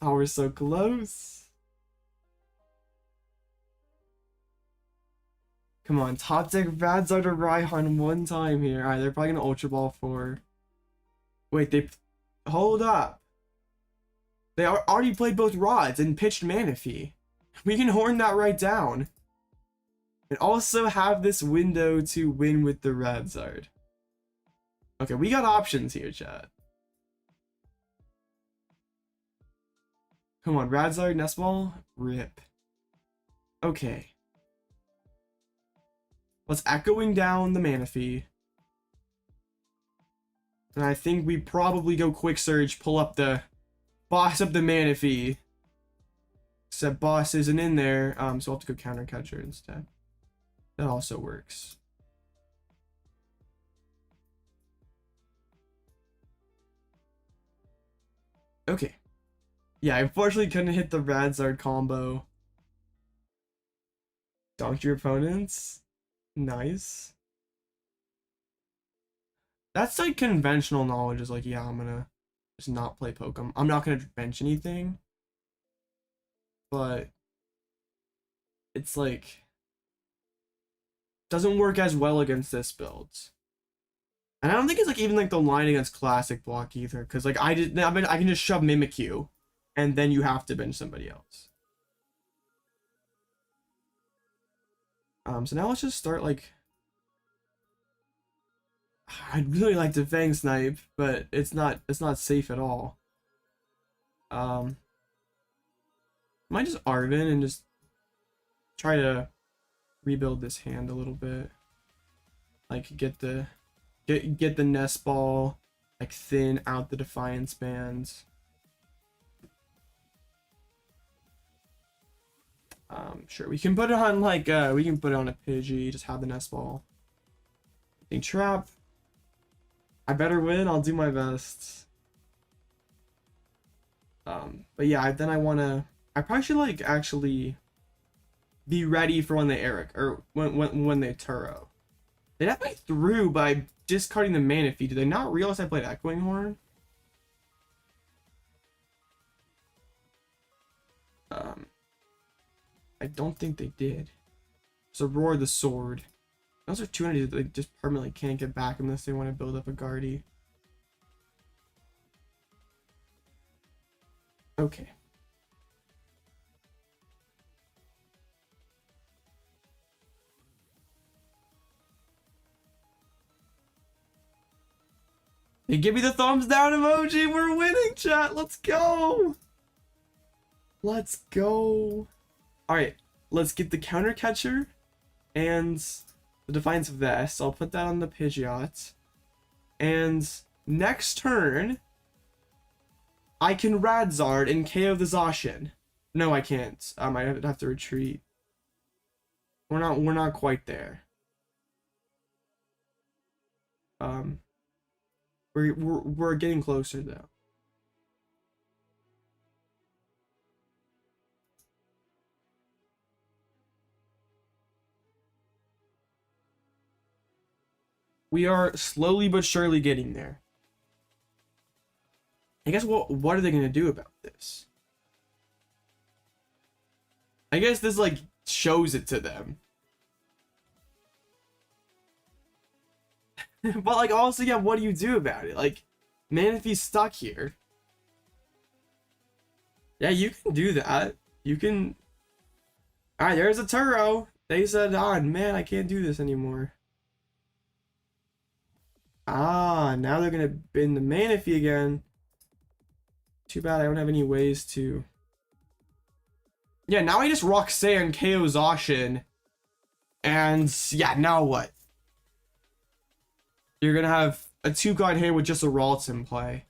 oh, we're so close. Come on, top deck Radzard or Raihan one time here. Alright, they're probably gonna Ultra Ball for. Wait, hold up. They already played both Rods and pitched Manaphy. We can horn that right down. And also have this window to win with the Radzard. Okay, we got options here, chat. Come on, Radzard, Nest Ball, rip. Okay. Let's Echoing down the Manaphy. And I think we probably go Quick Surge, pull up the... boss up the Manaphy. Except boss isn't in there, so I'll have to go Counter Catcher instead. That also works. Okay. Yeah, I unfortunately couldn't hit the Radzard combo. Donked your opponents. Nice. That's like conventional knowledge is like, yeah, I'm gonna just not play Pokemon. I'm not gonna bench anything. But it's like doesn't work as well against this build. And I don't think it's like even like the line against classic block either, because like I can just shove Mimikyu, and then you have to bench somebody else. So now let's just start like. I'd really like to Fang Snipe, but it's not safe at all. Might just Arven and just try to rebuild this hand a little bit, like get the Nest Ball, like thin out the Defiance bands. Sure, we can put it on like we can put it on a Pidgey, just have the Nest Ball. Think trap. I better win. I'll do my best. But yeah, then I probably should like actually be ready for when they Eric or when they Turo. They definitely threw by discarding the Manaphy. Did they not realize I played Echoing Horn? I don't think they did. So Roar the Sword. Those are 200 that they just permanently can't get back unless they want to build up a Guardy. Okay. They give me the thumbs down emoji. We're winning, chat. Let's go. Let's go. All right, let's get the Counter Catcher and the Defiance Vest. I'll put that on the Pidgeot. And next turn, I can Radzard and KO the Zacian. No, I can't. I have to retreat. We're not quite there. We're getting closer though. We are slowly but surely getting there. I guess what are they gonna do about this? I guess this like shows it to them. But like also, yeah, what do you do about it? Like, man, if he's stuck here. Yeah, you can do that. You can. Alright, there's a Turo. They said, ah, man, I can't do this anymore. Ah, now they're gonna bin the Manaphy again. Too bad I don't have any ways to. Yeah, now I just Roxanne KO Zacian. And yeah, now what? You're gonna have a 2-card hand with just a Ralts in play.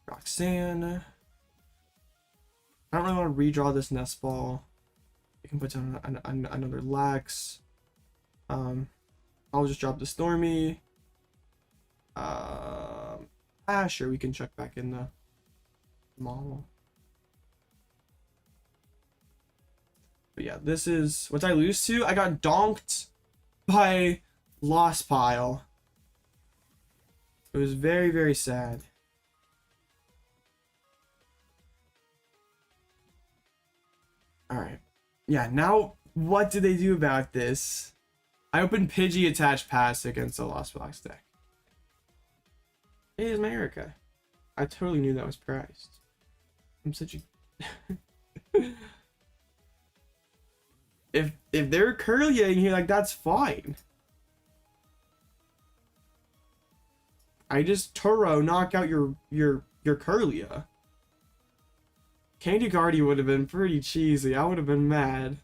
Roxanne. I don't really want to redraw this Nest Ball. You can put down another Lax. I'll just drop the Stormy. Sure, we can check back in the model. But yeah, this is what I lose to. I got donked by Lost Pile. It was very, very sad. Alright. Yeah, now what did they do about this? I opened Pidgey attached pass against the Lost Box deck. It is America. I totally knew that was priced. I'm such a if they're curlying here, like, that's fine. I just Turo knock out your Curlia. Candy Guardy would have been pretty cheesy. I would have been mad.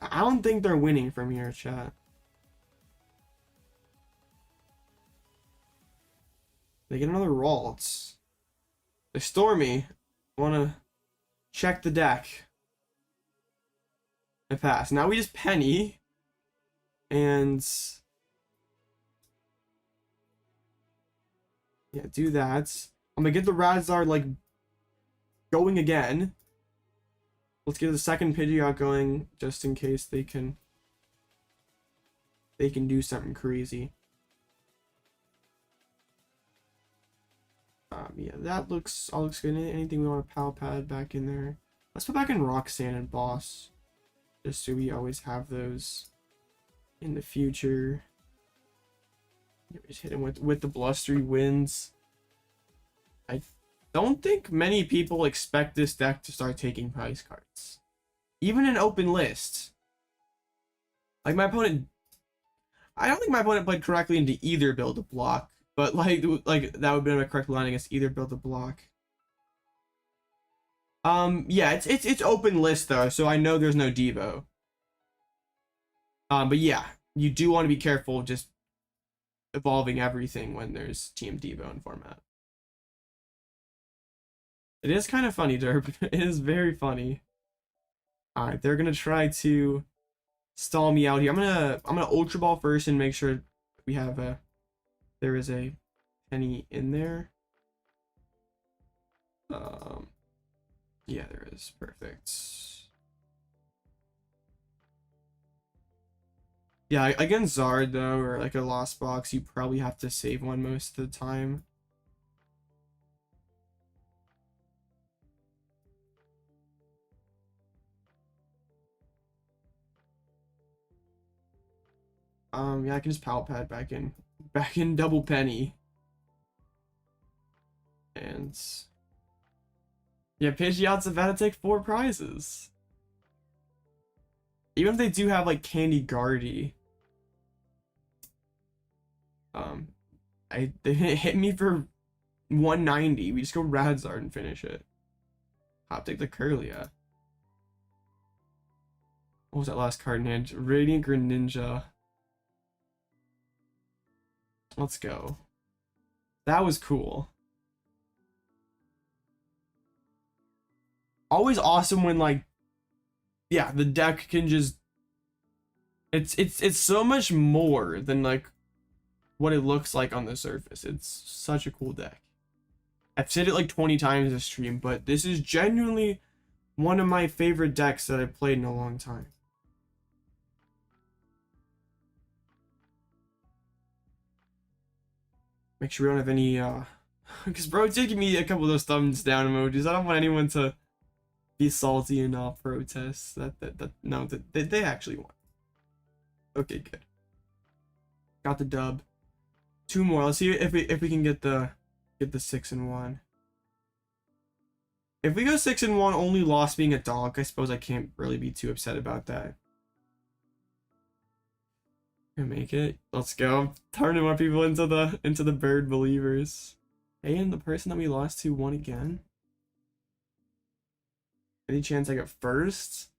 I don't think they're winning from here, chat. They get another Ralts. They Stormy. Wanna check the deck. I pass. Now we just Penny. And yeah, do that. I'm gonna get the Radzard like going again. Let's get the second Pidgeot going just in case they can do something crazy. Yeah, that looks all looks good. Anything we want to Pal Pad back in there? Let's put back in Roxanne and Boss, just so we always have those in the future. Just hit him with the blustery winds. I don't think many people expect this deck to start taking prize cards, even in open list. Like my opponent, I don't think my opponent played correctly into either build a block. But like that would have been a correct line against either build a block. Yeah, it's open list though, so I know there's no Devo. But yeah, you do want to be careful of just evolving everything when there's Team Devo in format. It is kind of funny, Derp. It is very funny. Alright, they're gonna try to stall me out here. I'm gonna Ultra Ball first and make sure we have a there is a Penny in there. Yeah, there is. Perfect. Yeah, against Zard though, or like a Lost Box, you probably have to save one most of the time. Yeah, I can just Pal Pad back in double Penny. And yeah, Pidgeot's about to take 4 prizes. Even if they do have like Candy Guardy. They hit me for 190. We just go Radzard and finish it. I'll take the Curlia. What was that last card, Ninja? Radiant Greninja. Let's go. That was cool. Always awesome when like, yeah, the deck can just it's so much more than like what it looks like on the surface. It's such a cool deck. I've said it like 20 times this stream, but this is genuinely one of my favorite decks that I've played in a long time. Make sure we don't have any because bro did give me a couple of those thumbs down emojis. I don't want anyone to be salty and protest that no, that they actually won. Okay, good. Got the dub. 2 more. Let's see if we can get the 6-1. If we go 6-1, only loss being a donk, I suppose I can't really be too upset about that. Gonna make it. Let's go. Turning more people into the bird believers. Hey, and the person that we lost to won again. Any chance I get first?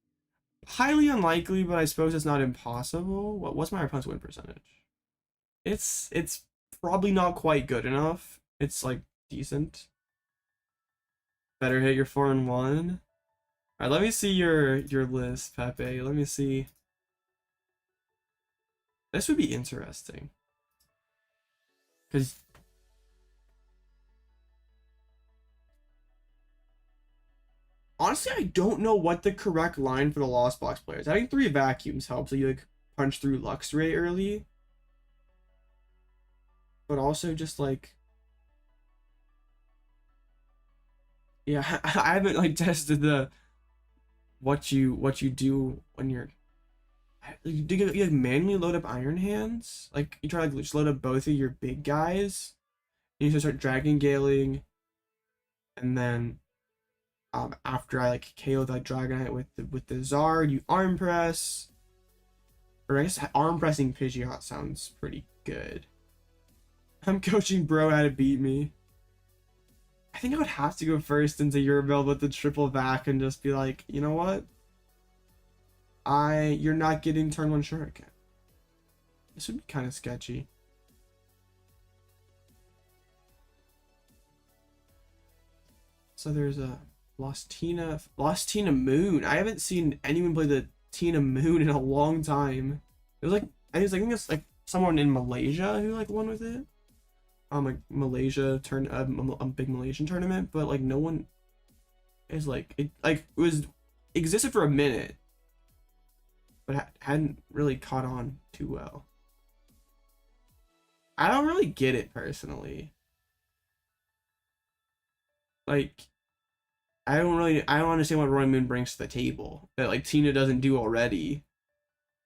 Highly unlikely, but I suppose it's not impossible. What's my opponent's win percentage? It's probably not quite good enough. It's like decent. Better hit your 4-1. All right, let me see your list, Pepe. Let me see. This would be interesting. Because honestly, I don't know what the correct line for the Lost Box players. Having 3 vacuums helps, so you like punch through Luxray early. But also just like, yeah, I haven't like tested the what you do when you're do you like manually load up Iron Hands? Like you try to like just load up both of your big guys, and you just start Dragon Galing, and then after I like KO the Dragonite with the Zard, you arm press. Or I guess arm pressing Pidgeot sounds pretty good. I'm coaching bro how to beat me. I think I would have to go first into Urabel with the triple vac and just be like, you know what? You're not getting turn 1 Shuriken. This would be kind of sketchy. So there's a Lost Tina Moon. I haven't seen anyone play the Tina Moon in a long time. It was like I think it's like someone in Malaysia who like won with it. Like Malaysia a big Malaysian tournament, but like no one is like it was existed for a minute, but hadn't really caught on too well. I don't really get it personally. Like I don't understand what Roy Moon brings to the table that like Tina doesn't do already.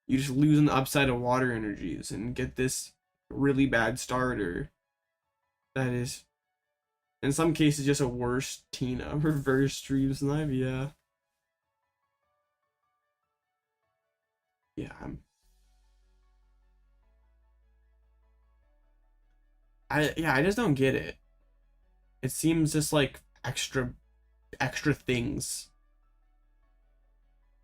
You just lose on the upside of water energies and get this really bad starter that is in some cases just a worse Tina. Reverse streams live, yeah. Yeah, I just don't get it. It seems just like extra things.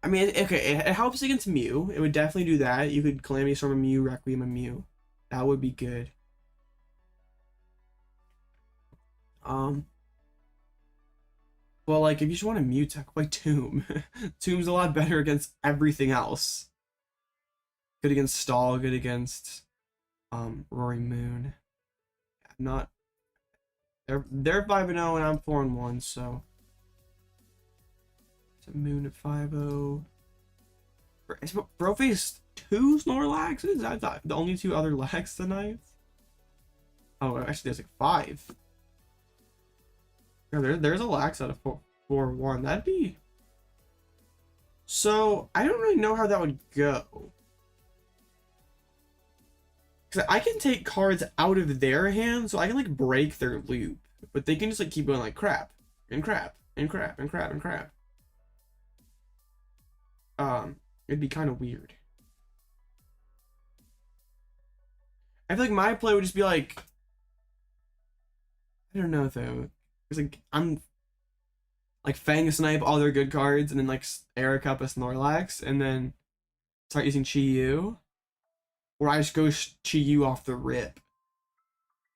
I mean, okay, it helps against Mew. It would definitely do that. You could Calamity Storm a Mew, Requiem a Mew. That would be good. Well, like if you just want a Mew tech, like Tomb. Tomb's a lot better against everything else. Good against Stall, good against Roaring Moon. Not they're 5-0 and I'm 4-1, so it's a Moon at 5-0. Bro faced 2 Snorlaxes? I thought the only 2 other lags tonight. Oh, actually there's like 5. Yeah, there's a lax out of 4-1. That'd be so I don't really know how that would go. Because I can take cards out of their hand, so I can like break their loop. But they can just like keep going like crap and crap and crap and crap and crap. It'd be kind of weird. I feel like my play would just be like, I don't know though. It's like I'm like Fang Snipe all their good cards and then like Air Cup a Snorlax and then start using Chi-Yu. Or I just go Chi-Yu off the rip.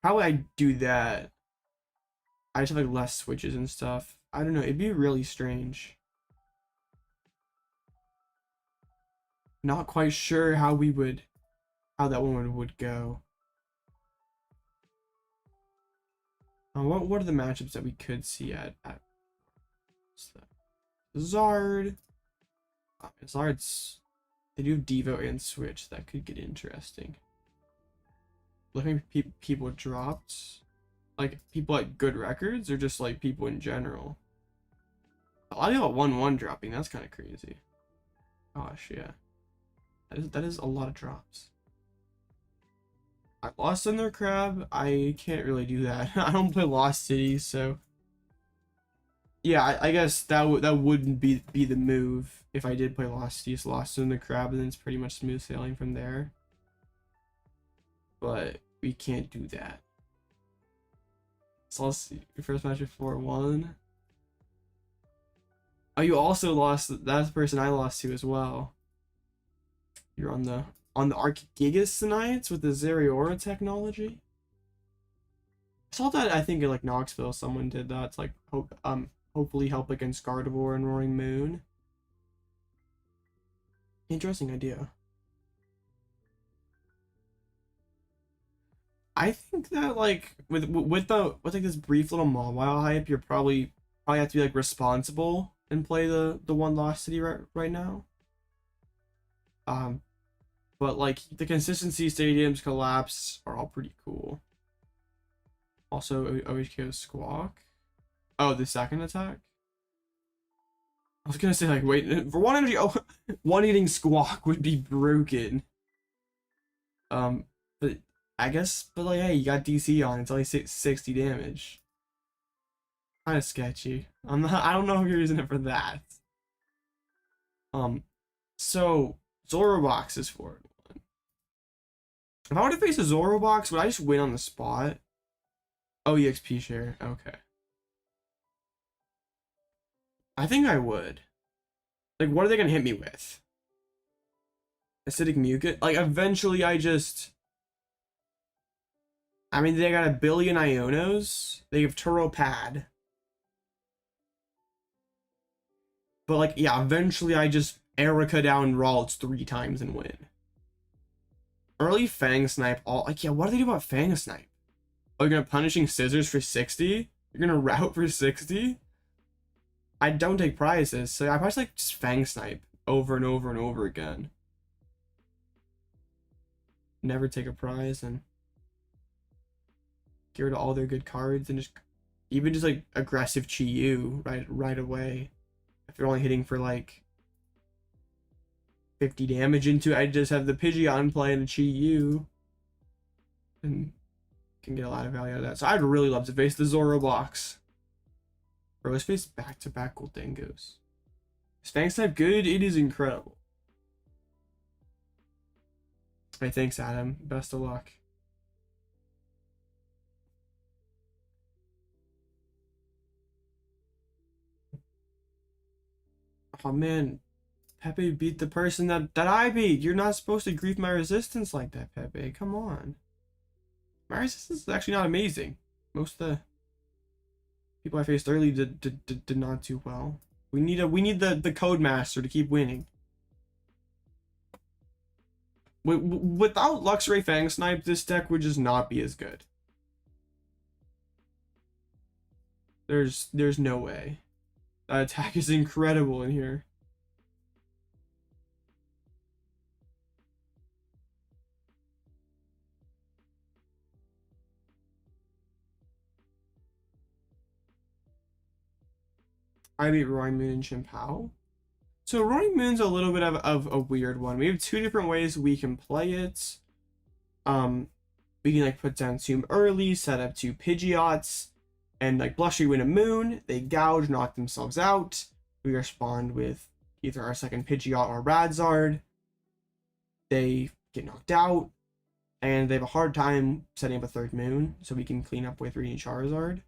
How would I do that? I just have like less switches and stuff. I don't know. It'd be really strange. Not quite sure how that one would go. What are the matchups that we could see at Zard? Zard's they do have Devo and Switch. That could get interesting. Looking people dropped, like people at good records, or just like people in general. A lot of people at 1-1 dropping. That's kind of crazy. Gosh, yeah. That is a lot of drops. I lost Thunder Crab. I can't really do that. I don't play Lost City, so yeah, I guess that wouldn't be the move if I did play Lost City. It's Lost Thunder Crab, and then it's pretty much smooth sailing from there. But we can't do that. So let's see. Your first match of 4-1. Oh, you also lost. That's the person I lost to as well. You're on the Archgigas tonight with the Zeriora technology. I saw that, I think in like Knoxville someone did that. It's like hopefully help against Gardevoir and Roaring Moon. Interesting idea. I think that like with like this brief little Mawile hype, you're probably have to be like responsible and play the one Lost City right now. But like the consistency stadiums collapse are all pretty cool. Also, OHKO Squawk. Oh, the second attack. I was gonna say like wait for one energy. Oh, one eating Squawk would be broken. But I guess, but like hey, you got DC on. It's only 60 damage. Kind of sketchy. I don't know if you're using it for that. So Zorobox is 4-1. If I were to face a Zorobox, would I just win on the spot? Oh, EXP share. Okay. I think I would. Like, what are they gonna hit me with? Acidic Mucus? Like, eventually I mean, they got a billion Ionos. They have Turo Pad. But, like, yeah, eventually I just Erica down Ralts 3 times and win. Early Fang Snipe, like, yeah, what do they do about Fang Snipe? Oh, you're gonna Punishing Scissors for 60? You're gonna Route for 60? I don't take prizes, so I probably like just Fang Snipe over and over and over again. Never take a prize and get rid of all their good cards and just even just like aggressive Chi-Yu right away. If they're only hitting for like 50 damage into it, I just have the Pidgeot in play and the Chi-Yu and can get a lot of value out of that. So I'd really love to face the Zorobox. Bro, let's face back-to-back Goldengos. Is Fang Snipe good? It is incredible. Hey, thanks, Adam. Best of luck. Oh man, Pepe beat the person that I beat. You're not supposed to grief my resistance like that, Pepe. Come on. My resistance is actually not amazing. Most of the people I faced early did not do well. We need the Code Master to keep winning. Without Luxray Fang Snipe, this deck would just not be as good. There's no way. That attack is incredible in here. I beat Roaring Moon and Chimpao. So Roaring Moon's a little bit of a weird one. We have 2 different ways we can play it. We can like put down Tomb early, set up 2 Pidgeots, and like Blushy win a Moon. They gouge, knock themselves out. We respond with either our second Pidgeot or Radzard. They get knocked out, and they have a hard time setting up a 3rd Moon, so we can clean up with Radiant Charizard.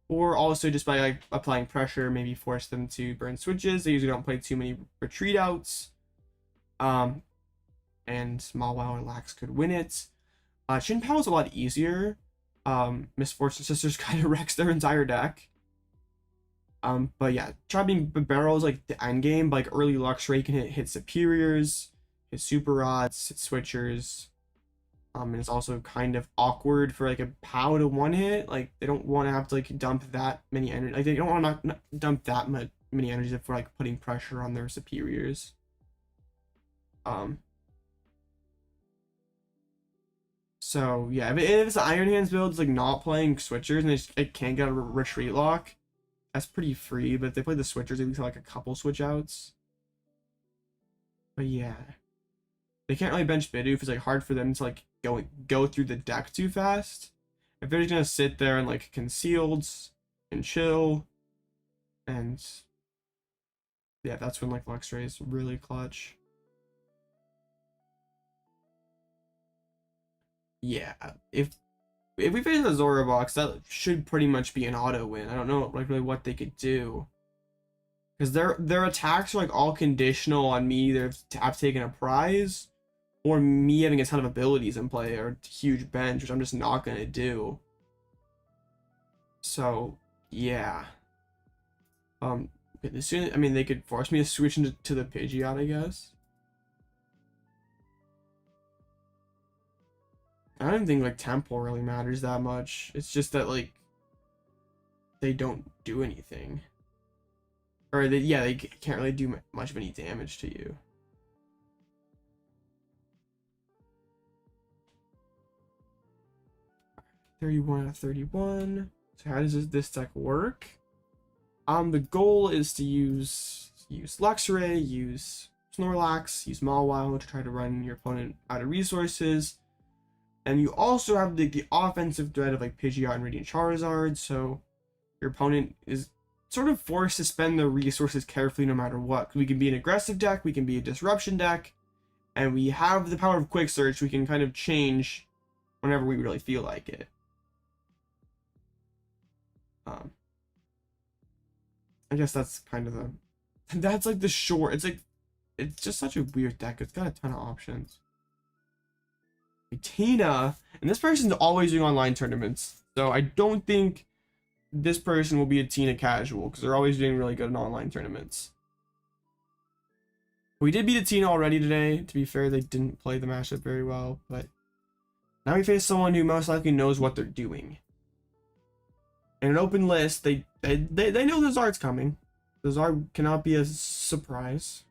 Or also just by like applying pressure, maybe force them to burn switches. They usually don't play too many retreat outs. And Mawile or Lax could win it. Chimpao is a lot easier. Misfortune Sisters kind of wrecks their entire deck. But yeah, try being Barrel is like the end game. Like early Luxray can hit Superiors, hit Super Rods, hit Switchers. And it's also kind of awkward for like a POW to one hit. Like they don't want to have to like dump that many energy. Like they don't want to not dump that many energies for like putting pressure on their Superiors. So yeah, if it's the Iron Hands build, it's like not playing switchers and it can't get a retreat lock. That's pretty free, but if they play the switchers, they least have like a couple switch outs. But yeah, they can't really bench Bidoof. It's like hard for them to like go through the deck too fast. If they're just gonna sit there and like concealed and chill, and yeah, that's when like Luxray is really clutch. Yeah, if we face a Zorobox, that should pretty much be an auto win. I don't know like really what they could do, because their attacks are like all conditional on me either have taken a prize or me having a ton of abilities in play or a huge bench, which I'm just not gonna do. So yeah, as soon I mean they could force me to switch into the Pidgeot, I guess. I don't think like tempo really matters that much. It's just that like they don't do anything, or they can't really do much of any damage to you. $31 out of 31. So how does this deck work? The goal is to use Luxray, use Snorlax, use Mawile to try to run your opponent out of resources. And you also have the offensive threat of like Pidgeot and Radiant Charizard, so your opponent is sort of forced to spend their resources carefully no matter what. We can be an aggressive deck, we can be a disruption deck, and we have the power of Quick Search. We can kind of change whenever we really feel like it. I guess that's kind of that's like the short. It's just such a weird deck. It's got a ton of options. Tina, and this person's always doing online tournaments, so I don't think this person will be a Tina casual because they're always doing really good in online tournaments. We did beat a Tina already today. To be fair, they didn't play the matchup very well, but now we face someone who most likely knows what they're doing. In an open list, they know the Zard's coming. The Zard cannot be a surprise.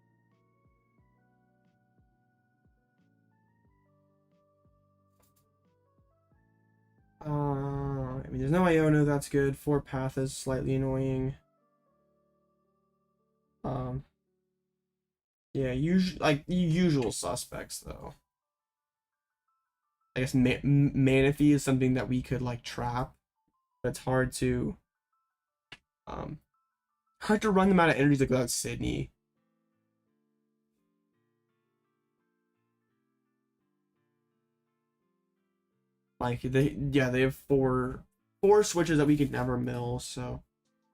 I mean, there's no Iono, that's good. 4 Path is slightly annoying. Yeah, usual suspects though. I guess Manaphy is something that we could like trap, but it's hard to run them out of energies like without Sydney. Like they have four switches that we could never mill, so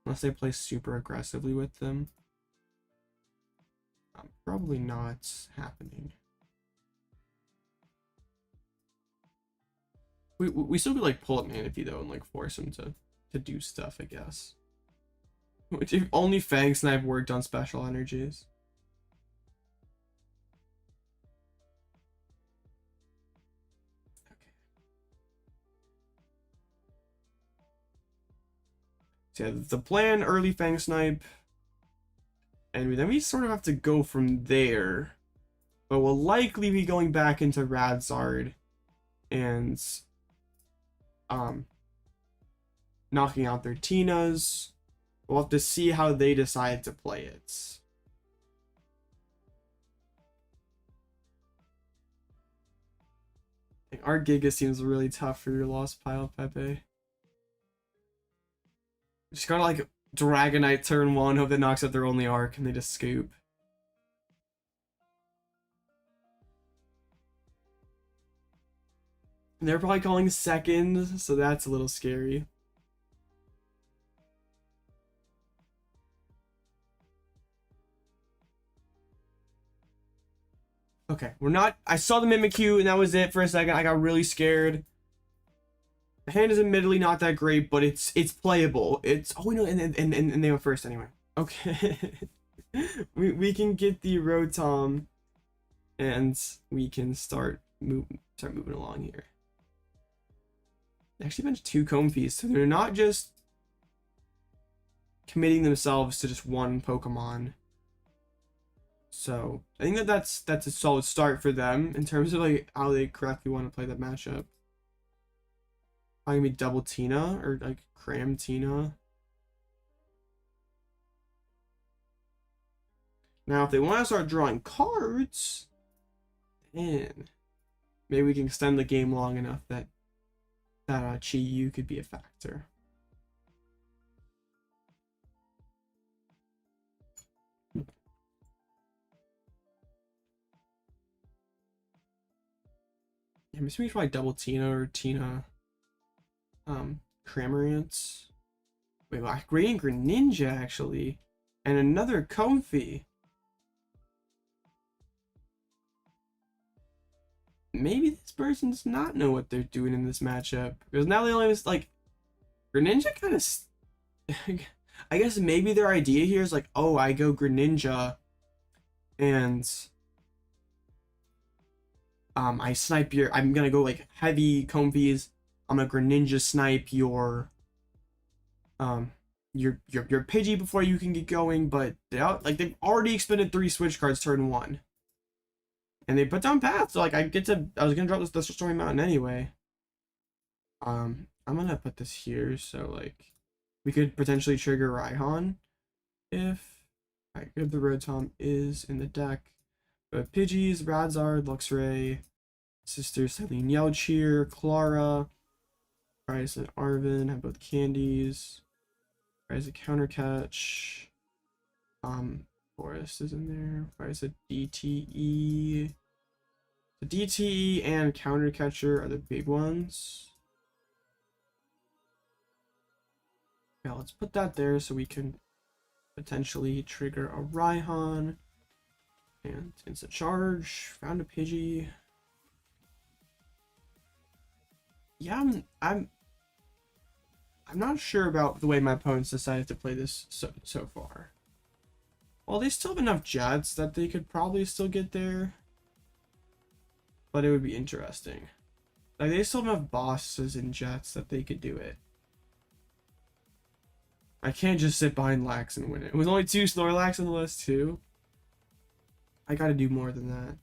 unless they play super aggressively with them, probably not happening. We still could like pull up Manaphy though and like force him to do stuff, I guess. Which if only Fang Snipe worked on special energies. So yeah, the plan, early Fang Snipe, and then we sort of have to go from there, but we'll likely be going back into Radzard and knocking out their Tinas. We'll have to see how they decide to play it. Our Giga seems really tough for your Lost Pile, Pepe. Just gotta like Dragonite turn 1, hope that knocks out their only arc, and they just scoop. And they're probably calling second, so that's a little scary. Okay, we're not. I saw the Mimikyu, and that was it for a second. I got really scared. The hand is admittedly not that great, but it's playable. It's no, and they went first anyway. Okay, we can get the Rotom, and we can start moving along here. They actually benched 2 Comfeys, so they're not just committing themselves to just one Pokemon. So I think that's a solid start for them in terms of like how they correctly want to play that matchup. Probably gonna be double Tina or like cram Tina. Now, if they want to start drawing cards, then maybe we can extend the game long enough that Chi-Yu could be a factor. I'm assuming it's probably double Tina or Tina Cramorant. Wait, well, Radiant Greninja actually. And another Comfy. Maybe this person does not know what they're doing in this matchup. Because now they only have like Greninja kind of I guess maybe their idea here is like, oh, I go Greninja and I snipe I'm gonna go like heavy Comfies. I'm a Greninja snipe your Pidgey before you can get going, but they've already expended 3 switch cards turn 1. And they put down paths, so like I was gonna drop the Stormy Mountain anyway. I'm gonna put this here, so like we could potentially trigger Raihan if the Rotom is in the deck. But Pidgeys, Radzard, Luxray, Sister Cyllene Yelchir, Klara, Price and Arven have both candies. Price a counter catch. Forest is in there. Price a DTE. The DTE and counter catcher are the big ones. Yeah, let's put that there so we can potentially trigger a Raihan. And instant charge. Found a Pidgey. Yeah, I'm not sure about the way my opponents decided to play this so far. Well, they still have enough Jets that they could probably still get there. But it would be interesting. Like, they still have enough bosses and Jets that they could do it. I can't just sit behind Lax and win it. It was only 2 Snorlax on the list too. I gotta do more than that.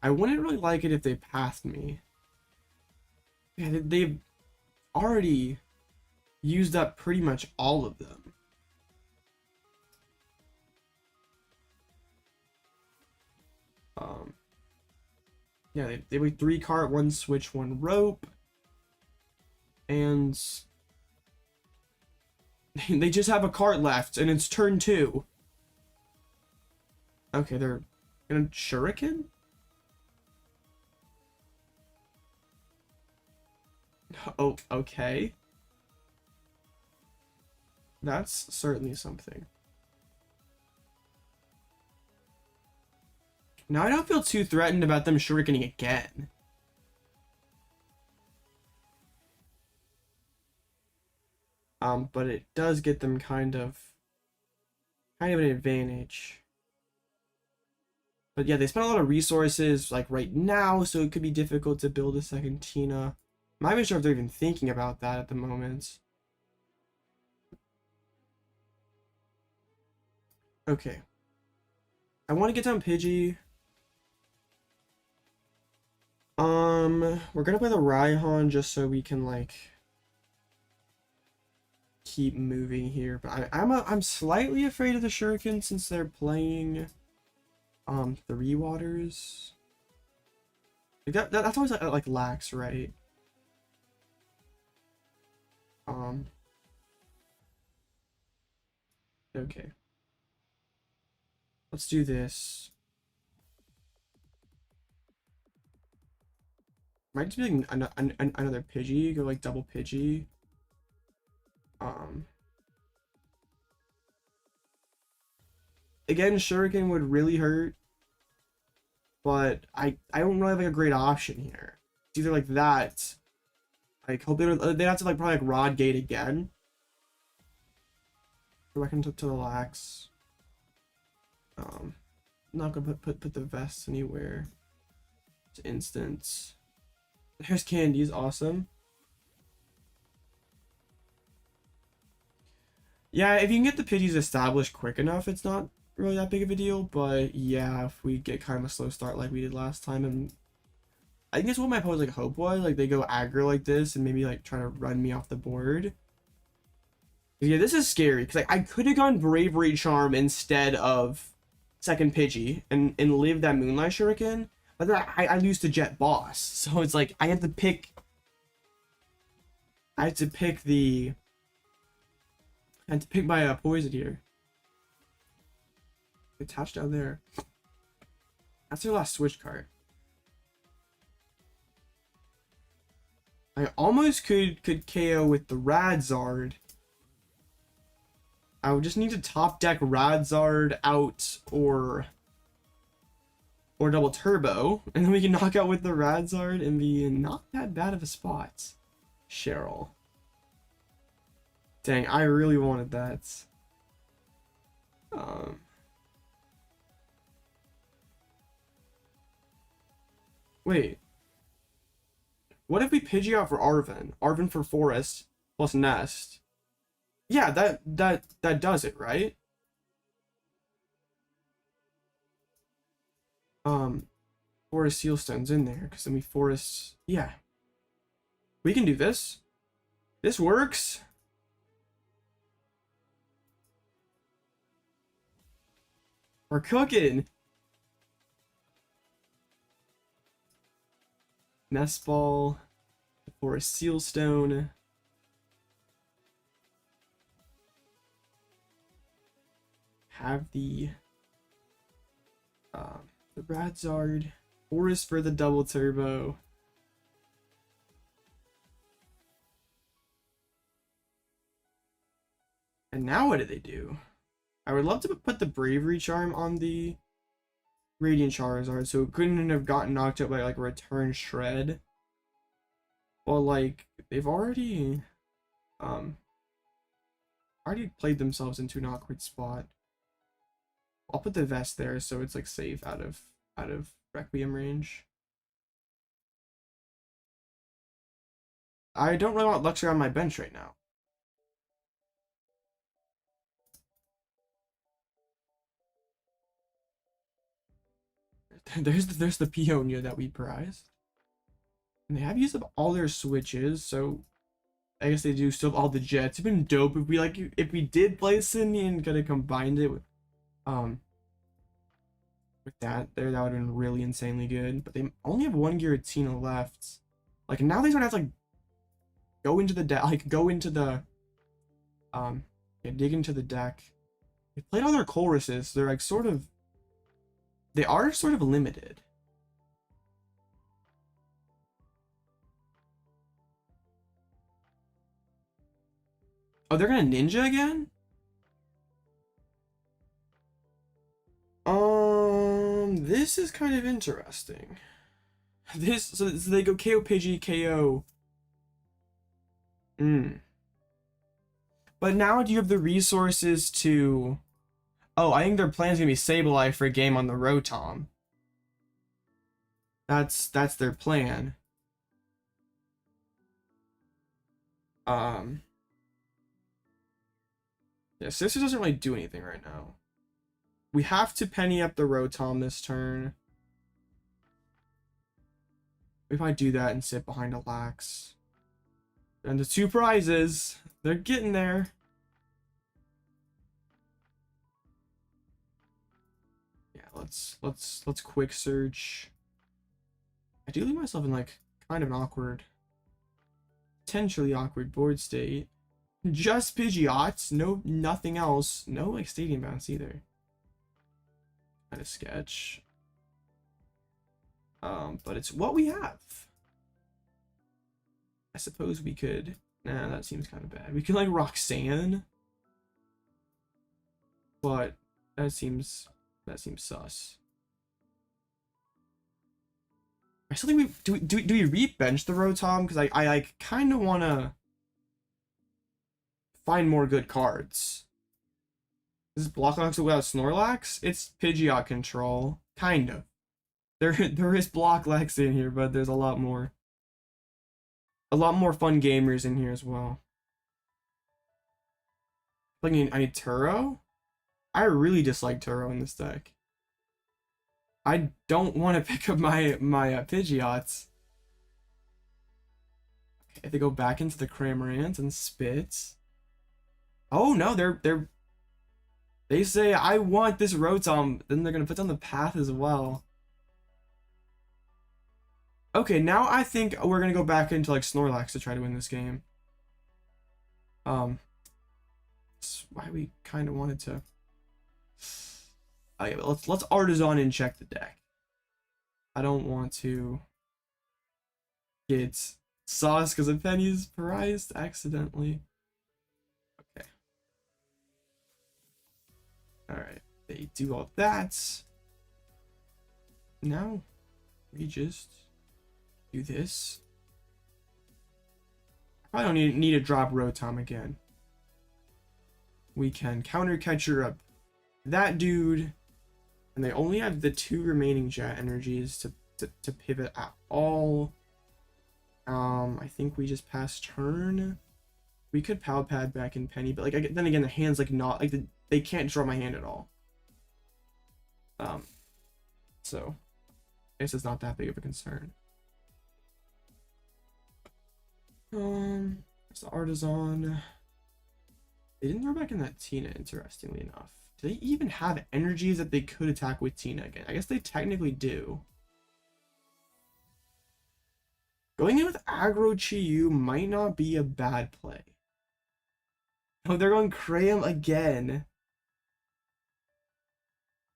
I wouldn't really like it if they passed me. Yeah, they've already used up pretty much all of them. Yeah, they were 3 cart, 1 switch, 1 rope. And they just have a cart left, and it's turn 2. Okay, they're gonna Shuriken? Oh, okay. That's certainly something. Now I don't feel too threatened about them shurikening again. But it does get them kind of an advantage. But yeah, they spent a lot of resources like right now, so it could be difficult to build a second Tina. I'm not even sure if they're even thinking about that at the moment. Okay. I want to get down Pidgey. We're gonna play the Raihan just so we can like keep moving here. But I'm slightly afraid of the Shuriken since they're playing 3 waters. Like that's always like Lax, right? Okay. Let's do this. Might just be like another Pidgey, go like double Pidgey. Again, Shuriken would really hurt, but I don't really have like a great option here. It's either like that, like hope they'd have to like probably like Rod Gate again. Go back into the Lax. Not gonna put the vest anywhere. It's instant. There's candies, awesome. Yeah, if you can get the Pidgeys established quick enough, it's not really that big of a deal. But yeah, if we get kind of a slow start like we did last time, and I think that's what my opponent's like hope was. Like they go aggro like this and maybe like try to run me off the board. Yeah, this is scary because like I could have gone Bravery Charm instead of second Pidgey and live that Moonlight Shuriken, but then I lose to Jet Boss, so it's like I have to pick. I had to pick my poison here. Attached down there. That's their last switch card. I almost could KO with the Radzard. I would just need to top deck Radzard out or double turbo, and then we can knock out with the Radzard and be in not that bad of a spot. Cheryl. Dang, I really wanted that. Wait. What if we Pidgey out for Arven? Arven for Forest plus Nest. Yeah, that does it, right? Forest Sealstone's in there, because then we Forest. Yeah. We can do this. This works. We're cooking. Nest Ball for a Sealstone. Have the Radzard. Forest for the double turbo. And now what do they do? I would love to put the Bravery Charm on the Radiant Charizard, so it couldn't have gotten knocked out by like Return Shred. Well, like they've already played themselves into an awkward spot. I'll put the Vest there so it's like safe out of Requiem range. I don't really want Luxray on my bench right now. There's the Peonia that we prized. And they have used up all their switches, so I guess they do still have all the jets. It'd been dope if we did play Sydney and could have combined it with that there. That would have been really insanely good. But they only have one Giratina left. Like now they don't have to like go into the deck, like go into the yeah, dig into the deck. They played all their Choruses. They're like they are sort of limited. Oh, they're gonna ninja again? This is kind of interesting. So they go KO Pidgey, KO. But now do you have the resources to... Oh, I think their plan is gonna be Sableye for a game on the Rotom. That's their plan. Yeah, Sister doesn't really do anything right now. We have to penny up the Rotom this turn. We might do that and sit behind a Lax. And the two prizes, they're getting there. Yeah, let's quick search. I do leave myself in like kind of an awkward, potentially awkward board state. Just Pidgeots, nothing else. No like Stadium Bounce either. Kind of sketch. But it's what we have. I suppose we could. Nah, that seems kind of bad. We could like Roxanne, but that seems sus. I still think we do we re-bench the Rotom because I like kind of want to find more good cards. This is Blocklox without Snorlax. It's Pidgeot control, kind of. There is Blocklex in here, but there's a lot more fun gamers in here as well. Like I need Turo. I really dislike Turo in this deck. I don't want to pick up my Pidgeots. If they go back into the Cramorant and spit. Oh no, they say I want this Rotom, then they're gonna put down the Path as well. Okay, now I think we're gonna go back into like Snorlax to try to win this game. That's why we kind of wanted to. Okay, let's Artazon and check the deck. I don't want to get sauce because of Penny's prized accidentally. Okay. Alright, they do all that. Now we just do this. I probably don't need to drop Rotom again. We can counter catcher up that dude. And they only have the 2 remaining jet energies to pivot at all. I think we just pass turn. We could Pal Pad back in Penny, but like then again, the hand's like not like they can't draw my hand at all. So I guess it's not that big of a concern. It's the Artazon. They didn't throw back in that Tina, interestingly enough. Do they even have energies that they could attack with Tina again? I guess they technically do. Going in with Aggro Chi-Yu might not be a bad play. Oh, they're going Cram again.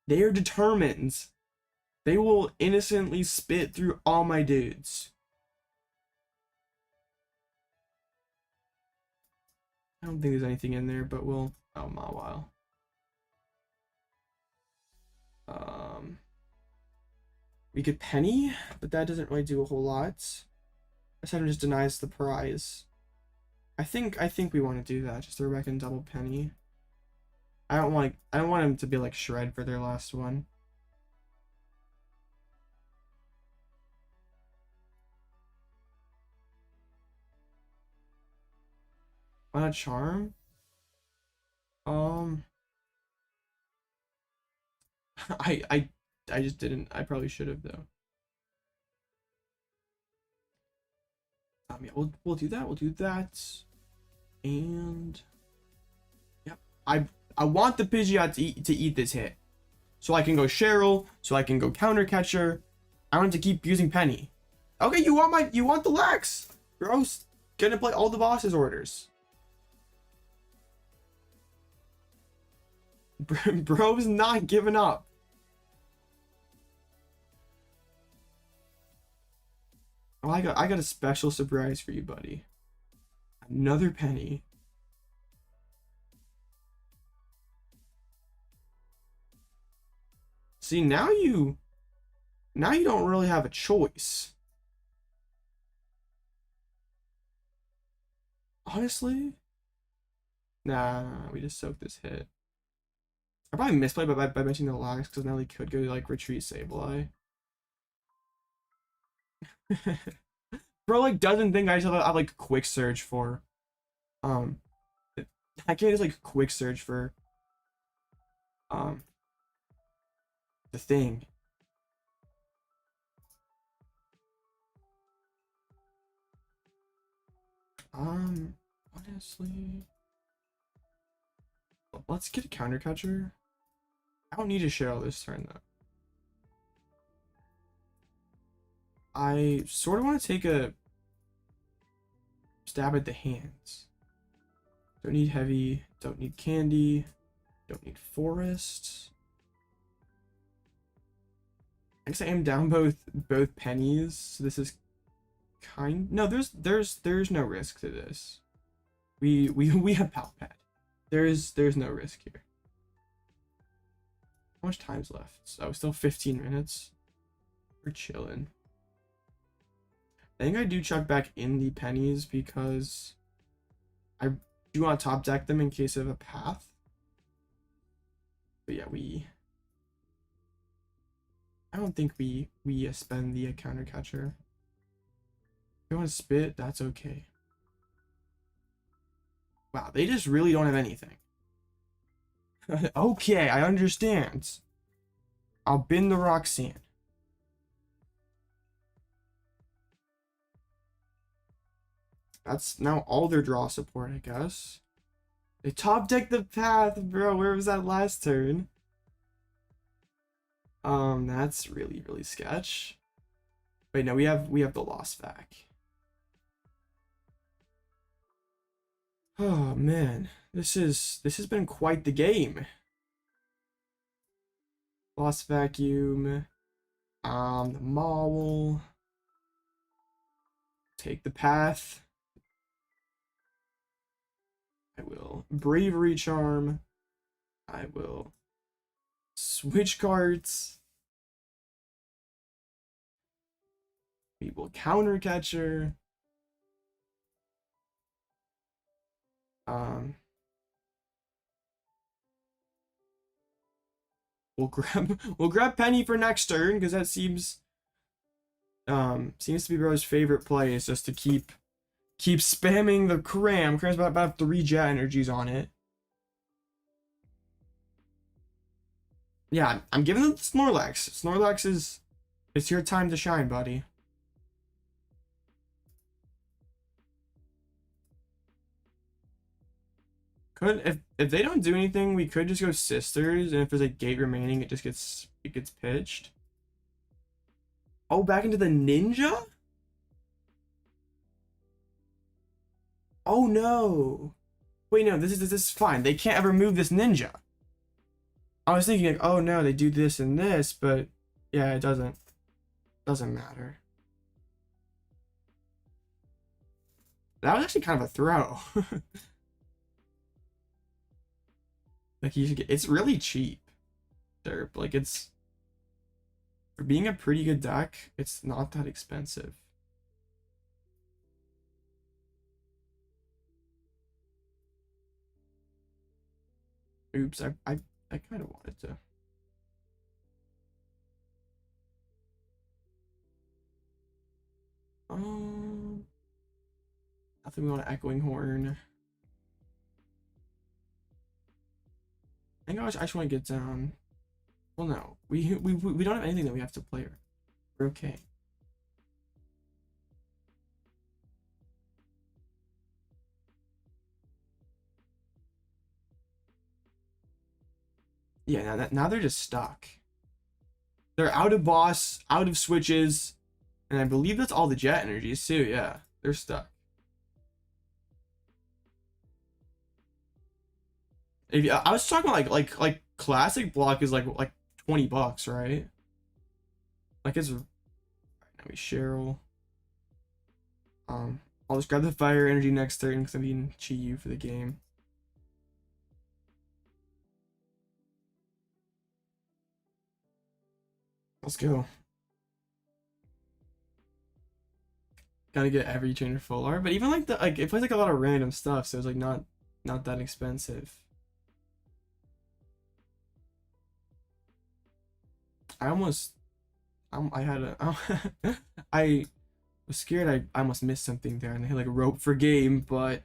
They are determined. They will innocently spit through all my dudes. I don't think there's anything in there, but we'll... Oh, Mawile. We could Penny, but that doesn't really do a whole lot. Aside just denies the prize. I think we want to do that. Just throw back in double Penny. I don't want him to be like Shred for their last one. Why not Charm? I just didn't. I probably should have though. Yeah, we'll do that. We'll do that. And yep, I want the Pidgeot to eat this hit, so I can go Cheryl, so I can go counter catcher. I want to keep using Penny. Okay, you want the Lex. Bro's gonna play all the boss's orders. Bro's not giving up. Oh, I got a special surprise for you, buddy. Another Penny. See, now you don't really have a choice. Honestly? Nah, we just soaked this hit. I probably misplayed by benching the Lax because now they could go like retreat Sableye. Bro like doesn't think I should have like quick surge for I can't just like quick surge for the thing. Honestly, let's get a counter catcher. I don't need to Cheryl this turn though. I sort of want to take a stab at the hands. Don't need heavy, don't need candy, don't need forest. I guess I am down both pennies, so this is no, there's no risk to this. We have Pal Pad. There's no risk here. How much time's left? So still 15 minutes. We're chilling. I think I do chuck back in the pennies because I do want to top deck them in case of a path. But yeah, I don't think we spend the counter catcher. If you want to spit, that's okay. Wow, they just really don't have anything. Okay, I understand. I'll bin the Roxanne. That's now all their draw support, I guess. They top deck the path, bro. Where was that last turn? That's really, really sketch. Wait, no, we have the Lost Vac. Oh man, this has been quite the game. Lost Vacuum. The Mawile. Take the path. I will Bravery Charm. I will Switch Carts. We will Counter Catcher. We'll grab Penny for next turn because that seems to be bro's favorite play is just to keep spamming the Cram's about 3 jet energies on it. Yeah, I'm giving it the Snorlax. Snorlax it's your time to shine, buddy. If they don't do anything, we could just go Sisters, and if there's a gate remaining, it gets pitched. Oh, back into the Ninja? Oh no. Wait, no, this is fine. They can't ever move this Ninja. I was thinking like, oh no, they do this and this, but yeah, it doesn't matter. That was actually kind of a throw. Like you should get, it's really cheap. Derp. Like it's for being a pretty good deck, it's not that expensive. Oops, I kind of wanted to. I think we want an Echoing Horn. I think I just want to get down. Well, no, we don't have anything that we have to play. We're okay. Yeah, now they're just stuck. They're out of boss, out of switches, and I believe that's all the jet energies too. Yeah, they're stuck. If you, I was talking about like classic block is like $20, right? Like it's now we Cheryl. I'll just grab the fire energy next turn because I'm being Chi-Yu for the game. Let's go. Gotta get every trainer full art, but even like it plays like a lot of random stuff, so it's like not that expensive. I had a I was scared I almost missed something there, and they had like a rope for game, but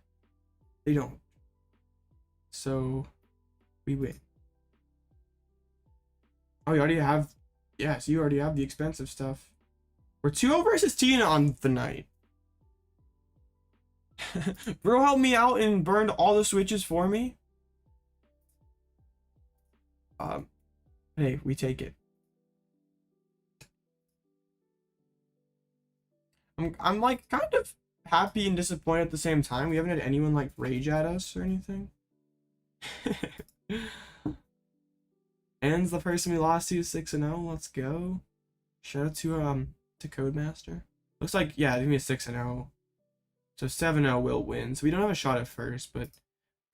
they don't. So we win. Oh, you already have. Yes, you already have the expensive stuff. We're 2-0 versus Tina on the night. Bro helped me out and burned all the switches for me. Hey, we take it. I'm like kind of happy and disappointed at the same time. We haven't had anyone like rage at us or anything. Ends the person we lost to 6-0. Let's go. Shout out to Codemaster. Looks like yeah, give me a 6-0. So 7-0 will win. So we don't have a shot at first, but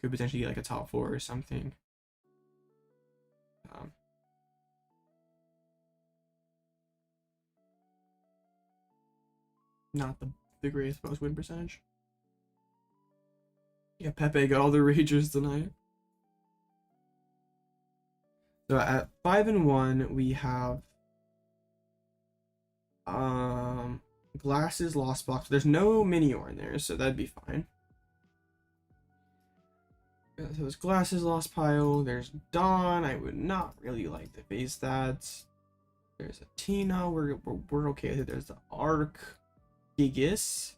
could potentially get like a top 4 or something. Not the greatest most win percentage. Yeah, Pepe got all the ragers tonight. So at 5-1 we have Glasses, Lost Box. There's no Minior in there, so that'd be fine. So there's Glasses, Lost Pile. There's Dawn. I would not really like to face that. There's a Tina. We're okay with it. There's the Arc. Gigas.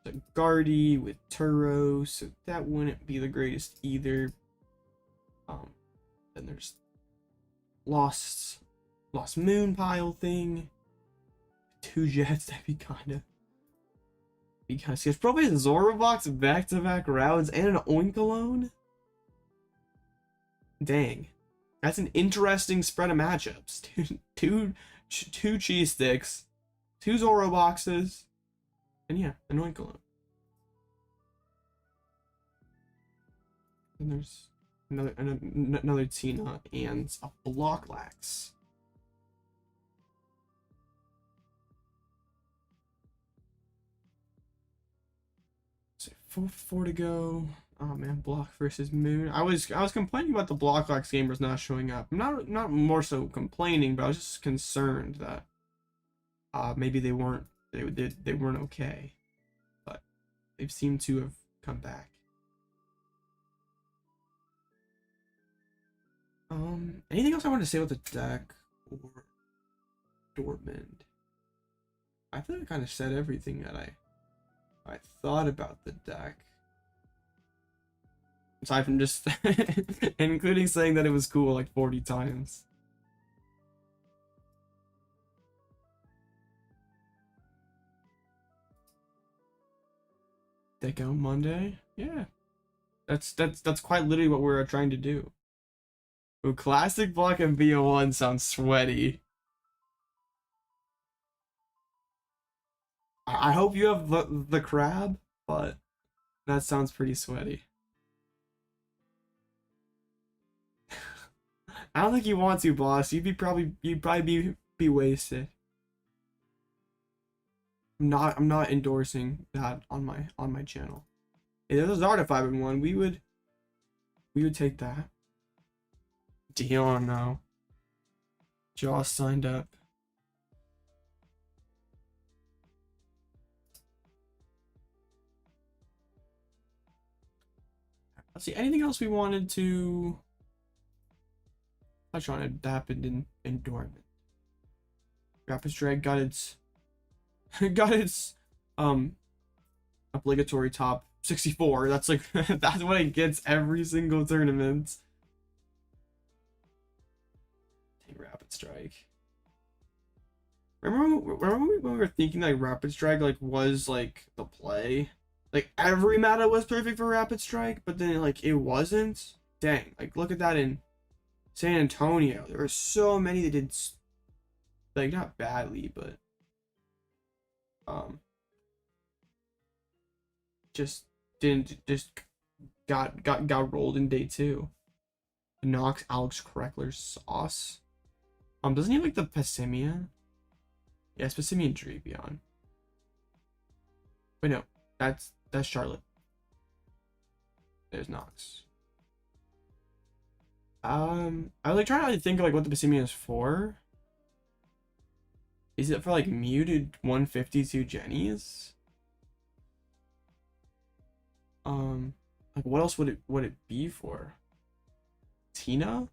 the Guardy with Turo, so that wouldn't be the greatest either. Then there's Lost Moon pile thing. 2 Jets, that'd be kinda. Because he has probably a Zorobox back-to-back rounds and an Oinkologne. Dang. That's an interesting spread of matchups. Two cheese sticks, 2 Zoroboxes, and yeah, an Oinkologne. And there's another Tina and a Blocklax. So 4 to go. Oh man, Block versus Moon. I was complaining about the Blocklax gamers not showing up. I'm not more so complaining, but I was just concerned that maybe they weren't okay. But they've seemed to have come back. Anything else I want to say about the deck or Dortmund? I think I kind of said everything that I thought about the deck. Aside from just including saying that it was cool like 40 times. Deck out Monday? Yeah. That's quite literally what we're trying to do. Ooh, classic block and BO1 sounds sweaty. I hope you have the crab, but that sounds pretty sweaty. I don't think you want to, boss. You'd probably be wasted. I'm not endorsing that on my channel. If there was an Artifact one, we would take that. Dion now. Joss signed up. Let's see, anything else we wanted to touch on it happened in Dortmund. Rapid Strike got its obligatory top 64. That's like that's what it gets every single tournament. Take Rapid Strike. Remember when we were thinking like Rapid Strike like was like the play? Like every meta was perfect for Rapid Strike, but then like it wasn't. Dang, like look at that in San Antonio. There were so many that did like not badly, but just got rolled in day 2. Knocks Alex Kreckler's sauce. Doesn't he have like the Passimian? Yeah, it's Passimian Treebion. Wait, no, that's Charlotte. There's Nox. I was like trying to think of like what the Passimian is for. Is it for like muted 152 Jennies? Like what else would it be for? Tina?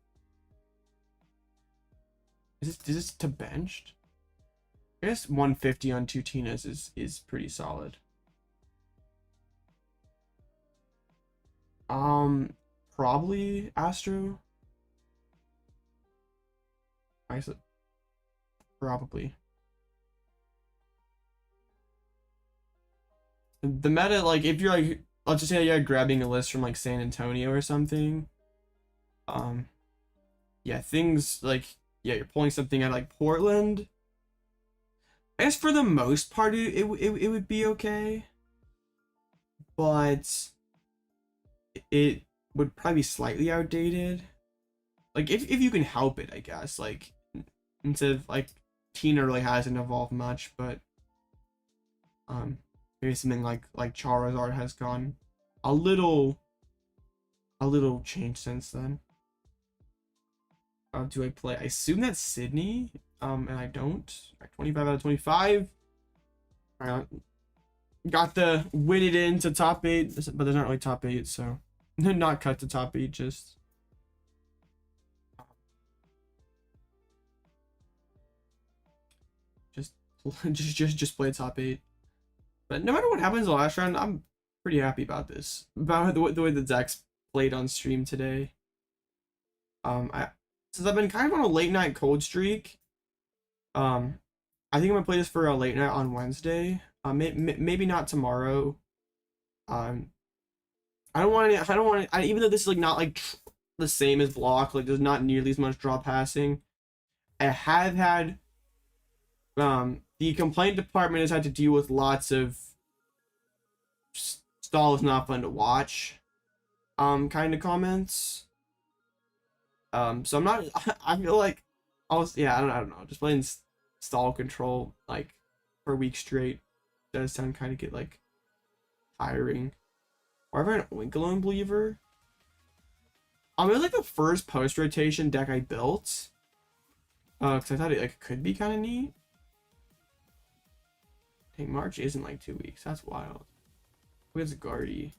Is this to benched? I guess 150 on 2 Tinas is pretty solid. Probably Astro. I said probably. The meta, like if you're like, let's just say you're grabbing a list from like San Antonio or something. Yeah, things like, yeah, you're pulling something out like Portland. I guess for the most part it would be okay, but it would probably be slightly outdated. Like if you can help it, I guess. Like instead of like Tina really hasn't evolved much, but maybe something like Charizard has gone a little changed since then. Do I play? I assume that's Sydney. And I don't. 25 out of 25. Got the win it into top 8, but there's not really top 8, so not cut to top 8. Just play top 8. But no matter what happens the last round, I'm pretty happy about this. About the way the decks played on stream today. Since I've been kind of on a late night cold streak, I think I'm gonna play this for a late night on Wednesday. Maybe not tomorrow. Um, I don't want any. I don't want. Even though this is like not like the same as block, like there's not nearly as much draw passing. I have had. The complaint department has had to deal with lots of stall is not fun to watch. Kind of comments. So I'm not. I feel like yeah. I don't know. Just playing stall control like for a week straight does sound kind of get like tiring. Or ever an Oinkalone Believer. It was like the first post rotation deck I built. Because I thought it like could be kind of neat. Hey, March isn't like 2 weeks. That's wild. Where's Guardy?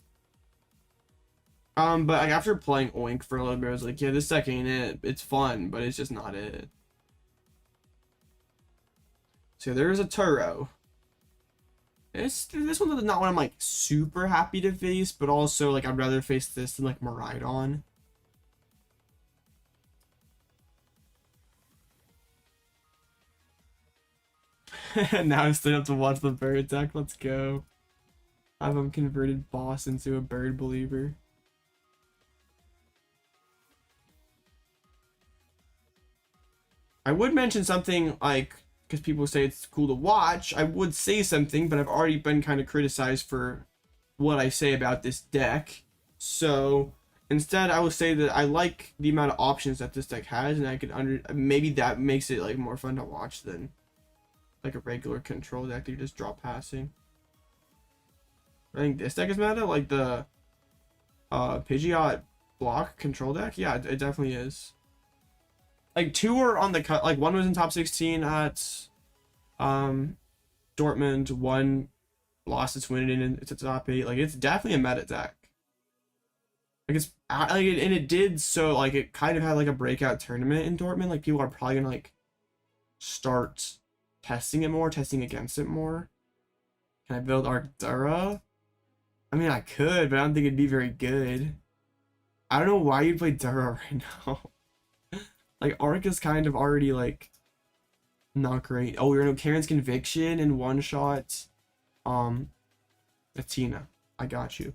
But like after playing Oink for a little bit, I was like, yeah, this deck ain't it. It's fun, but it's just not it. So there's a Turo. This one's not one I'm like super happy to face, but also like I'd rather face this than like Miraidon. Now I still have to watch the bird deck. Let's go. Have him converted boss into a bird believer. I would mention something like, because people say it's cool to watch, I would say something, but I've already been kind of criticized for what I say about this deck. So instead, I will say that I like the amount of options that this deck has, and I could maybe that makes it like more fun to watch than like a regular control deck that you just drop passing. I think this deck is meta, like the Pidgeot block control deck. Yeah, it definitely is. Like two are on the cut. Like one was in top 16 at Dortmund. One lost its win in its top 8. Like it's definitely a meta deck. Like it's like and it did so like it kind of had like a breakout tournament in Dortmund. Like people are probably gonna like start testing it more, testing against it more. Can I build Arctura? I mean, I could, but I don't think it'd be very good. I don't know why you'd play Dura right now. Like, Arc is kind of already, like, not great. Oh, you're gonna Karen's Conviction and one-shot, Athena. I got you.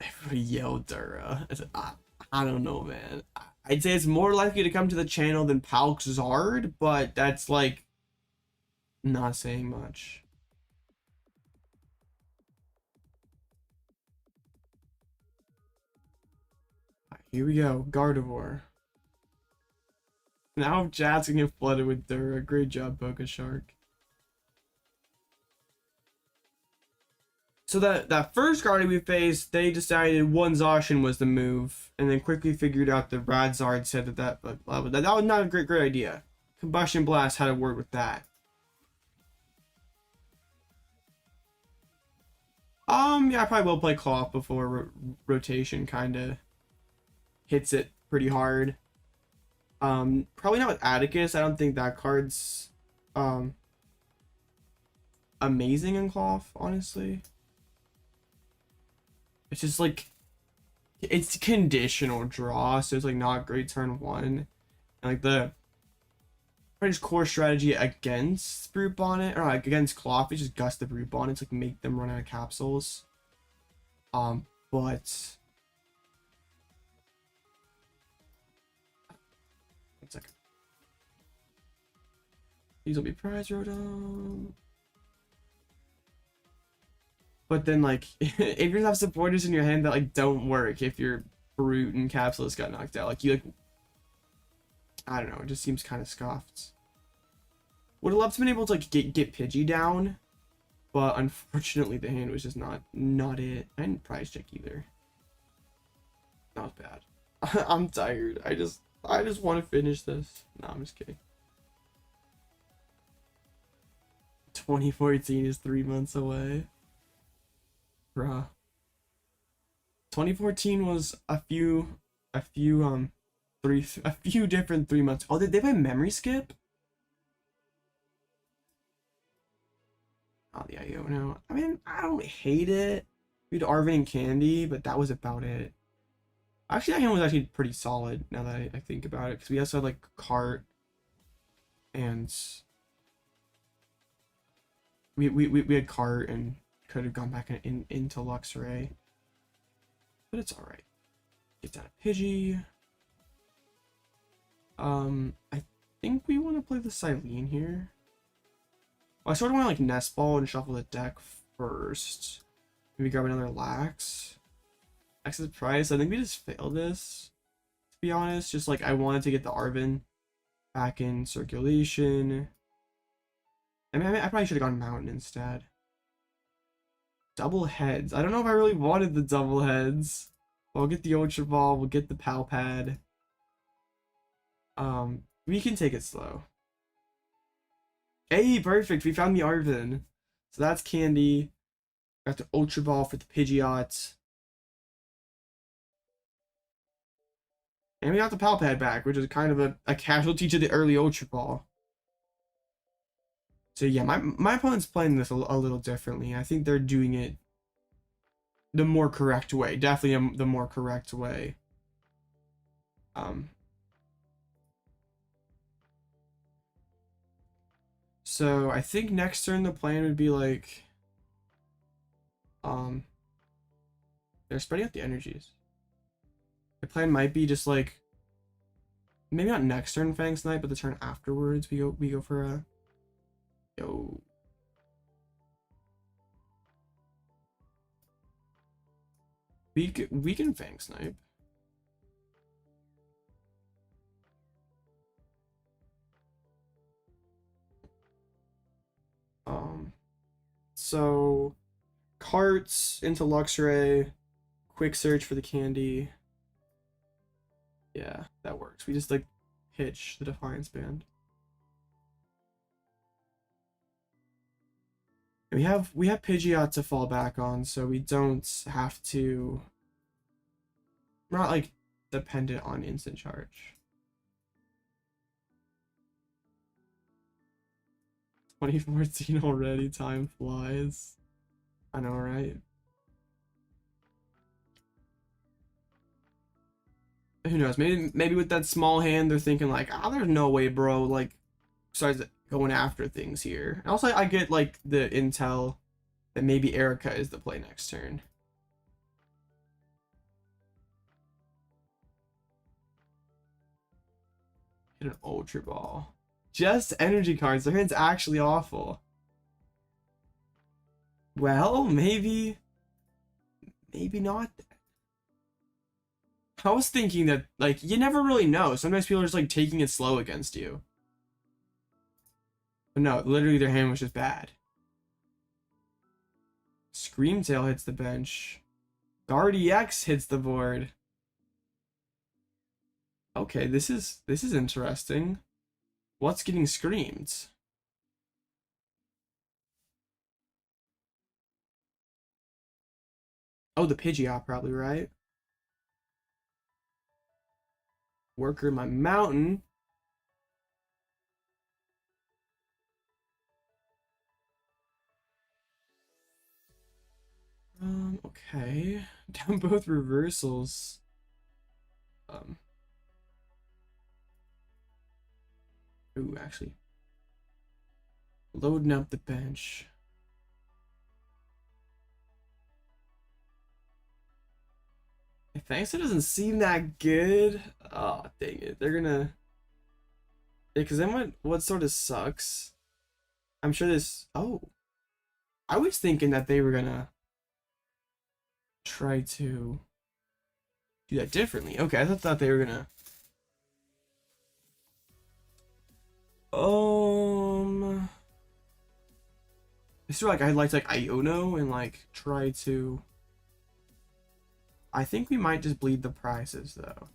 Everybody yelled Dura. I don't know, man. I'd say it's more likely to come to the channel than Pal Zard, but that's, like, not saying much. Here we go, Gardevoir. Now Jazz can get flooded with Dura. Great job, Boca Shark. So that first Guardian we faced, they decided one Zacian was the move, and then quickly figured out that Radzard said that was not a great idea. Combustion Blast had a word with that. Yeah, I probably will play Cloth before rotation kind of hits it pretty hard. Probably not with Atticus. I don't think that card's amazing in Cloth, honestly. It's just like it's conditional draw, so it's like not great turn 1. And like the French core strategy against Brute Bonnet, or like against Cloth, is just gust the Brute Bonnet to like make them run out of capsules. But one second. These will be prize Rotom. But then, like, if you have supporters in your hand that, like, don't work if your Brute and Capsulus got knocked out, like, you, like, I don't know, it just seems kind of scoffed. Would have loved to been able to, like, get Pidgey down, but unfortunately the hand was just not it. I didn't prize check either. That was bad. I'm tired. I just want to finish this. No, I'm just kidding. 2014 is 3 months away. Bruh. 2014 was a few a few a few different 3 months. Oh, did they play Memory Skip? Oh, the Iono. I mean, I don't hate it. We had Arven and Candy, but that was about it. Actually, that hand was actually pretty solid now that I think about it, because we also had like Cart, and we had Cart and could have gone back into Luxray, but it's all right. Get down a Pidgey. I think we want to play the Cyllene here. Well, I sort of want to like Nest Ball and shuffle the deck first. Maybe grab another Lax. Exit price. I think we just failed this, to be honest. Just like I wanted to get the Arven back in circulation. I mean, I probably should have gone Mountain instead. Double heads. I don't know if I really wanted the double heads. We'll get the Ultra Ball. We'll get the Pal Pad. We can take it slow. Hey, perfect. We found the Arven. So that's Candy. Got the Ultra Ball for the Pidgeot. And we got the Pal Pad back, which is kind of a casualty to the early Ultra Ball. So yeah, my opponent's playing this a little differently. I think they're doing it the more correct way. Definitely the more correct way. So I think next turn the plan would be like, they're spreading out the energies. The plan might be just like, maybe not next turn Fang Snipe, but the turn afterwards we go for a, yo. We can Fang Snipe. So Carts into Luxray, quick search for the Candy. Yeah, that works. We just like pitch the Defiance Band. We have Pidgeot to fall back on, so we don't have to. We're not like dependent on instant charge. 2014 already, time flies. I know, right? Who knows? Maybe with that small hand, they're thinking like, oh, there's no way, bro. Like, starts going after things here. And also, I get like the intel that maybe Erica is the play next turn. Hit an Ultra Ball. Just energy cards. Their hand's actually awful. Well, maybe not. I was thinking that, like, you never really know. Sometimes people are just, like, taking it slow against you. But no, literally their hand was just bad. Screamtail hits the bench. Guardy X hits the board. Okay, this is interesting. What's getting screamed? Oh, the Pidgeot probably, right? Worker my mountain. Okay. Down both reversals. Ooh, actually. Loading up the bench. Thanks, it doesn't seem that good. Oh, dang it. They're gonna... Yeah, because then what sort of sucks? I'm sure this... Oh. I was thinking that they were gonna try to do that differently. Okay, I thought they were gonna... It's sort of like I'd like to like Iono and like try to... I think we might just bleed the prizes though.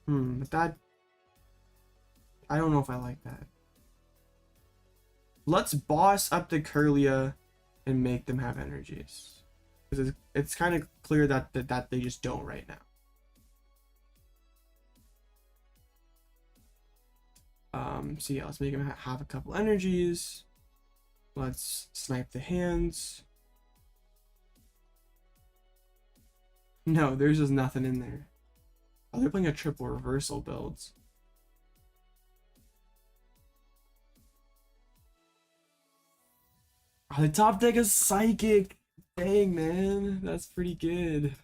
But that... I don't know if I like that. Let's boss up the Kirlia and make them have energies. because it's kind of clear that they just don't right now. So yeah, let's make him have a couple energies. Let's snipe the hands. No, there's just nothing in there. Oh, they're playing a triple reversal builds. Oh, the top deck is Psychic. Dang, man. That's pretty good.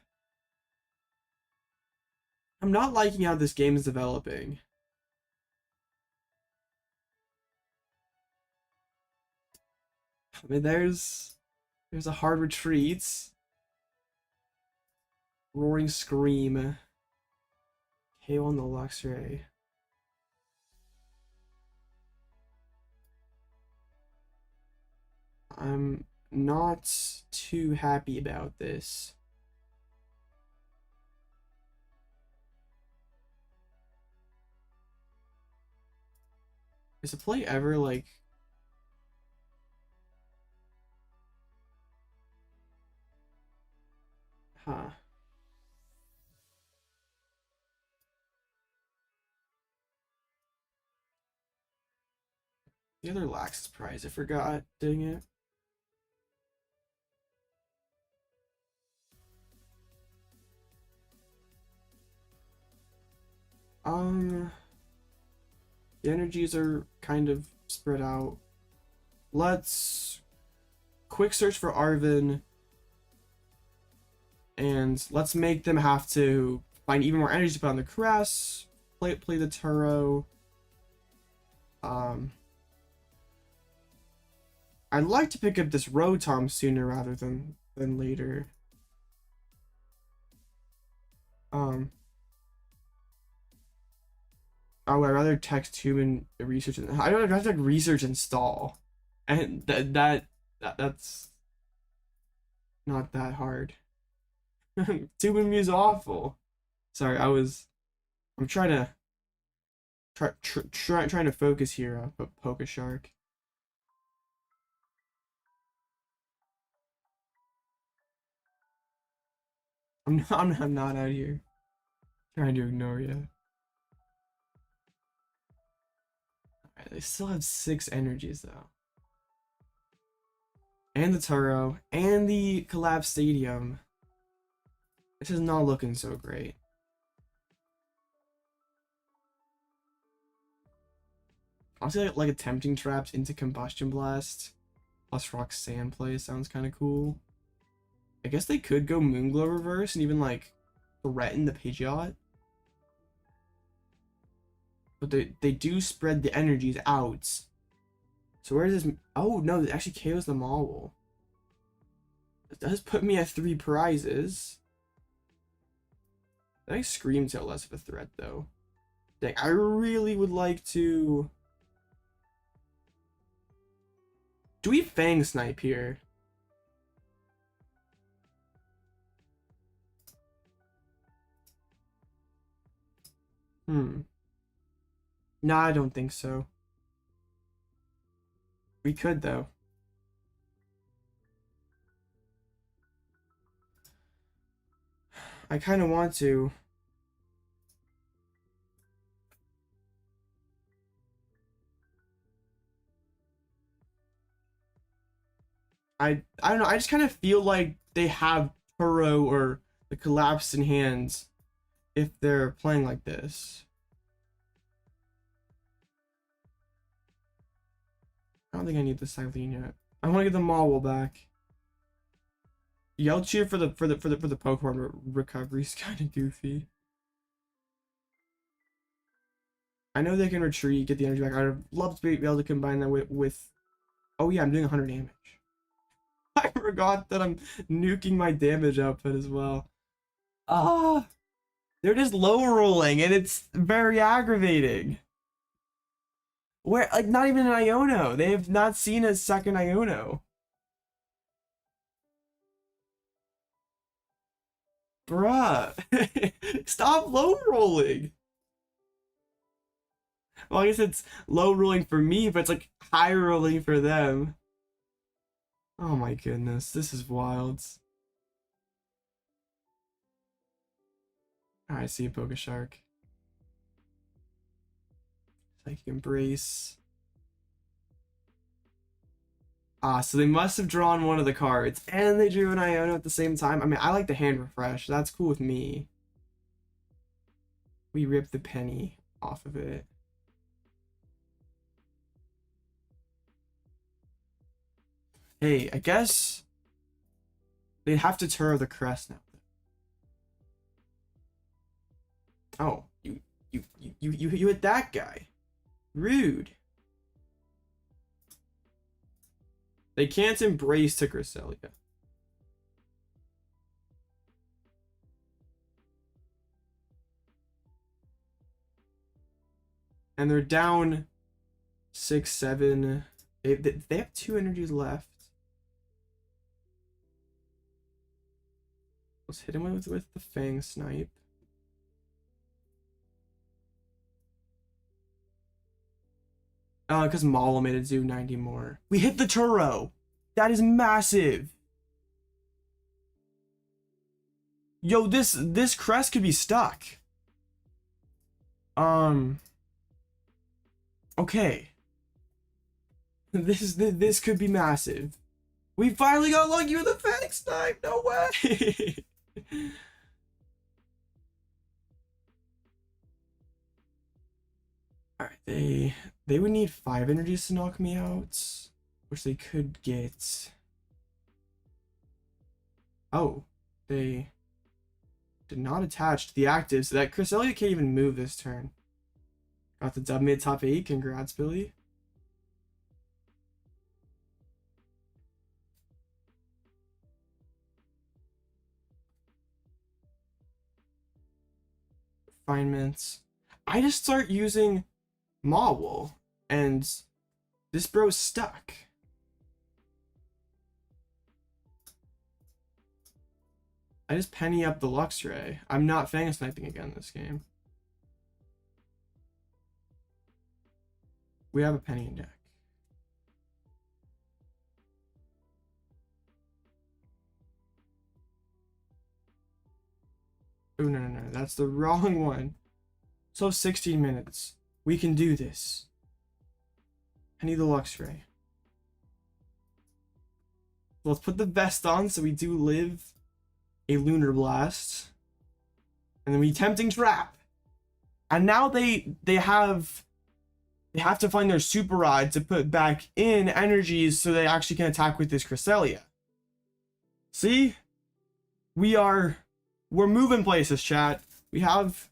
I'm not liking how this game is developing. I mean, there's a hard retreat. Roaring Scream. KO on the Luxray. I'm not too happy about this. Is the play ever like... Huh. The other Lax's prize, I forgot. Dang it. The energies are kind of spread out. Let's quick search for Arven, and let's make them have to find even more energy to put on the Crest. Play the Turo. I'd like to pick up this Rotom sooner rather than later. Oh, I'd rather text human research. I don't have to like research install, and that's not that hard. Human Muse awful. Sorry, I'm trying to focus here. But Poke Shark. I'm not out here trying to ignore you. Alright, they still have 6 energies though. And the Turo, and the Collapsed Stadium. This is not looking so great. Honestly, like attempting traps into Combustion Blast plus Roxanne play sounds kind of cool. I guess they could go Moonglow reverse and even like threaten the Pidgeot. But they do spread the energies out. So where is this? Oh no, it actually KOs the Mawile. It does put me at 3 prizes. I think Scream Tail less of a threat though. Dang, I really would like to... Do we Fang Snipe here? No, I don't think so. We could though. I kind of want to. I don't know, I just kind of feel like they have Turo or the Collapse in hands if they're playing like this. I don't think I need the Cyllene yet. I want to get the Mawile back. Yell cheer for the Pokemon recovery is kind of goofy. I know they can retreat, get the energy back. I'd love to be able to combine that with oh yeah, I'm doing 100 damage. I forgot that I'm nuking my damage output as well. They're just low rolling and it's very aggravating. Where, like, not even an Iono. They have not seen a second Iono. Bruh. Stop low rolling. Well, I guess it's low rolling for me, but it's like high rolling for them. Oh my goodness, this is wild. I see a Pokeshark. Psychic Embrace. Ah, so they must have drawn one of the cards, and they drew an Iono at the same time. I mean, I like the hand refresh. That's cool with me. We ripped the Penny off of it. Hey, I guess they'd have to Turo the crest now. Oh, you hit that guy. Rude. They can't embrace to Cresselia. And they're down 6, 7. They have 2 energies left. Let's hit him with the Fang Snipe. Because Mawile made it do 90 more. We hit the Turo. That is massive. Yo, this crest could be stuck. Okay. This could be massive. We finally got lucky with the Fang Snipe. No way. Alright, they would need 5 energies to knock me out, which they could get. Oh, they did not attach to the active, so that Cresselia can't even move this turn. Got the dub mid top 8, congrats, Billy. Refinements. I just start using Mawile, and this bro's stuck. I just penny up the Luxray. I'm not Fang Sniping again this game. We have a penny in deck. Oh, no, that's the wrong one. So 16 minutes. We can do this. Penny the Luxray. Let's put the vest on so we do live a Lunar Blast. And then we Tempting Trap. And now they have to find their Super Rod to put back in energies so they actually can attack with this Cresselia. See? We're moving places, chat. We have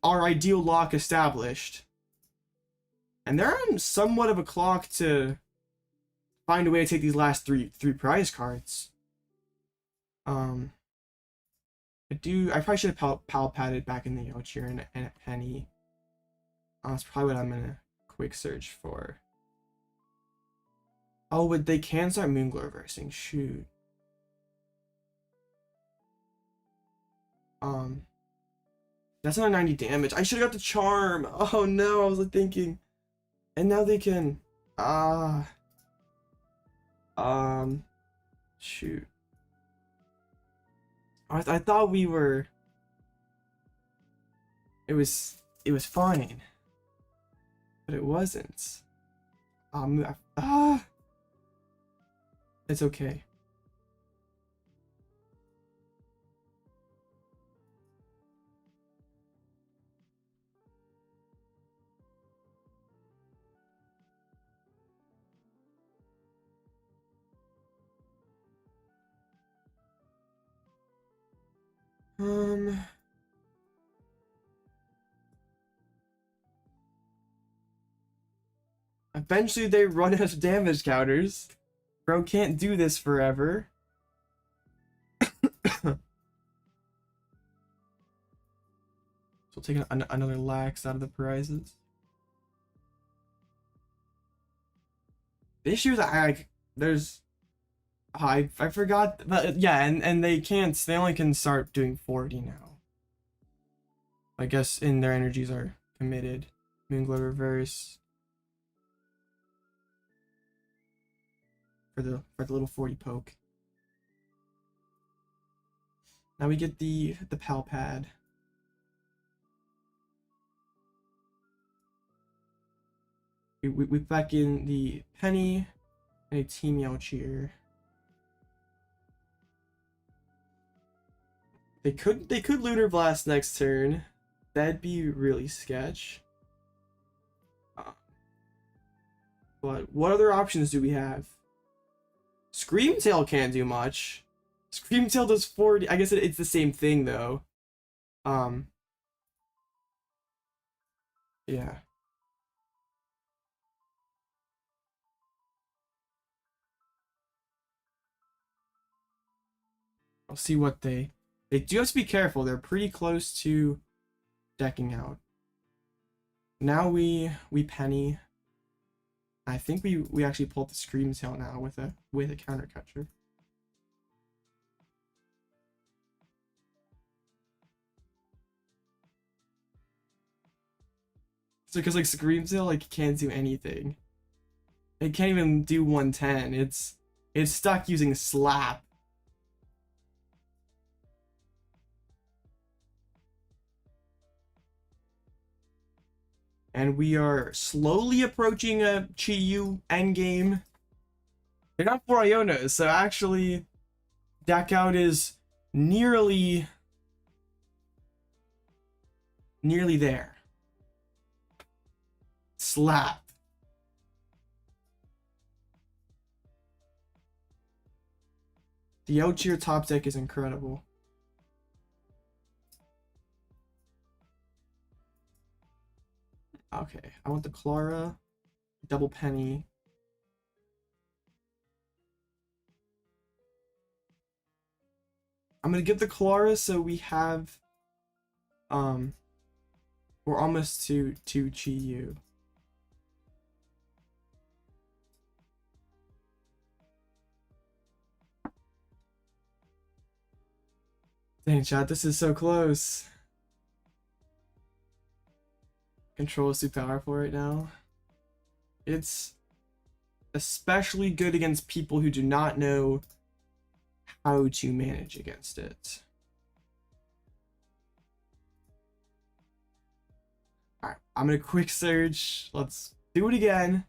our ideal lock established. And they're on somewhat of a clock to find a way to take these last three prize cards. I probably should have Pal Padded back in the Yochir and a Penny. That's probably what I'm gonna quick search for. Oh, but they can start Moonglow reversing. Shoot. That's not 90 damage. I should have got the Charm. Oh no, I was thinking. And now they can. Shoot. I thought we were. It was fine, but it wasn't. It's okay. Eventually they run out of damage counters. Bro can't do this forever. So we'll take another lax out of the prizes. The issue is I forgot, but yeah, and they only can start doing 40 now. I guess in their energies are committed. Moonglow reverse. For the little 40 poke. Now we get the Pal Pad. We back in the Penny and a Team Yelchier. They could Lunar Blast next turn. That'd be really sketch. But what other options do we have? Screamtail can't do much. Screamtail does 40. I guess it's the same thing though. Yeah. I'll see what they do have to be careful. They're pretty close to decking out. Now we Penny. I think we actually pulled the Screamtail now with a counter catcher. So because like Screamtail like can't do anything. It can't even do 110. It's stuck using Slap. And we are slowly approaching a Chi-Yu endgame. They're not 4 Ionos, so actually deck out is nearly there. Slap. The Yelchier top deck is incredible. Okay, I want the Klara, double Penny. I'm gonna get the Klara so we have we're almost to Chi-Yu. Dang, chat, this is so close. Control is too powerful right now. It's especially good against people who do not know how to manage against it. Alright, I'm gonna quick search. Let's do it again.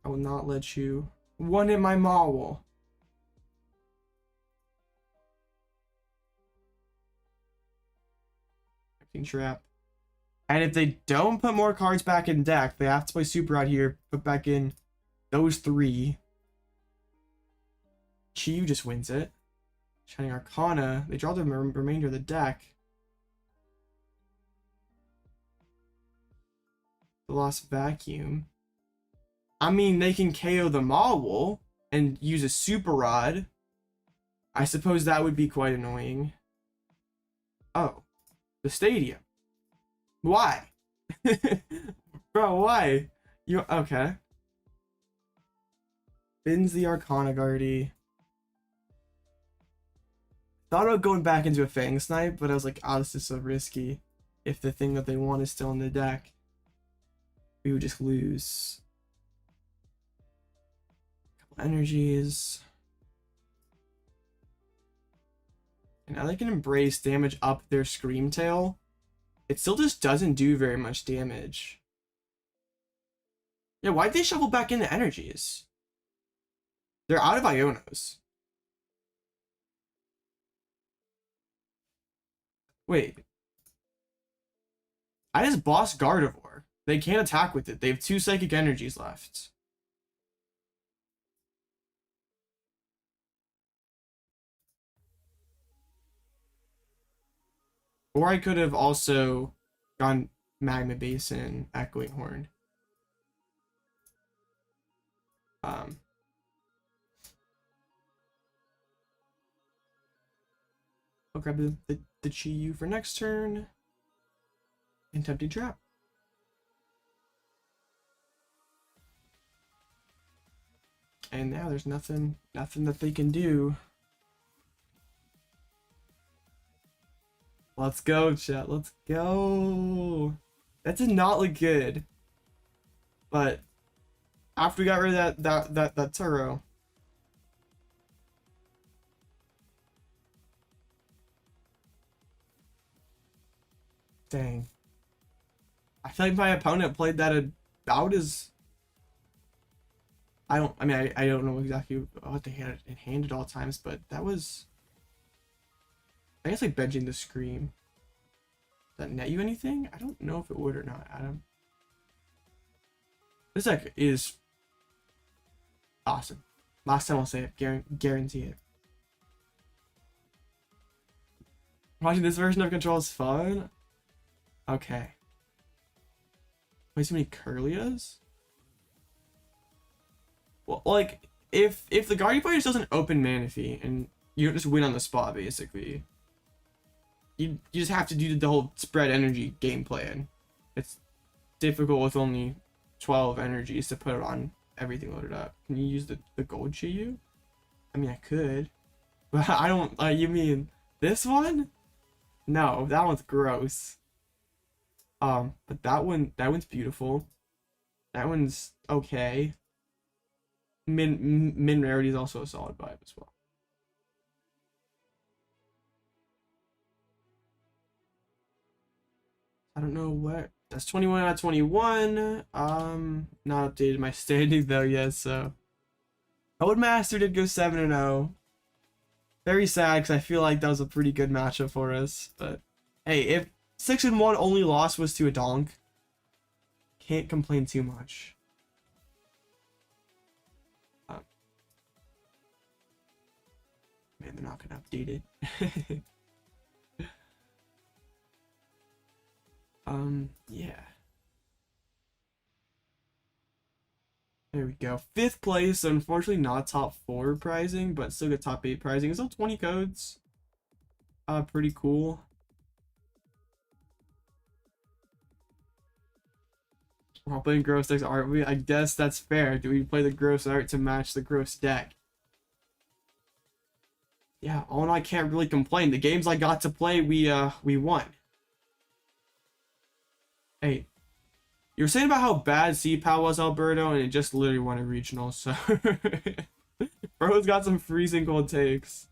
I will not let you one in my Mawile. Trap. And if they don't put more cards back in deck, they have to play Super Rod here, put back in those 3. Chi-Yu just wins it. Shining Arcana, they draw the remainder of the deck. The Lost Vacuum. I mean, they can KO the Mawile and use a Super Rod. I suppose that would be quite annoying. Oh. The stadium. Why? Bro, why? You okay. Bins the Arcana Guardy. Thought about going back into a Fang Snipe, but I was like, oh, this is so risky. If the thing that they want is still in the deck, we would just lose. A couple energies. And now they can embrace damage up their Screamtail. It still just doesn't do very much damage. Yeah, why'd they shuffle back into energies? They're out of Ionos. Wait. I just boss Gardevoir. They can't attack with it. They have 2 psychic energies left. Or I could have also gone Magma Basin, Echoing Horn. I'll grab the Chi-Yu for next turn. And Tempting Trap. And now there's nothing that they can do. Let's go, chat. Let's go. That did not look good. But After we got rid of that Turo. Dang. I feel like my opponent played that about as... I don't know exactly what they had in hand at all times, but that was... I guess like benching the Scream. Does that net you anything? I don't know if it would or not, Adam. This deck is awesome. Last time I'll say it, guarantee it. Watching this version of Control is fun. Okay. Wait, so many Curlias? Well, like, if the Guardian Player doesn't open Manaphy and you don't just win on the spot, basically, you just have to do the whole spread energy game plan. It's difficult with only 12 energies to put it on everything loaded up. Can you use the gold Chiyu? I mean, I could, but I don't. You mean this one? No, that one's gross. But that one's beautiful. That one's okay. Min rarity is also a solid vibe as well. I don't know what. That's 21 out of 21. Not updated my standing though yet, so. Codemaster did go 7-0. Very sad because I feel like that was a pretty good matchup for us. But hey, if 6-1 only loss was to a donk, can't complain too much. Man, they're not gonna update it. Yeah. There we go. 5th place, so unfortunately not top 4 prizing, but still get top 8 prizing. It's still 20 codes. Pretty cool. We're all playing gross decks, aren't we? I guess that's fair. Do we play the gross art to match the gross deck? Yeah, all in all, I can't really complain. The games I got to play, we won. Hey, you were saying about how bad CPAL was, Alberto, and it just literally won a regional, so... Bro's got some freezing cold takes.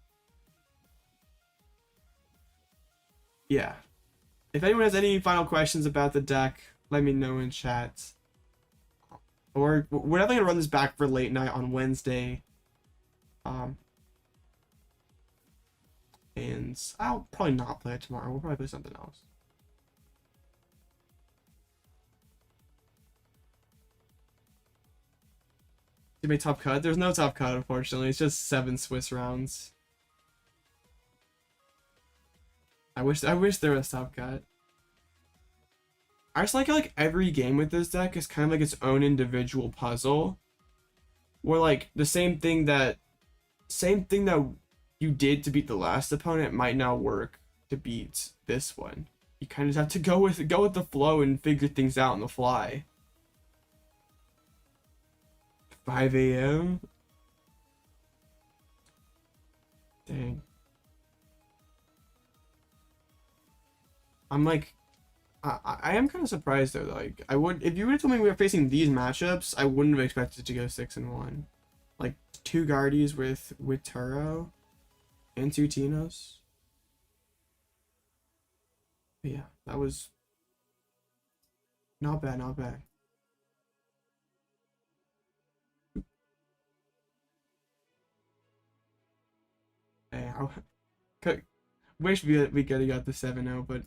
Yeah. If anyone has any final questions about the deck, let me know in chat. Or we're definitely gonna run this back for late night on Wednesday. And I'll probably not play it tomorrow. We'll probably play something else. Did we top cut? There's no top cut, unfortunately. It's just 7 Swiss rounds. I wish there was top cut. I just like every game with this deck is kind of like its own individual puzzle. Where like the same thing that you did to beat the last opponent might not work to beat this one. You kind of have to go with the flow and figure things out on the fly. 5 a.m. Dang. I'm like, I am kind of surprised though. Like, if you would have told me we were facing these matchups, I wouldn't have expected to go 6-1. Like 2 Guardies with Turo and 2 Tinos. But yeah, that was not bad, not bad. Hey, I wish we could have got the 7-0, but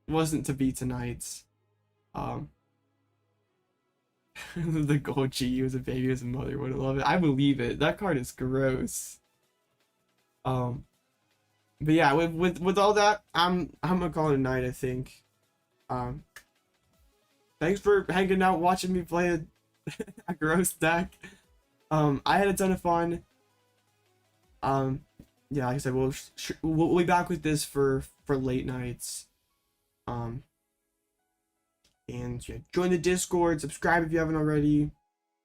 wasn't to be tonight's. The gold G was a baby as a mother would love it. I believe it. That card is gross. But yeah, with all that, I'm gonna call it a night, I think. Thanks for hanging out, watching me play a gross deck. I had a ton of fun. Yeah, like I said, we'll be back with this for late nights. And yeah, join the Discord, subscribe if you haven't already.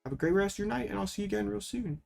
Have a great rest of your night, and I'll see you again real soon.